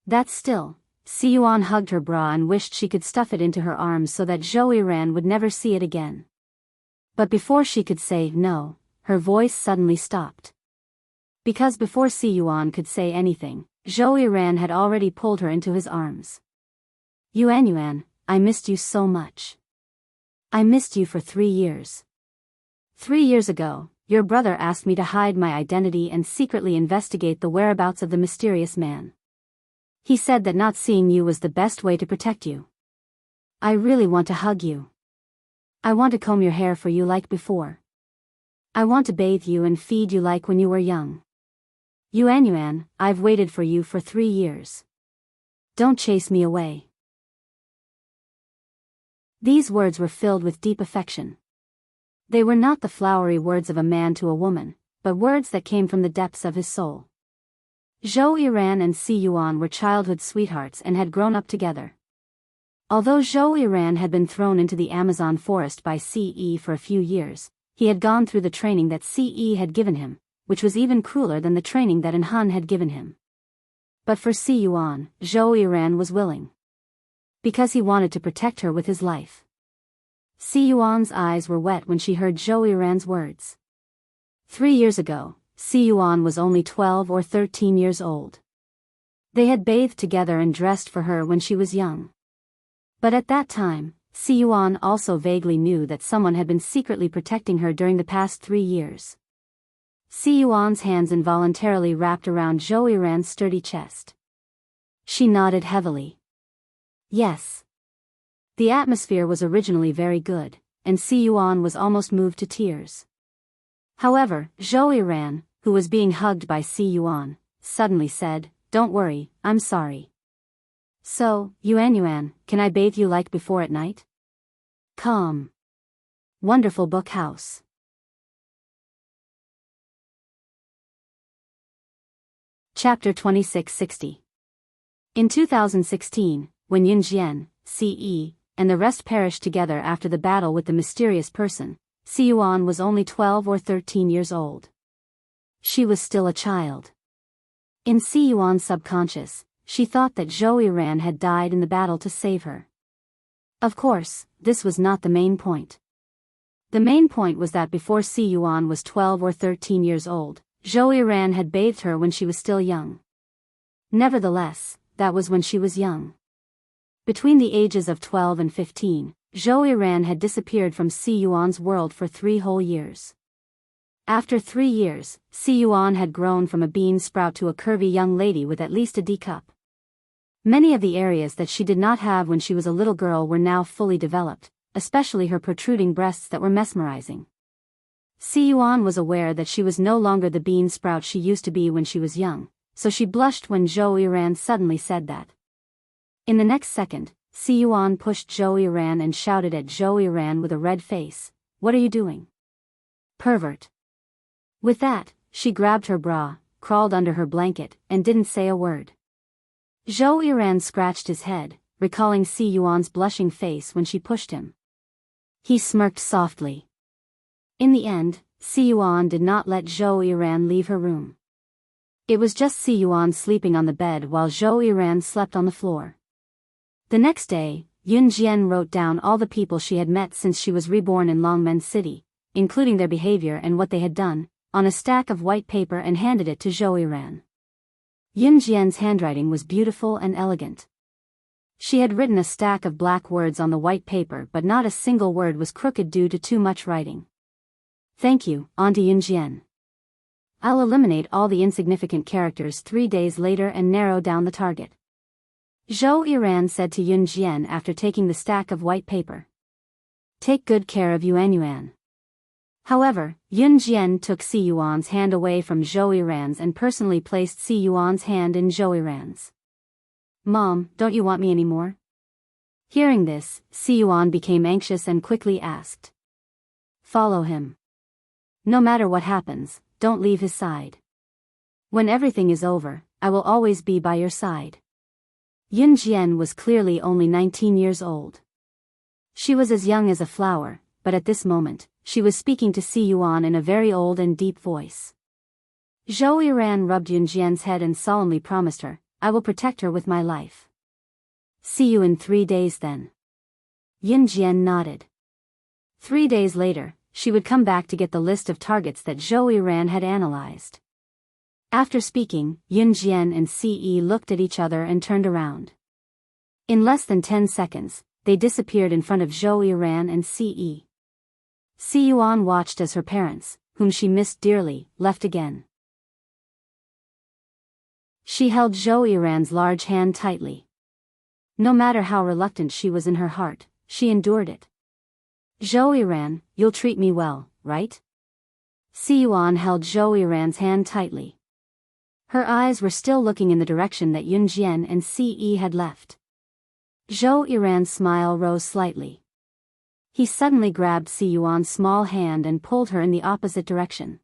That still, Si Yuan hugged her bra and wished she could stuff it into her arms so that Zhou Yiran would never see it again. But before she could say no, her voice suddenly stopped. Because before Si Yuan could say anything, Zhou Yiran had already pulled her into his arms. Yuan, I missed you so much. I missed you for 3 years. 3 years ago, your brother asked me to hide my identity and secretly investigate the whereabouts of the mysterious man. He said that not seeing you was the best way to protect you. I really want to hug you. I want to comb your hair for you like before. I want to bathe you and feed you like when you were young. Yuan, I've waited for you for 3 years. Don't chase me away. These words were filled with deep affection. They were not the flowery words of a man to a woman, but words that came from the depths of his soul. Zhou Yiran and Si Yuan were childhood sweethearts and had grown up together. Although Zhou Yiran had been thrown into the Amazon forest by Ce for a few years, he had gone through the training that Ce had given him, which was even crueler than the training that Enhan had given him. But for Si Yuan, Zhou Yiran was willing. Because he wanted to protect her with his life. Si Yuan's eyes were wet when she heard Zhou Yiran's words. 3 years ago, Si Yuan was only 12 or 13 years old. They had bathed together and dressed for her when she was young. But at that time, Si Yuan also vaguely knew that someone had been secretly protecting her during the past 3 years. Si Yuan's hands involuntarily wrapped around Zhou Yiran's sturdy chest. She nodded heavily. Yes. The atmosphere was originally very good, and Si Yuan was almost moved to tears. However, Zhou Yiran, who was being hugged by Si Yuan, suddenly said, "Don't worry, I'm sorry." So, Yuan, can I bathe you like before at night? Come. Wonderful book house. Chapter 2660. In 2016, when Yun Jian, Ce, and the rest perished together after the battle with the mysterious person, Si Yuan was only 12 or 13 years old. She was still a child. In Si Yuan's subconscious, she thought that Zhou Yiran had died in the battle to save her. Of course, this was not the main point. The main point was that before Si Yuan was 12 or 13 years old, Zhou Yiran had bathed her when she was still young. Nevertheless, that was when she was young. Between the ages of 12 and 15, Zhou Yiran had disappeared from Si Yuan's world for 3 whole years. After 3 years, Si Yuan had grown from a bean sprout to a curvy young lady with at least a D cup. Many of the areas that she did not have when she was a little girl were now fully developed, especially her protruding breasts that were mesmerizing. Si Yuan was aware that she was no longer the bean sprout she used to be when she was young, so she blushed when Zhou Yiran suddenly said that. In the next second, Si Yuan pushed Zhou Yiran and shouted at Zhou Yiran with a red face, "What are you doing? Pervert." With that, she grabbed her bra, crawled under her blanket, and didn't say a word. Zhou Yiran scratched his head, recalling Si Yuan's blushing face when she pushed him. He smirked softly. In the end, Si Yuan did not let Zhou Yiran leave her room. It was just Si Yuan sleeping on the bed while Zhou Yiran slept on the floor. The next day, Yun Jian wrote down all the people she had met since she was reborn in Longmen City, including their behavior and what they had done, on a stack of white paper and handed it to Zhou Yiran. Yun Jian's handwriting was beautiful and elegant. She had written a stack of black words on the white paper, but not a single word was crooked due to too much writing. "Thank you, Auntie Yun Jian. I'll eliminate all the insignificant characters 3 days later and narrow down the target. Zhou Yiran said to Yun Jian after taking the stack of white paper. Take good care of Yuan Yuan. However, Yun Jian took Si Yuan's hand away from Zhou Yiran's and personally placed Si Yuan's hand in Zhou Yiran's. Mom, don't you want me anymore? Hearing this, Si Yuan became anxious and quickly asked. Follow him. No matter what happens, don't leave his side. When everything is over, I will always be by your side. Yun Jian was clearly only 19 years old. She was as young as a flower, but at this moment, she was speaking to Si Yuan in a very old and deep voice. Zhou Yiran rubbed Yun Jian's head and solemnly promised her, I will protect her with my life. See you in 3 days then. Yun Jian nodded. 3 days later, she would come back to get the list of targets that Zhou Yiran had analyzed. After speaking, Yun Jian and Ce looked at each other and turned around. In less than 10 seconds, they disappeared in front of Zhou Yiran and Ce. Si Yuan watched as her parents, whom she missed dearly, left again. She held Zhou Yiran's large hand tightly. No matter how reluctant she was in her heart, she endured it. Zhou Yiran, you'll treat me well, right? Si Yuan held Zhou Yiran's hand tightly. Her eyes were still looking in the direction that Yun Jian and Ce had left. Zhou Yiran's smile rose slightly. He suddenly grabbed Si Yuan's small hand and pulled her in the opposite direction.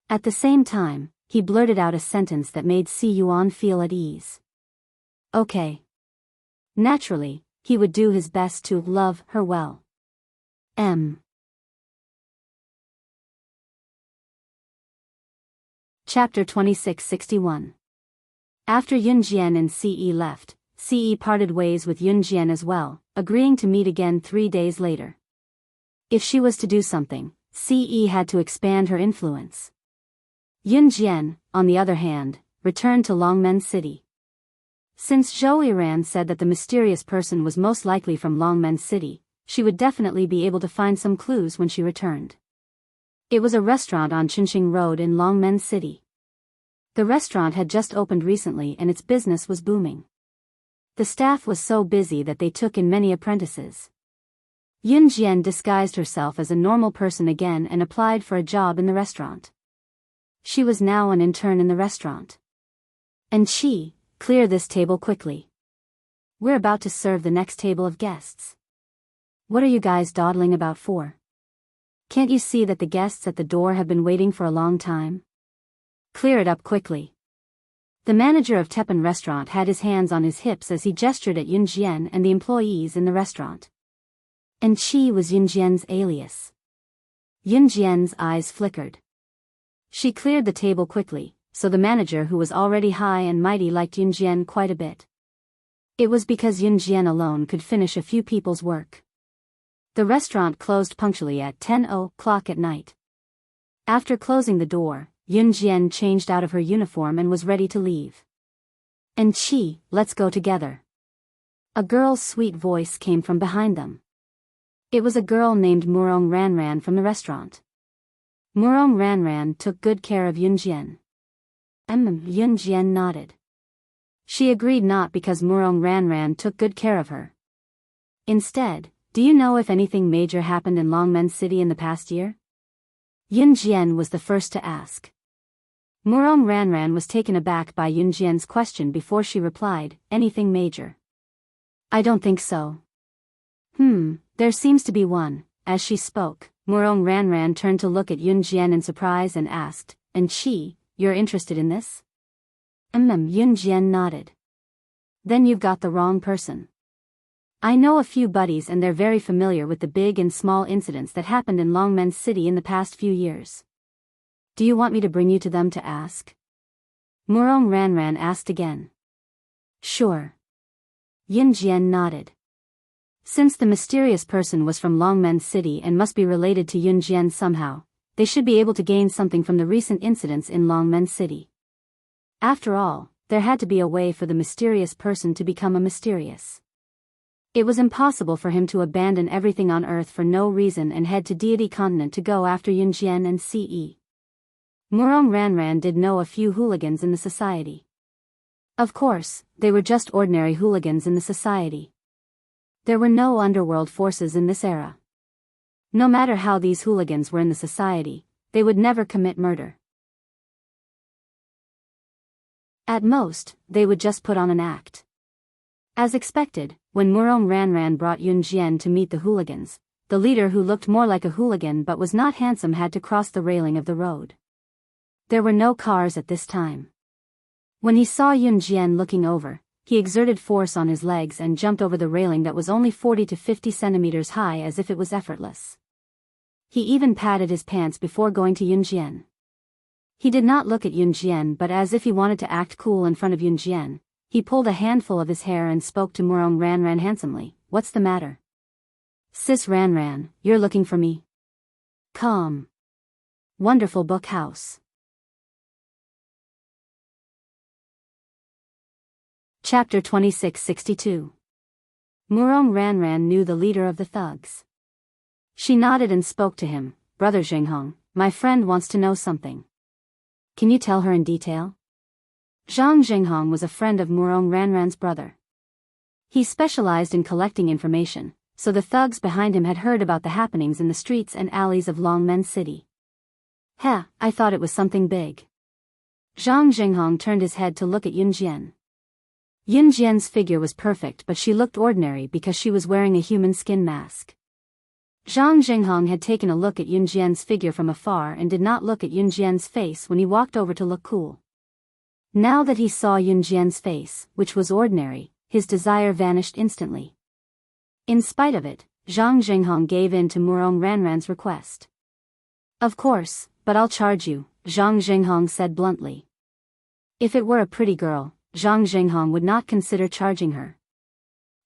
At the same time, he blurted out a sentence that made Si Yuan feel at ease. Okay. Naturally, he would do his best to love her well. Chapter 2661. After Yun Jian and Ce left, Ce parted ways with Yun Jian as well, agreeing to meet again 3 days later. If she was to do something, Ce had to expand her influence. Yun Jian, on the other hand, returned to Longmen City. Since Zhou Yiran said that the mysterious person was most likely from Longmen City, she would definitely be able to find some clues when she returned. It was a restaurant on Qinxing Road in Longmen City. The restaurant had just opened recently and its business was booming. The staff was so busy that they took in many apprentices. Yun Jian disguised herself as a normal person again and applied for a job in the restaurant. She was now an intern in the restaurant. And she, clear this table quickly. We're about to serve the next table of guests. What are you guys dawdling about for? Can't you see that the guests at the door have been waiting for a long time? Clear it up quickly. The manager of Teppan restaurant had his hands on his hips as he gestured at Yun Jian and the employees in the restaurant. And she was Yun Jian's alias. Yun Jian's eyes flickered. She cleared the table quickly, so the manager who was already high and mighty liked Yun Jian quite a bit. It was because Yun Jian alone could finish a few people's work. The restaurant closed punctually at 10:00 at night. After closing the door, Yun Jian changed out of her uniform and was ready to leave. And she, let's go together. A girl's sweet voice came from behind them. It was a girl named Murong Ranran from the restaurant. Murong Ranran took good care of Yun Jian. Yun Jian nodded. She agreed not because Murong Ranran took good care of her. Instead, do you know if anything major happened in Longmen City in the past year? Yun Jian was the first to ask. Murong Ranran was taken aback by Yun Jian's question before she replied, anything major? I don't think so. There seems to be one. As she spoke, Murong Ranran turned to look at Yun Jian in surprise and asked, and she, you're interested in this? Yun Jian nodded. Then you've got the wrong person. I know a few buddies and they're very familiar with the big and small incidents that happened in Longmen City in the past few years. Do you want me to bring you to them to ask? Murong Ranran asked again. Sure. Yun Jian nodded. Since the mysterious person was from Longmen City and must be related to Yun Jian somehow, they should be able to gain something from the recent incidents in Longmen City. After all, there had to be a way for the mysterious person to become a mysterious. It was impossible for him to abandon everything on Earth for no reason and head to Deity Continent to go after Yun Jian and Ce. Murong Ranran did know a few hooligans in the society. Of course, they were just ordinary hooligans in the society. There were no underworld forces in this era. No matter how these hooligans were in the society, they would never commit murder. At most, they would just put on an act. As expected, when Murong Ranran brought Yun Jian to meet the hooligans, the leader who looked more like a hooligan but was not handsome had to cross the railing of the road. There were no cars at this time. When he saw Yun Jian looking over, he exerted force on his legs and jumped over the railing that was only 40 to 50 centimeters high as if it was effortless. He even patted his pants before going to Yun Jian. He did not look at Yun Jian, but as if he wanted to act cool in front of Yun Jian, he pulled a handful of his hair and spoke to Murong Ranran handsomely. "What's the matter? Sis Ranran, you're looking for me?" "Calm. Wonderful book house." Chapter 2662. Murong Ranran knew the leader of the thugs. She nodded and spoke to him. "Brother Zhenghong, my friend wants to know something. Can you tell her in detail?" Zhang Zhenghong was a friend of Murong Ranran's brother. He specialized in collecting information, so the thugs behind him had heard about the happenings in the streets and alleys of Longmen City. I thought it was something big." Zhang Zhenghong turned his head to look at Yun Jian. Yun Jian's figure was perfect, but she looked ordinary because she was wearing a human skin mask. Zhang Zhenghong had taken a look at Yun Jian's figure from afar and did not look at Yun Jian's face when he walked over to look cool. Now that he saw Yun Jian's face, which was ordinary, his desire vanished instantly. In spite of it, Zhang Zhenghong gave in to Murong Ranran's request. "Of course, but I'll charge you," Zhang Zhenghong said bluntly. If it were a pretty girl, Zhang Zhenghong would not consider charging her.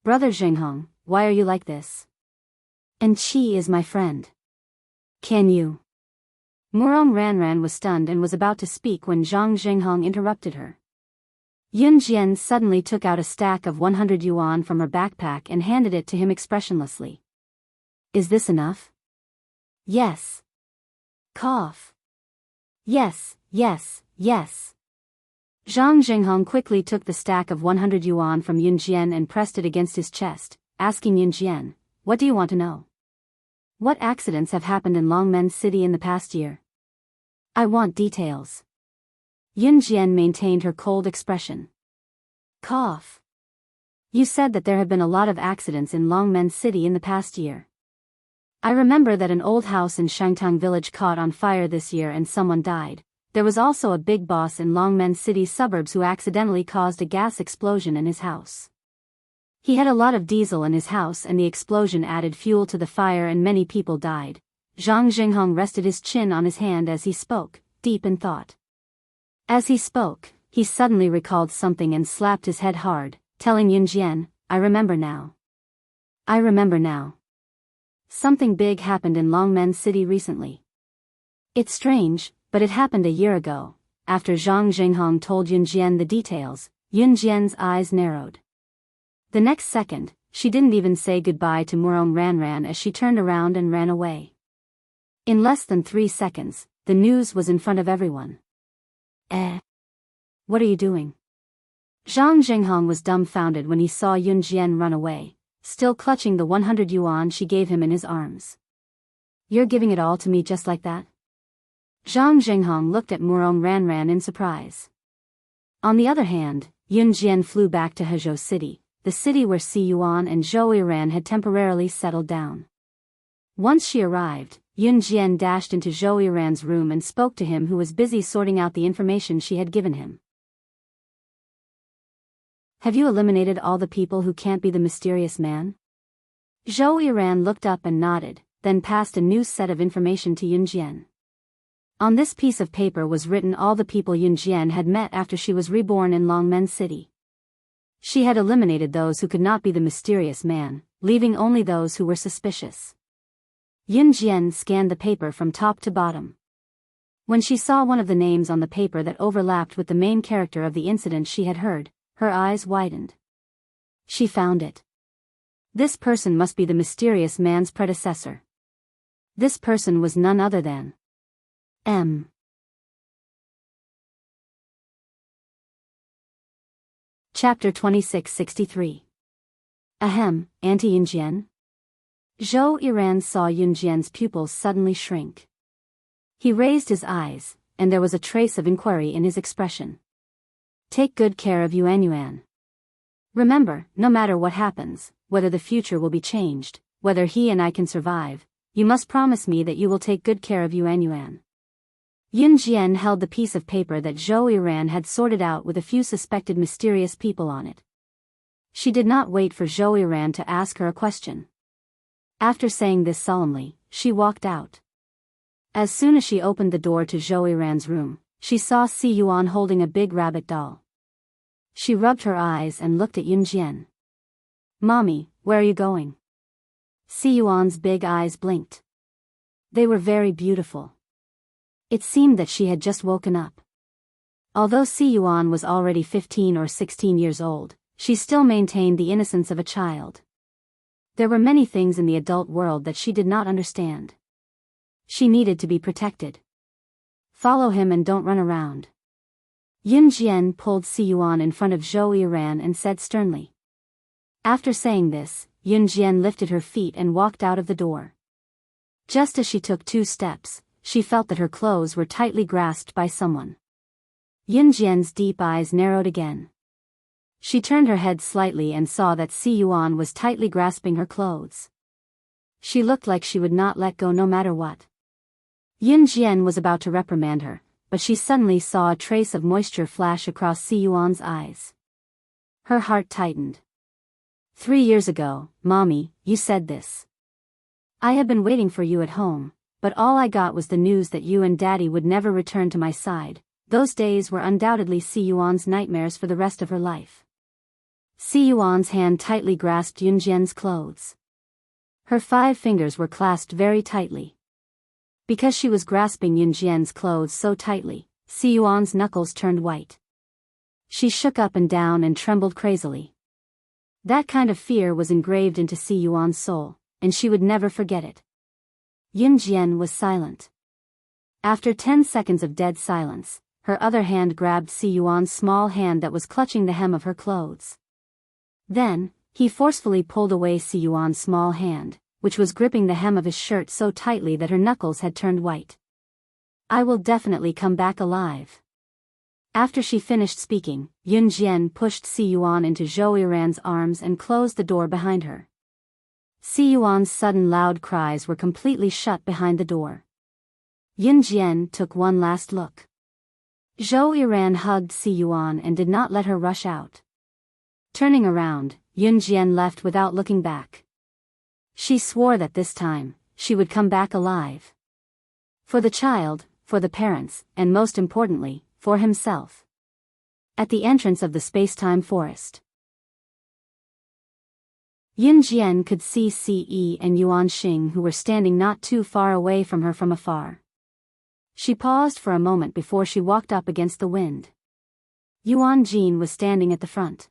"Brother Zhenghong, why are you like this? And she is my friend. Can you?" Murong Ranran was stunned and was about to speak when Zhang Zhenghong interrupted her. Yun Jian suddenly took out a stack of 100 yuan from her backpack and handed it to him expressionlessly. "Is this enough?" "Yes." Cough. "Yes, yes, yes." Zhang Zhenghong quickly took the stack of 100 yuan from Yun Jian and pressed it against his chest, asking Yun Jian, "What do you want to know? What accidents have happened in Longmen City in the past year? I want details." Yun Jian maintained her cold expression. Cough. "You said that there have been a lot of accidents in Longmen City in the past year. I remember that an old house in Shangtang village caught on fire this year and someone died. There was also a big boss in Longmen City suburbs who accidentally caused a gas explosion in his house. He had a lot of diesel in his house and the explosion added fuel to the fire and many people died." Zhang Zhenghong rested his chin on his hand as he spoke, deep in thought. As he spoke, he suddenly recalled something and slapped his head hard, telling Yun Jian, "I remember now. I remember now. Something big happened in Longmen City recently. It's strange, but it happened a year ago." After Zhang Zhenghong told Yun Jian the details, Yun Jian's eyes narrowed. The next second, she didn't even say goodbye to Murong Ranran as she turned around and ran away. In less than 3 seconds, the news was in front of everyone. What are you doing?" Zhang Zhenghong was dumbfounded when he saw Yun Jian run away, still clutching the 100 yuan she gave him in his arms. "You're giving it all to me just like that?" Zhang Zhenghong looked at Murong Ranran in surprise. On the other hand, Yun Jian flew back to Hezhou City, the city where Si Yuan and Zhou Yiran had temporarily settled down. Once she arrived, Yun Jian dashed into Zhou Yiran's room and spoke to him, who was busy sorting out the information she had given him. "Have you eliminated all the people who can't be the mysterious man?" Zhou Yiran looked up and nodded, then passed a new set of information to Yun Jian. On this piece of paper was written all the people Yun Jian had met after she was reborn in Longmen City. She had eliminated those who could not be the mysterious man, leaving only those who were suspicious. Yun Jian scanned the paper from top to bottom. When she saw one of the names on the paper that overlapped with the main character of the incident she had heard, her eyes widened. She found it. This person must be the mysterious man's predecessor. This person was none other than Chapter 2663. Ahem, Auntie Yunjian? Zhou Yiran saw Yunjian's pupils suddenly shrink. He raised his eyes, and there was a trace of inquiry in his expression. Take good care of Yuanyuan. Remember, no matter what happens, whether the future will be changed, whether he and I can survive, you must promise me that you will take good care of Yuanyuan. Yunjian held the piece of paper that Zhou Yiran had sorted out with a few suspected mysterious people on it. She did not wait for Zhou Yiran to ask her a question. After saying this solemnly, she walked out. As soon as she opened the door to Zhou Yiran's room, she saw Si Yuan holding a big rabbit doll. She rubbed her eyes and looked at Yunjian. Mommy, where are you going? Si Yuan's big eyes blinked. They were very beautiful. It seemed that she had just woken up. Although Si Yuan was already 15 or 16 years old, she still maintained the innocence of a child. There were many things in the adult world that she did not understand. She needed to be protected. Follow him and don't run around. Yunjian pulled Si Yuan in front of Zhou Yiran and said sternly. After saying this, Yunjian lifted her feet and walked out of the door. Just as she took 2 steps, she felt that her clothes were tightly grasped by someone. Yunjian's deep eyes narrowed again. She turned her head slightly and saw that Si Yuan was tightly grasping her clothes. She looked like she would not let go no matter what. Yunjian was about to reprimand her, but she suddenly saw a trace of moisture flash across Si Yuan's eyes. Her heart tightened. 3 years ago, Mommy, you said this. I had been waiting for you at home, but all I got was the news that you and Daddy would never return to my side. Those days were undoubtedly Si Yuan's nightmares for the rest of her life. Si Yuan's hand tightly grasped Yunjian's clothes. Her 5 fingers were clasped very tightly. Because she was grasping Yunjian's clothes so tightly, Si Yuan's knuckles turned white. She shook up and down and trembled crazily. That kind of fear was engraved into Si Yuan's soul, and she would never forget it. Yunjian was silent. After 10 seconds of dead silence, her other hand grabbed Si Yuan's small hand that was clutching the hem of her clothes. Then, he forcefully pulled away Si Yuan's small hand, which was gripping the hem of his shirt so tightly that her knuckles had turned white. I will definitely come back alive. After she finished speaking, Yunjian pushed Si Yuan into Zhou Yiran's arms and closed the door behind her. Si Yuan's sudden loud cries were completely shut behind the door. Yunjian took one last look. Zhou Yiran hugged Si Yuan and did not let her rush out. Turning around, Yunjian left without looking back. She swore that this time, she would come back alive. For the child, for the parents, and most importantly, for himself. At the entrance of the space-time forest, Yunjian could see Ce and Yuan Xing who were standing not too far away from her from afar. She paused for a moment before she walked up against the wind. Yuan Jin was standing at the front.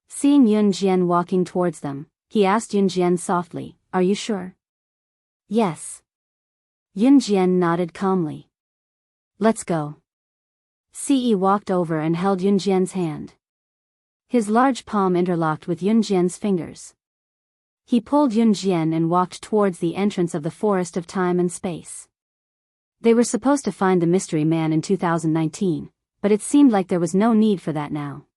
Seeing Yunjian walking towards them, he asked Yunjian softly, "Are you sure?" "Yes." Yunjian nodded calmly. "Let's go." Ce walked over and held Yunjian's hand. His large palm interlocked with Yunjian's fingers. He pulled Yunjian and walked towards the entrance of the forest of time and space. They were supposed to find the mystery man in 2019, but it seemed like there was no need for that now.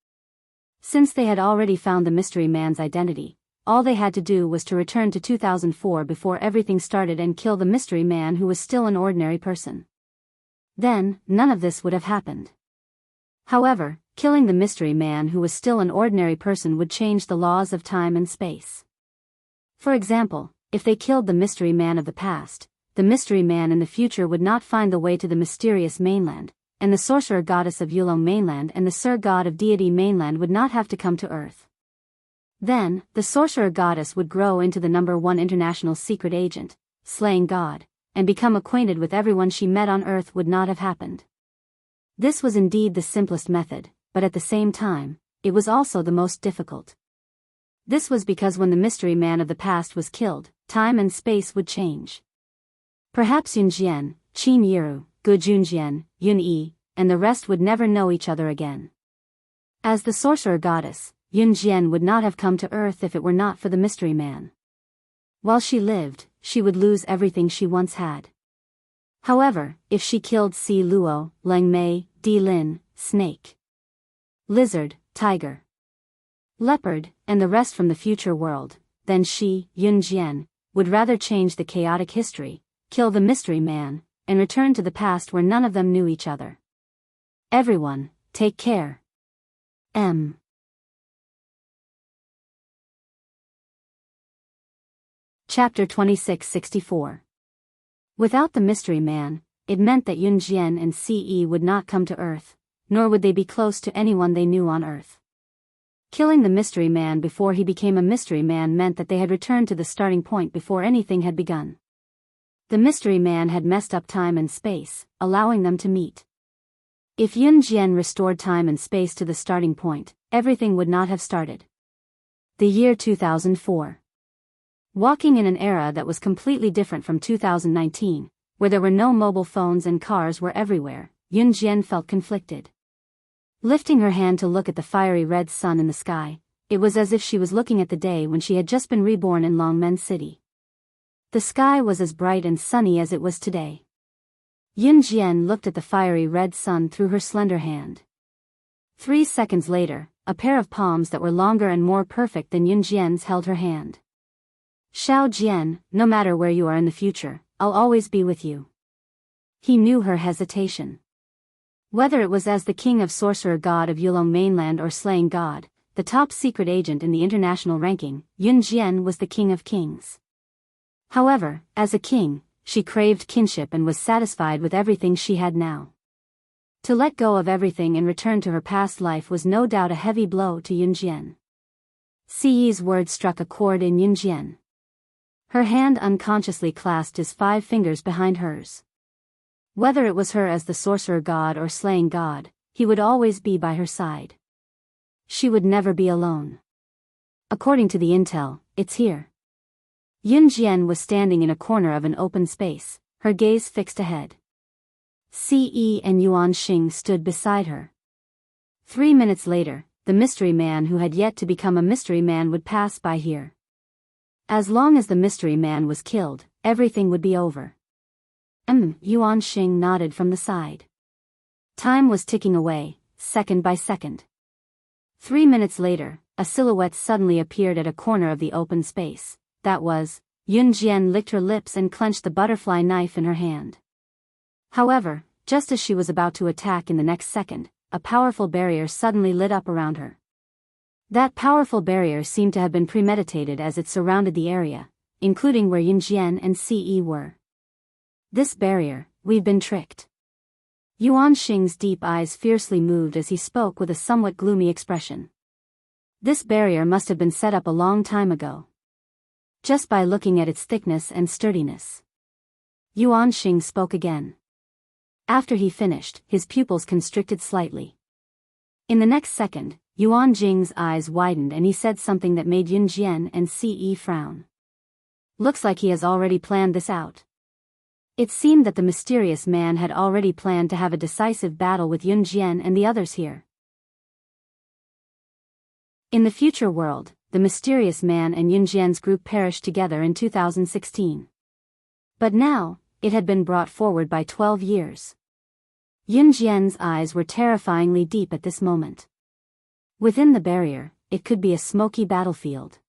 Since they had already found the mystery man's identity, all they had to do was to return to 2004 before everything started and kill the mystery man who was still an ordinary person. Then, none of this would have happened. However, killing the mystery man who was still an ordinary person would change the laws of time and space. For example, if they killed the mystery man of the past, the mystery man in the future would not find the way to the mysterious mainland, and the sorcerer goddess of Yulong mainland and the Sir god of deity mainland would not have to come to Earth. Then, the sorcerer goddess would grow into the #1 international secret agent, slaying God, and become acquainted with everyone she met on Earth would not have happened. This was indeed the simplest method, but at the same time, it was also the most difficult. This was because when the mystery man of the past was killed, time and space would change. Perhaps Yunjian, Qin Yiru, Gu Junjian, Yun Yi, and the rest would never know each other again. As the sorcerer goddess, Yun Jian would not have come to Earth if it were not for the mystery man. While she lived, she would lose everything she once had. However, if she killed Si Luo, Leng Mei, Di Lin, snake, lizard, tiger, leopard, and the rest from the future world, then she, Yun Jian, would rather change the chaotic history, kill the mystery man, and return to the past where none of them knew each other. Everyone, take care. M. Chapter 2664. Without the mystery man, it meant that Yun Jian and Ce would not come to Earth, nor would they be close to anyone they knew on Earth. Killing the mystery man before he became a mystery man meant that they had returned to the starting point before anything had begun. The mystery man had messed up time and space, allowing them to meet. If Yun Jian restored time and space to the starting point, everything would not have started. The year 2004. Walking in an era that was completely different from 2019, where there were no mobile phones and cars were everywhere, Yun Jian felt conflicted. Lifting her hand to look at the fiery red sun in the sky, it was as if she was looking at the day when she had just been reborn in Longmen City. The sky was as bright and sunny as it was today. Yun Jian looked at the fiery red sun through her slender hand. 3 seconds later, a pair of palms that were longer and more perfect than Yun Jian's held her hand. Xiao Jian, no matter where you are in the future, I'll always be with you. He knew her hesitation. Whether it was as the king of sorcerer god of Yulong mainland or slaying god, the top secret agent in the international ranking, Yun Jian was the king of kings. However, as a king, she craved kinship and was satisfied with everything she had now. To let go of everything and return to her past life was no doubt a heavy blow to Yun Jian. Ce's words struck a chord in Yun Jian. Her hand unconsciously clasped his 5 fingers behind hers. Whether it was her as the sorcerer god or slaying god, he would always be by her side. She would never be alone. According to the intel, it's here. Yun Jian was standing in a corner of an open space, her gaze fixed ahead. Ce and Yuan Xing stood beside her. 3 minutes later, the mystery man who had yet to become a mystery man would pass by here. As long as the mystery man was killed, everything would be over. Yuan Xing nodded from the side. Time was ticking away, second by second. 3 minutes later, a silhouette suddenly appeared at a corner of the open space. That was, Yun Jian licked her lips and clenched the butterfly knife in her hand. However, just as she was about to attack in the next second, a powerful barrier suddenly lit up around her. That powerful barrier seemed to have been premeditated as it surrounded the area, including where Yun Jian and Ce were. This barrier, we've been tricked. Yuan Xing's deep eyes fiercely moved as he spoke with a somewhat gloomy expression. This barrier must have been set up a long time ago. Just by looking at its thickness and sturdiness. Yuan Xing spoke again. After he finished, his pupils constricted slightly. In the next second, Yuan Xing's eyes widened and he said something that made Yun Jian and Ce frown. Looks like he has already planned this out. It seemed that the mysterious man had already planned to have a decisive battle with Yun Jian and the others here. In the future world, the mysterious man and Yun Jian's group perished together in 2016. But now, it had been brought forward by 12 years. Yun Jian's eyes were terrifyingly deep at this moment. Within the barrier, it could be a smoky battlefield.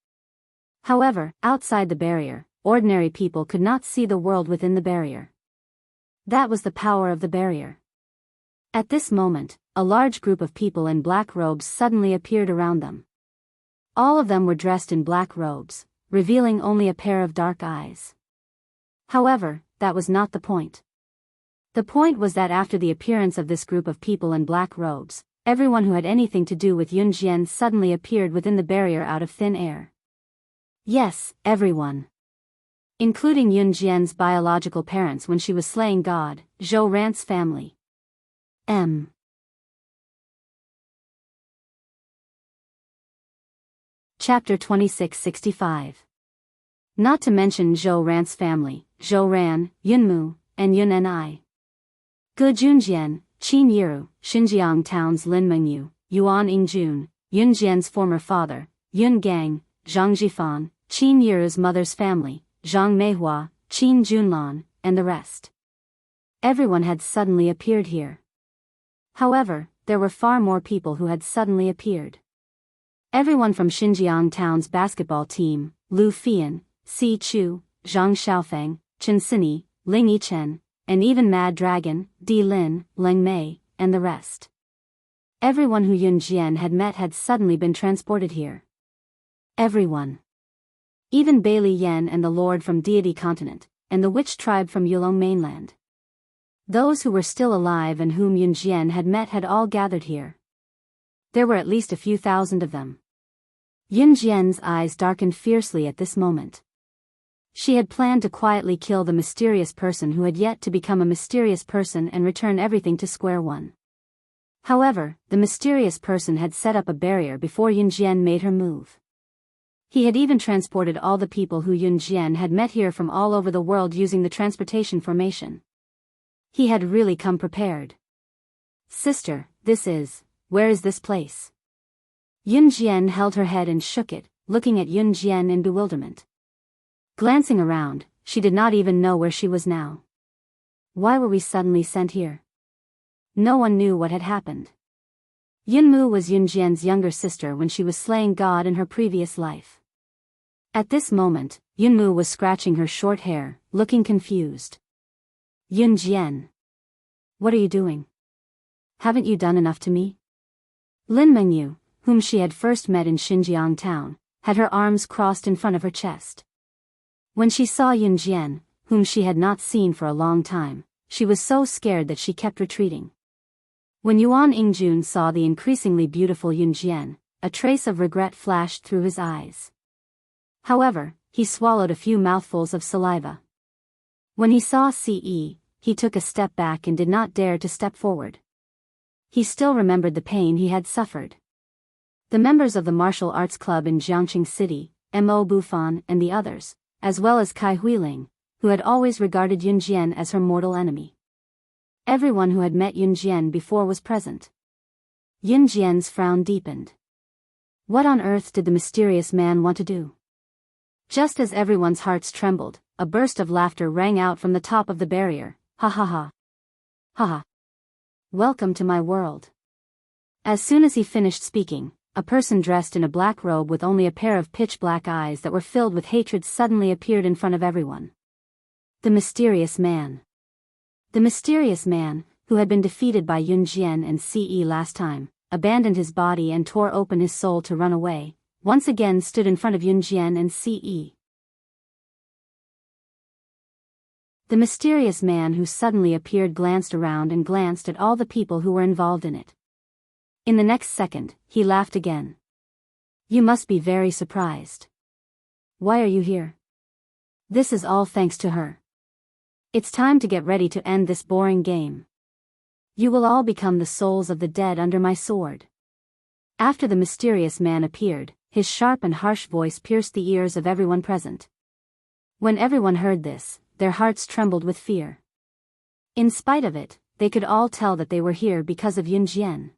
However, outside the barrier, ordinary people could not see the world within the barrier. That was the power of the barrier. At this moment, a large group of people in black robes suddenly appeared around them. All of them were dressed in black robes, revealing only a pair of dark eyes. However, that was not the point. The point was that after the appearance of this group of people in black robes, everyone who had anything to do with Yun Jian suddenly appeared within the barrier out of thin air. Yes, everyone. Including Yun Jian's biological parents when she was slaying God, Zhou Ran's family. Chapter 2665. Not to mention Zhou Ran's family, Zhou Ran, Yunmu, and Yun Ni. Ge Junjian, Qin Yiru, Xinjiang Town's Lin Mengyu, Yuan Ingjun, Yun Jian's former father, Yun Gang, Zhang Jifan, Qin Yiru's mother's family, Zhang Meihua, Qin Junlan, and the rest. Everyone had suddenly appeared here. However, there were far more people who had suddenly appeared. Everyone from Xinjiang Town's basketball team, Lu Fian, Si Chu, Zhang Xiaofeng, Chen Sini, Ling Yichen, and even Mad Dragon, Di Lin, Leng Mei, and the rest. Everyone who Yun Jian had met had suddenly been transported here. Everyone. Even Bailey Yen and the Lord from Deity Continent, and the witch tribe from Yulong mainland. Those who were still alive and whom Yun Jian had met had all gathered here. There were at least a few thousand of them. Yun Jian's eyes darkened fiercely at this moment. She had planned to quietly kill the mysterious person who had yet to become a mysterious person and return everything to square one. However, the mysterious person had set up a barrier before Yun Jian made her move. He had even transported all the people who Yun Jian had met here from all over the world using the transportation formation. He had really come prepared. Sister, where is this place? Yun Jian held her head and shook it, looking at Yun Jian in bewilderment. Glancing around, she did not even know where she was now. Why were we suddenly sent here? No one knew what had happened. Yunmu was Yun Jian's younger sister when she was slaying God in her previous life. At this moment, Yunmu was scratching her short hair, looking confused. Yun Jian. What are you doing? Haven't you done enough to me? Lin Mengyu, whom she had first met in Xinjiang Town, had her arms crossed in front of her chest. When she saw Yun Jian, whom she had not seen for a long time, she was so scared that she kept retreating. When Yuan Ingjun saw the increasingly beautiful Yun Jian, a trace of regret flashed through his eyes. However, he swallowed a few mouthfuls of saliva. When he saw Ce, he took a step back and did not dare to step forward. He still remembered the pain he had suffered. The members of the martial arts club in Jiangqing City, Mo Bufan and the others, as well as Kai Huiling, who had always regarded Yun Jian as her mortal enemy. Everyone who had met Yun Jian before was present. Yun Jian's frown deepened. What on earth did the mysterious man want to do? Just as everyone's hearts trembled, a burst of laughter rang out from the top of the barrier. Ha ha ha. Ha ha. Welcome to my world. As soon as he finished speaking, a person dressed in a black robe with only a pair of pitch-black eyes that were filled with hatred suddenly appeared in front of everyone. The mysterious man. The mysterious man, who had been defeated by Yun Jian and Ce last time, abandoned his body and tore open his soul to run away, once again stood in front of Yun Jian and Ce. The mysterious man who suddenly appeared glanced around and glanced at all the people who were involved in it. In the next second, he laughed again. You must be very surprised. Why are you here? This is all thanks to her. It's time to get ready to end this boring game. You will all become the souls of the dead under my sword. After the mysterious man appeared, his sharp and harsh voice pierced the ears of everyone present. When everyone heard this, their hearts trembled with fear. In spite of it, they could all tell that they were here because of Yun Jian.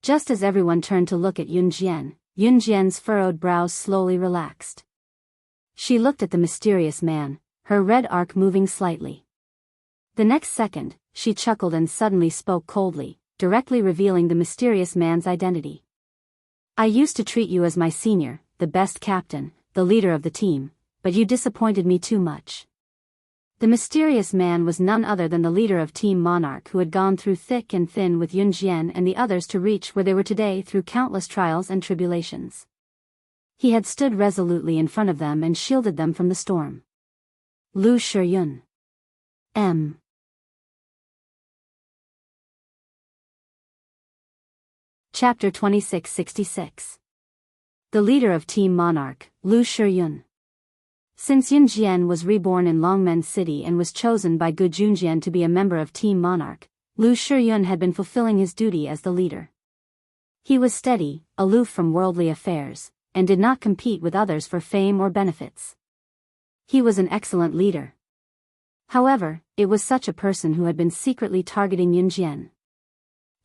Just as everyone turned to look at Yun Jian's furrowed brows slowly relaxed. She looked at the mysterious man, her red arc moving slightly. The next second, she chuckled and suddenly spoke coldly, directly revealing the mysterious man's identity. I used to treat you as my senior, the best captain, the leader of the team, but you disappointed me too much. The mysterious man was none other than the leader of Team Monarch who had gone through thick and thin with Yun Jian and the others to reach where they were today through countless trials and tribulations. He had stood resolutely in front of them and shielded them from the storm. Lu Shiyun. M. Chapter 2666. The leader of Team Monarch, Lu Shiyun. Since Yun Jian was reborn in Longmen City and was chosen by Gu Junjian to be a member of Team Monarch, Lu Shiyun had been fulfilling his duty as the leader. He was steady, aloof from worldly affairs, and did not compete with others for fame or benefits. He was an excellent leader. However, it was such a person who had been secretly targeting Yun Jian.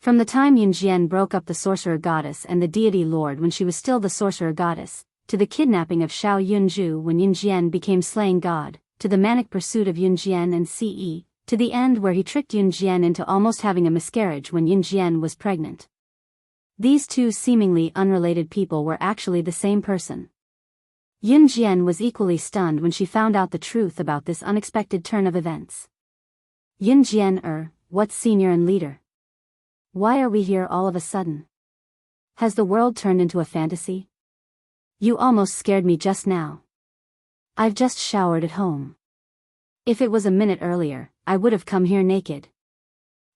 From the time Yun Jian broke up the sorcerer goddess and the deity lord when she was still the sorcerer goddess, to the kidnapping of Xiao Yunzhu when Yun Jian became slaying god, to the manic pursuit of Yun Jian and Ce, to the end where he tricked Yun Jian into almost having a miscarriage when Yun Jian was pregnant. These two seemingly unrelated people were actually the same person. Yun Jian was equally stunned when she found out the truth about this unexpected turn of events. Yun Jian, what's senior and leader? Why are we here all of a sudden? Has the world turned into a fantasy? You almost scared me just now. I've just showered at home. If it was a minute earlier, I would have come here naked.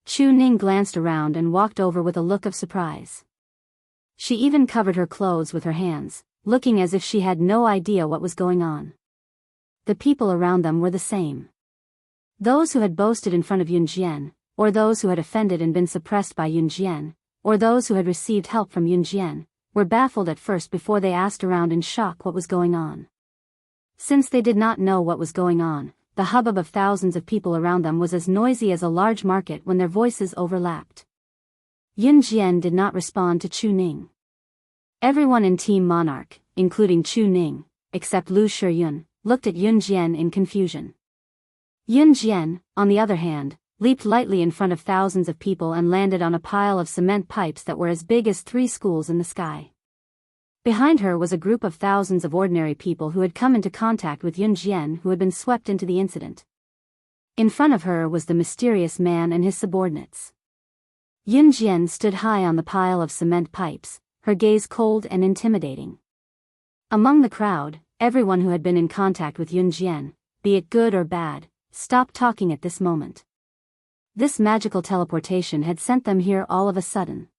Chu Ning glanced around and walked over with a look of surprise. She even covered her clothes with her hands, looking as if she had no idea what was going on. The people around them were the same. Those who had boasted in front of Yun Jian, or those who had offended and been suppressed by Yun Jian, or those who had received help from Yun Jian, were baffled at first before they asked around in shock what was going on. Since they did not know what was going on, the hubbub of thousands of people around them was as noisy as a large market when their voices overlapped. Yun Jian did not respond to Chu Ning. Everyone in Team Monarch, including Chu Ning, except Lu Shiyun, looked at Yun Jian in confusion. Yun Jian, on the other hand, leaped lightly in front of thousands of people and landed on a pile of cement pipes that were as big as 3 schools in the sky. Behind her was a group of thousands of ordinary people who had come into contact with Yun Jian who had been swept into the incident. In front of her was the mysterious man and his subordinates. Yun Jian stood high on the pile of cement pipes, her gaze cold and intimidating. Among the crowd, everyone who had been in contact with Yun Jian, be it good or bad, stopped talking at this moment. This magical teleportation had sent them here all of a sudden.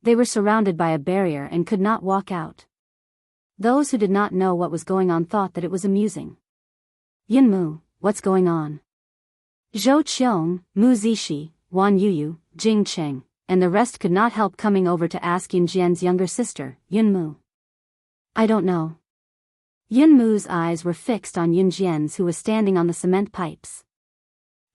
They were surrounded by a barrier and could not walk out. Those who did not know what was going on thought that it was amusing. Yunmu, what's going on? Zhou Qiong, Mu Zishi, Wan Yuyu, Jing Cheng, and the rest could not help coming over to ask Yun Jian's younger sister, Yunmu. I don't know. Yunmu's eyes were fixed on Yun Jian's who was standing on the cement pipes.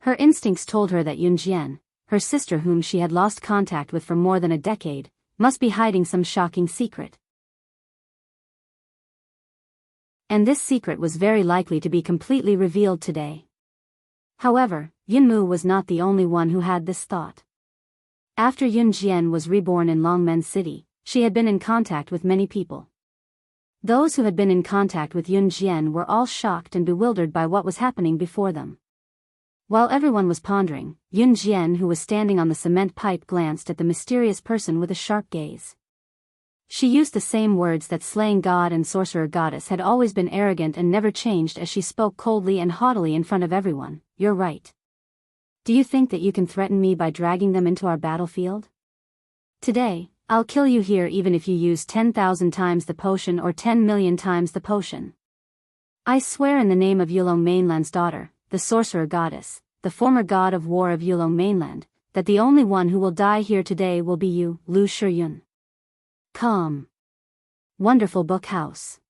Her instincts told her that Yun Jian, her sister whom she had lost contact with for more than a decade, must be hiding some shocking secret. And this secret was very likely to be completely revealed today. However, Yunmu was not the only one who had this thought. After Yun Jian was reborn in Longmen City, she had been in contact with many people. Those who had been in contact with Yun Jian were all shocked and bewildered by what was happening before them. While everyone was pondering, Yun Jian who was standing on the cement pipe glanced at the mysterious person with a sharp gaze. She used the same words that slaying god and sorcerer goddess had always been arrogant and never changed as she spoke coldly and haughtily in front of everyone. You're right. Do you think that you can threaten me by dragging them into our battlefield? Today, I'll kill you here even if you use 10,000 times the potion or 10 million times the potion. I swear in the name of Yulong Mainland's daughter, the sorcerer goddess, the former god of war of Yulong Mainland, that the only one who will die here today will be you, Lu Shiyun. Calm. Wonderful book house.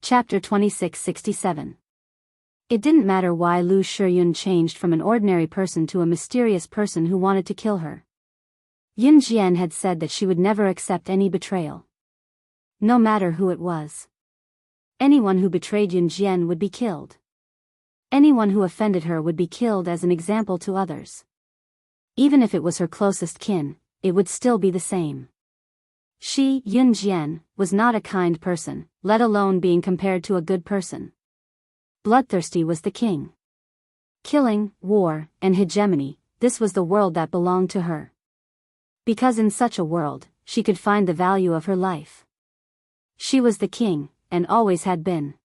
Chapter 2667. It didn't matter why Lu Shiyun changed from an ordinary person to a mysterious person who wanted to kill her. Yun Jian had said that she would never accept any betrayal. No matter who it was. Anyone who betrayed Yun Jian would be killed. Anyone who offended her would be killed as an example to others. Even if it was her closest kin, it would still be the same. She, Yun Jian, was not a kind person, let alone being compared to a good person. Bloodthirsty was the king. Killing, war, and hegemony, this was the world that belonged to her. Because in such a world, she could find the value of her life. She was the king, and always had been.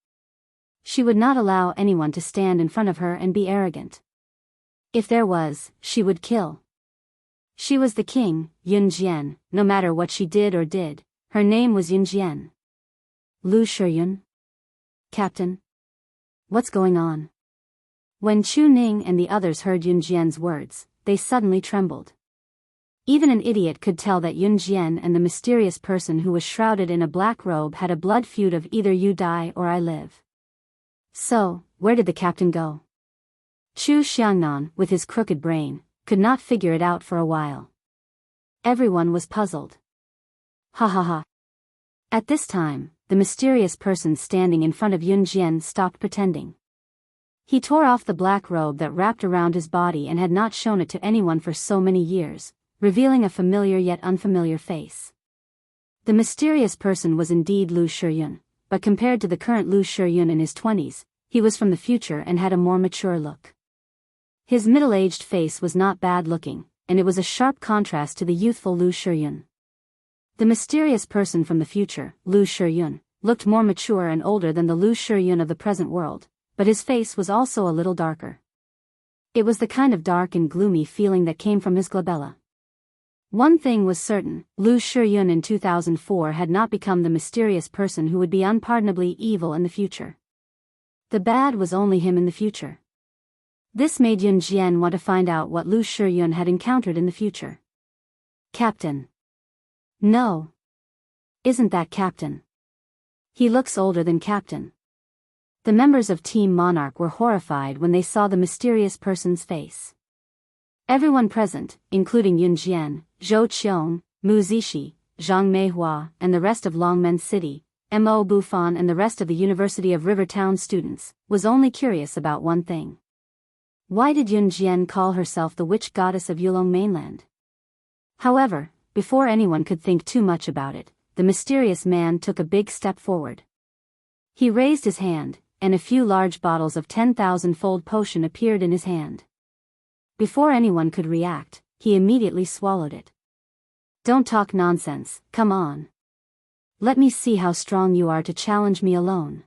She would not allow anyone to stand in front of her and be arrogant. If there was, she would kill. She was the king, Yun Jian, no matter what she did or did, her name was Yun Jian. Lu Shiyun? Captain? What's going on? When Chu Ning and the others heard Yun Jian's words, they suddenly trembled. Even an idiot could tell that Yun Jian and the mysterious person who was shrouded in a black robe had a blood feud of either you die or I live. So, where did the captain go? Chu Xiangnan, with his crooked brain, could not figure it out for a while. Everyone was puzzled. Ha ha ha. At this time, the mysterious person standing in front of Yun Jian stopped pretending. He tore off the black robe that wrapped around his body and had not shown it to anyone for so many years, revealing a familiar yet unfamiliar face. The mysterious person was indeed Lu Shiyun, but compared to the current Lu Shiyun in his 20s, he was from the future and had a more mature look. His middle-aged face was not bad-looking, and it was a sharp contrast to the youthful Lu Shiyun. The mysterious person from the future, Lu Shiyun, looked more mature and older than the Lu Shiyun of the present world, but his face was also a little darker. It was the kind of dark and gloomy feeling that came from his glabella. One thing was certain, Lu Shiyun in 2004 had not become the mysterious person who would be unpardonably evil in the future. The bad was only him in the future. This made Yun Jian want to find out what Lu Shiyun had encountered in the future. Captain. No. Isn't that Captain? He looks older than Captain. The members of Team Monarch were horrified when they saw the mysterious person's face. Everyone present, including Yun Jian, Zhou Qiong, Mu Zixi, Zhang Meihua, and the rest of Longmen City, Mo Bufan and the rest of the University of Rivertown students, was only curious about one thing. Why did Yun Jian call herself the witch goddess of Yulong mainland? However, before anyone could think too much about it, the mysterious man took a big step forward. He raised his hand, and a few large bottles of 10,000-fold potion appeared in his hand. Before anyone could react, he immediately swallowed it. Don't talk nonsense, come on. Let me see how strong you are to challenge me alone.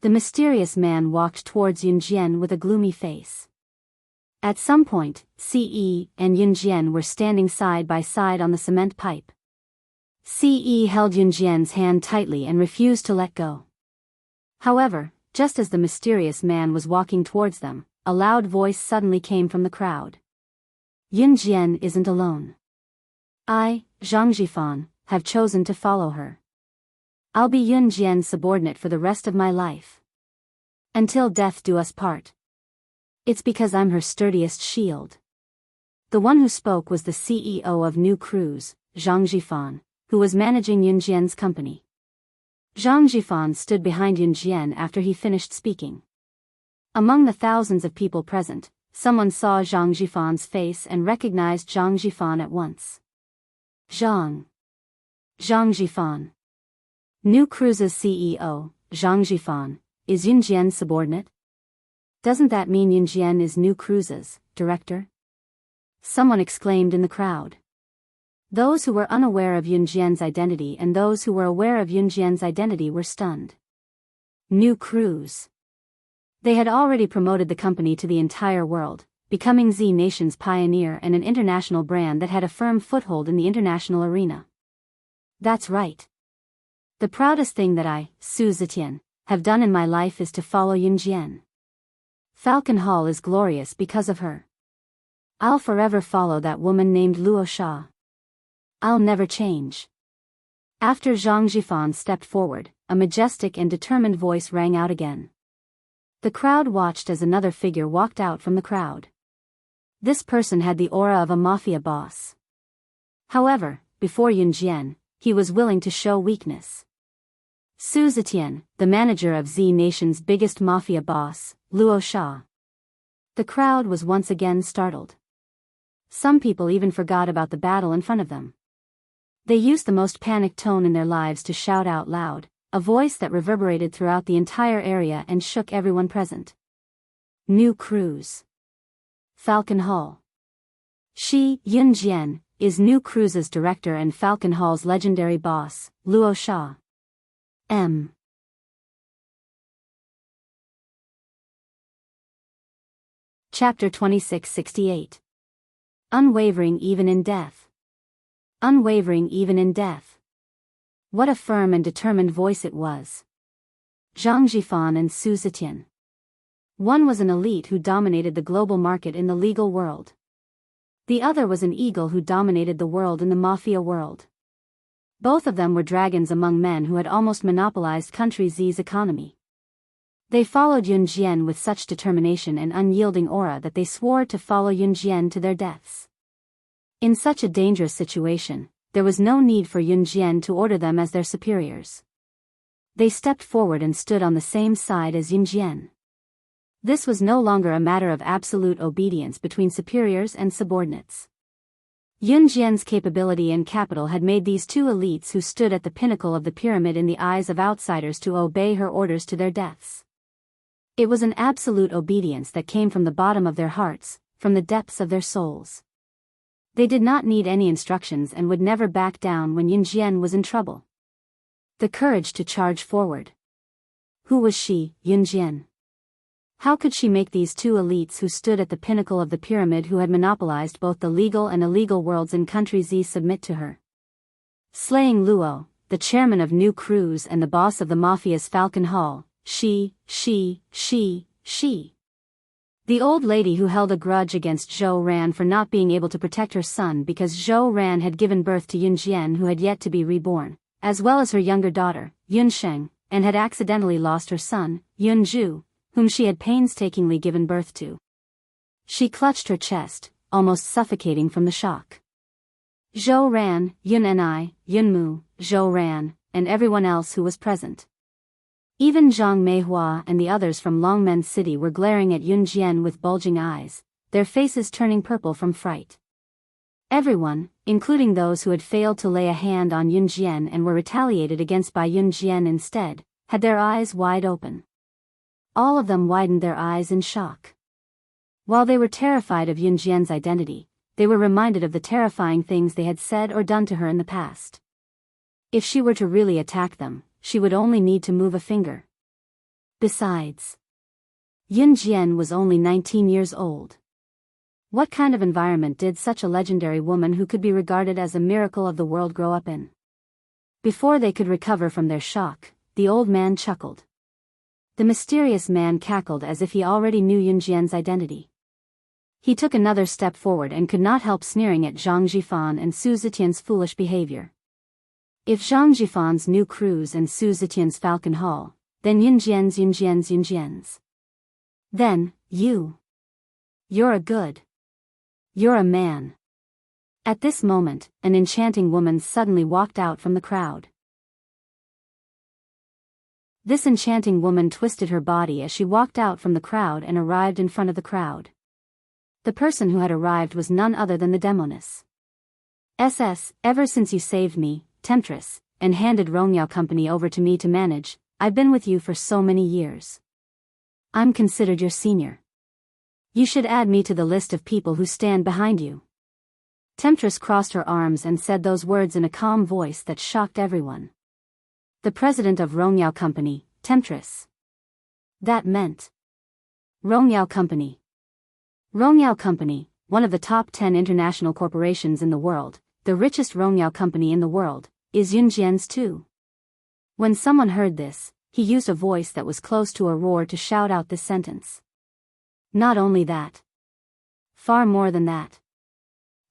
The mysterious man walked towards Yun Jian with a gloomy face. At some point, Ce and Yun Jian were standing side by side on the cement pipe. Ce held Yun Jian's hand tightly and refused to let go. However, just as the mysterious man was walking towards them, a loud voice suddenly came from the crowd. Yun Jian isn't alone. I, Zhang Jifan, have chosen to follow her. I'll be Yun Jian's subordinate for the rest of my life. Until death do us part. It's because I'm her sturdiest shield. The one who spoke was the CEO of New Cruise, Zhang Jifan, who was managing Yun Jian's company. Zhang Jifan stood behind Yun Jian after he finished speaking. Among the thousands of people present, someone saw Zhang Jifan's face and recognized Zhang Jifan at once. Zhang Jifan. New Cruise's CEO, Zhang Jifan, is Yun Jian's subordinate? Doesn't that mean Yun Jian is New Cruise's director? Someone exclaimed in the crowd. Those who were unaware of Yun Jian's identity and those who were aware of Yun Jian's identity were stunned. New Cruise. They had already promoted the company to the entire world, becoming Z Nation's pioneer and an international brand that had a firm foothold in the international arena. That's right. The proudest thing that I, Su Zetian, have done in my life is to follow Yun Jian. Falcon Hall is glorious because of her. I'll forever follow that woman named Luo Sha. I'll never change. After Zhang Jifan stepped forward, a majestic and determined voice rang out again. The crowd watched as another figure walked out from the crowd. This person had the aura of a mafia boss. However, before Yun Jian, he was willing to show weakness. Su Zetian, the manager of Z Nation's biggest mafia boss, Luo Sha. The crowd was once again startled. Some people even forgot about the battle in front of them. They used the most panicked tone in their lives to shout out loud, a voice that reverberated throughout the entire area and shook everyone present. New Cruise. Falcon Hall. She, Yun Jian, is New Cruise's director and Falcon Hall's legendary boss, Luo Sha. M. Chapter 2668. Unwavering even in death. Unwavering even in death. What a firm and determined voice it was. Zhang Jifan and Su Zetian. One was an elite who dominated the global market in the legal world. The other was an eagle who dominated the world in the mafia world. Both of them were dragons among men who had almost monopolized country Z's economy. They followed Yun Jian with such determination and unyielding aura that they swore to follow Yun Jian to their deaths. In such a dangerous situation, there was no need for Yun Jian to order them as their superiors. They stepped forward and stood on the same side as Yun Jian. This was no longer a matter of absolute obedience between superiors and subordinates. Yun Jian's capability and capital had made these two elites who stood at the pinnacle of the pyramid in the eyes of outsiders to obey her orders to their deaths. It was an absolute obedience that came from the bottom of their hearts, from the depths of their souls. They did not need any instructions and would never back down when Yun Jian was in trouble. The courage to charge forward. Who was she, Yun Jian? How could she make these two elites who stood at the pinnacle of the pyramid, who had monopolized both the legal and illegal worlds in country Z, submit to her? Slaying Luo, the chairman of New Cruise and the boss of the mafia's Falcon Hall, she. The old lady who held a grudge against Zhou Ran for not being able to protect her son because Zhou Ran had given birth to Yun Jian, who had yet to be reborn, as well as her younger daughter, Yun Sheng, and had accidentally lost her son, Yun Zhu, whom she had painstakingly given birth to. She clutched her chest, almost suffocating from the shock. Zhou Ran, Yun Ni, Yun Mu, Zhou Ran, and everyone else who was present. Even Zhang Meihua and the others from Longmen City were glaring at Yun Jian with bulging eyes, their faces turning purple from fright. Everyone, including those who had failed to lay a hand on Yun Jian and were retaliated against by Yun Jian instead, had their eyes wide open. All of them widened their eyes in shock. While they were terrified of Yun Jian's identity, they were reminded of the terrifying things they had said or done to her in the past. If she were to really attack them, she would only need to move a finger. Besides, Yun Jian was only 19 years old. What kind of environment did such a legendary woman who could be regarded as a miracle of the world grow up in? Before they could recover from their shock, the old man chuckled. The mysterious man cackled as if he already knew Yun Jian's identity. He took another step forward and could not help sneering at Zhang Jifan and Su Zetian's foolish behavior. If Zhang Jifan's New Cruise and Su Zetian's Falcon Hall, then Yun Jian's. Then, you're a man. At this moment, an enchanting woman suddenly walked out from the crowd. This enchanting woman twisted her body as she walked out from the crowd and arrived in front of the crowd. The person who had arrived was none other than the Demoness. Ever since you saved me, Temptress, and handed Rongyao Company over to me to manage, I've been with you for so many years. I'm considered your senior. You should add me to the list of people who stand behind you. Temptress crossed her arms and said those words in a calm voice that shocked everyone. The president of Rongyao Company, Temptress. That meant Rongyao Company. Rongyao Company, one of the top 10 international corporations in the world, the richest Rongyao Company in the world, is Yun Jian's too. When someone heard this, he used a voice that was close to a roar to shout out this sentence. Not only that. Far more than that.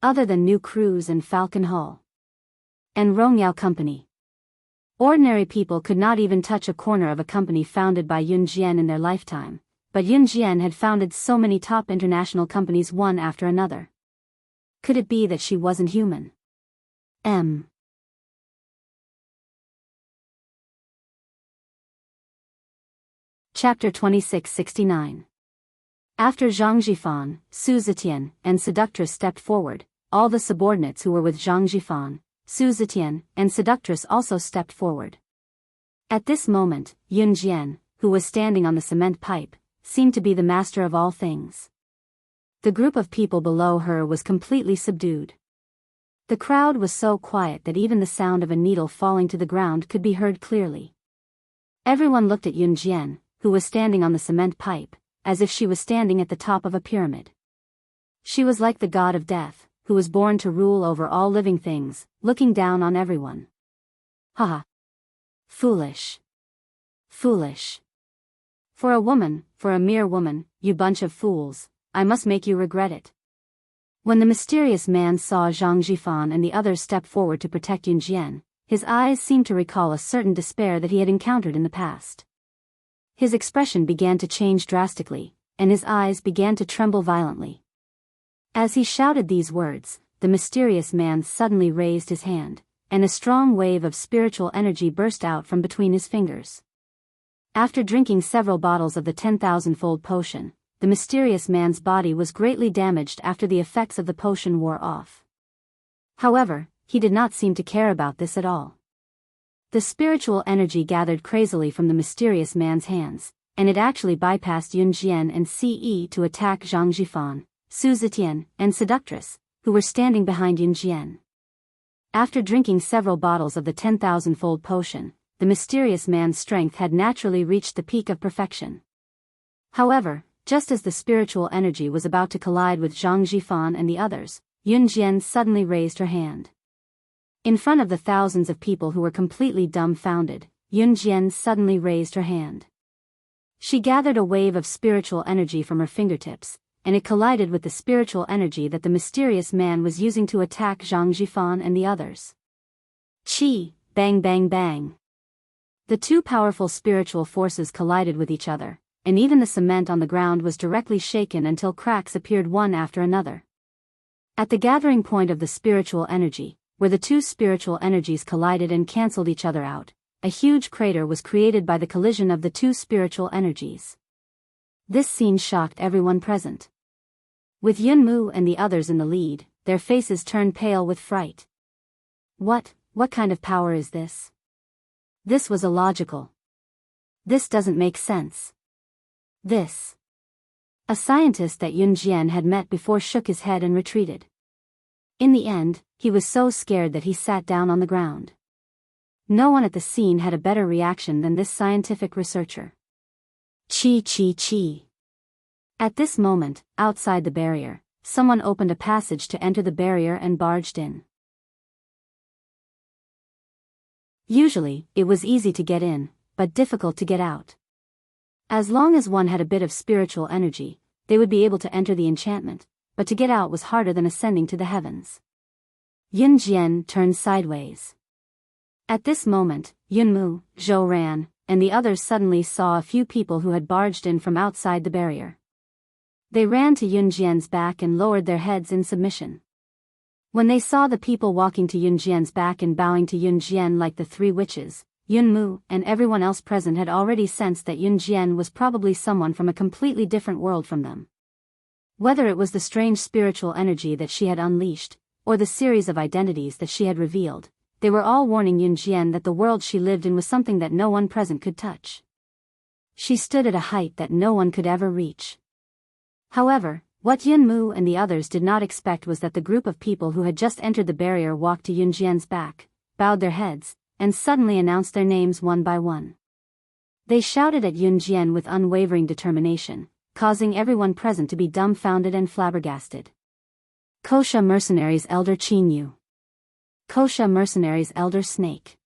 Other than New Cruise and Falcon Hall. And Rongyao Company. Ordinary people could not even touch a corner of a company founded by Yun Jian in their lifetime, but Yun Jian had founded so many top international companies one after another. Could it be that she wasn't human? Chapter 2669. After Zhang Jifan, Su Zetian, and Seductress stepped forward, all the subordinates who were with Zhang Jifan, Su Zetian, and Seductress also stepped forward. At this moment, Yun Jian, who was standing on the cement pipe, seemed to be the master of all things. The group of people below her was completely subdued. The crowd was so quiet that even the sound of a needle falling to the ground could be heard clearly. Everyone looked at Yun Jian, who was standing on the cement pipe, as if she was standing at the top of a pyramid. She was like the god of death, who was born to rule over all living things, looking down on everyone. Haha. Foolish. Foolish. For a woman, for a mere woman, you bunch of fools, I must make you regret it. When the mysterious man saw Zhang Jifan and the others step forward to protect Yun Jian, his eyes seemed to recall a certain despair that he had encountered in the past. His expression began to change drastically, and his eyes began to tremble violently. As he shouted these words, the mysterious man suddenly raised his hand, and a strong wave of spiritual energy burst out from between his fingers. After drinking several bottles of the 10,000-fold potion, the mysterious man's body was greatly damaged after the effects of the potion wore off. However, he did not seem to care about this at all. The spiritual energy gathered crazily from the mysterious man's hands, and it actually bypassed Yun Jian and Ce to attack Zhang Jifan, Su Zetian, and Seductress, who were standing behind Yun Jian. After drinking several bottles of the 10,000-fold potion, the mysterious man's strength had naturally reached the peak of perfection. However, just as the spiritual energy was about to collide with Zhang Jifan and the others, Yun Jian suddenly raised her hand. In front of the thousands of people who were completely dumbfounded, Yun Jian suddenly raised her hand. She gathered a wave of spiritual energy from her fingertips, and it collided with the spiritual energy that the mysterious man was using to attack Zhang Jifan and the others. Chi, bang bang bang. The two powerful spiritual forces collided with each other, and even the cement on the ground was directly shaken until cracks appeared one after another. At the gathering point of the spiritual energy, where the two spiritual energies collided and cancelled each other out, a huge crater was created by the collision of the two spiritual energies. This scene shocked everyone present. With Yunmu and the others in the lead, their faces turned pale with fright. What kind of power is this? This was illogical. This doesn't make sense. This. A scientist that Yun Jian had met before shook his head and retreated. In the end, he was so scared that he sat down on the ground. No one at the scene had a better reaction than this scientific researcher. Chi chi chi. At this moment, outside the barrier, someone opened a passage to enter the barrier and barged in. Usually, it was easy to get in, but difficult to get out. As long as one had a bit of spiritual energy, they would be able to enter the enchantment, but to get out was harder than ascending to the heavens. Yun Jian turned sideways. At this moment, Yunmu, Zhou Ran, and the others suddenly saw a few people who had barged in from outside the barrier. They ran to Yun Jian's back and lowered their heads in submission. When they saw the people walking to Yun Jian's back and bowing to Yun Jian like the three witches, Yunmu and everyone else present had already sensed that Yun Jian was probably someone from a completely different world from them. Whether it was the strange spiritual energy that she had unleashed, or the series of identities that she had revealed, they were all warning Yun Jian that the world she lived in was something that no one present could touch. She stood at a height that no one could ever reach. However, what Yunmu and the others did not expect was that the group of people who had just entered the barrier walked to Yun Jian's back, bowed their heads, and suddenly announced their names one by one. They shouted at Yun Jian with unwavering determination, causing everyone present to be dumbfounded and flabbergasted. Kosha Mercenaries Elder Qinyu. Kosha Mercenaries Elder Snake.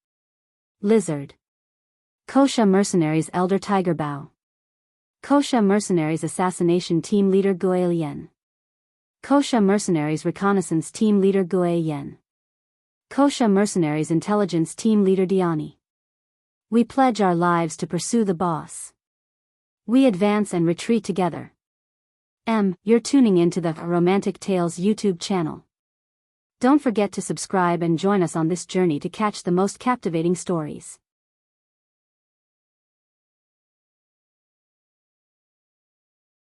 Lizard. Kosha Mercenaries Elder Tiger Bao. Kosha Mercenaries Assassination Team Leader Gue Lian. Kosha Mercenaries Reconnaissance Team Leader Gue Yen. Kosha Mercenaries Intelligence Team Leader Diani. We pledge our lives to pursue the boss. We advance and retreat together. You're tuning into the Romantic Tales YouTube channel. Don't forget to subscribe and join us on this journey to catch the most captivating stories.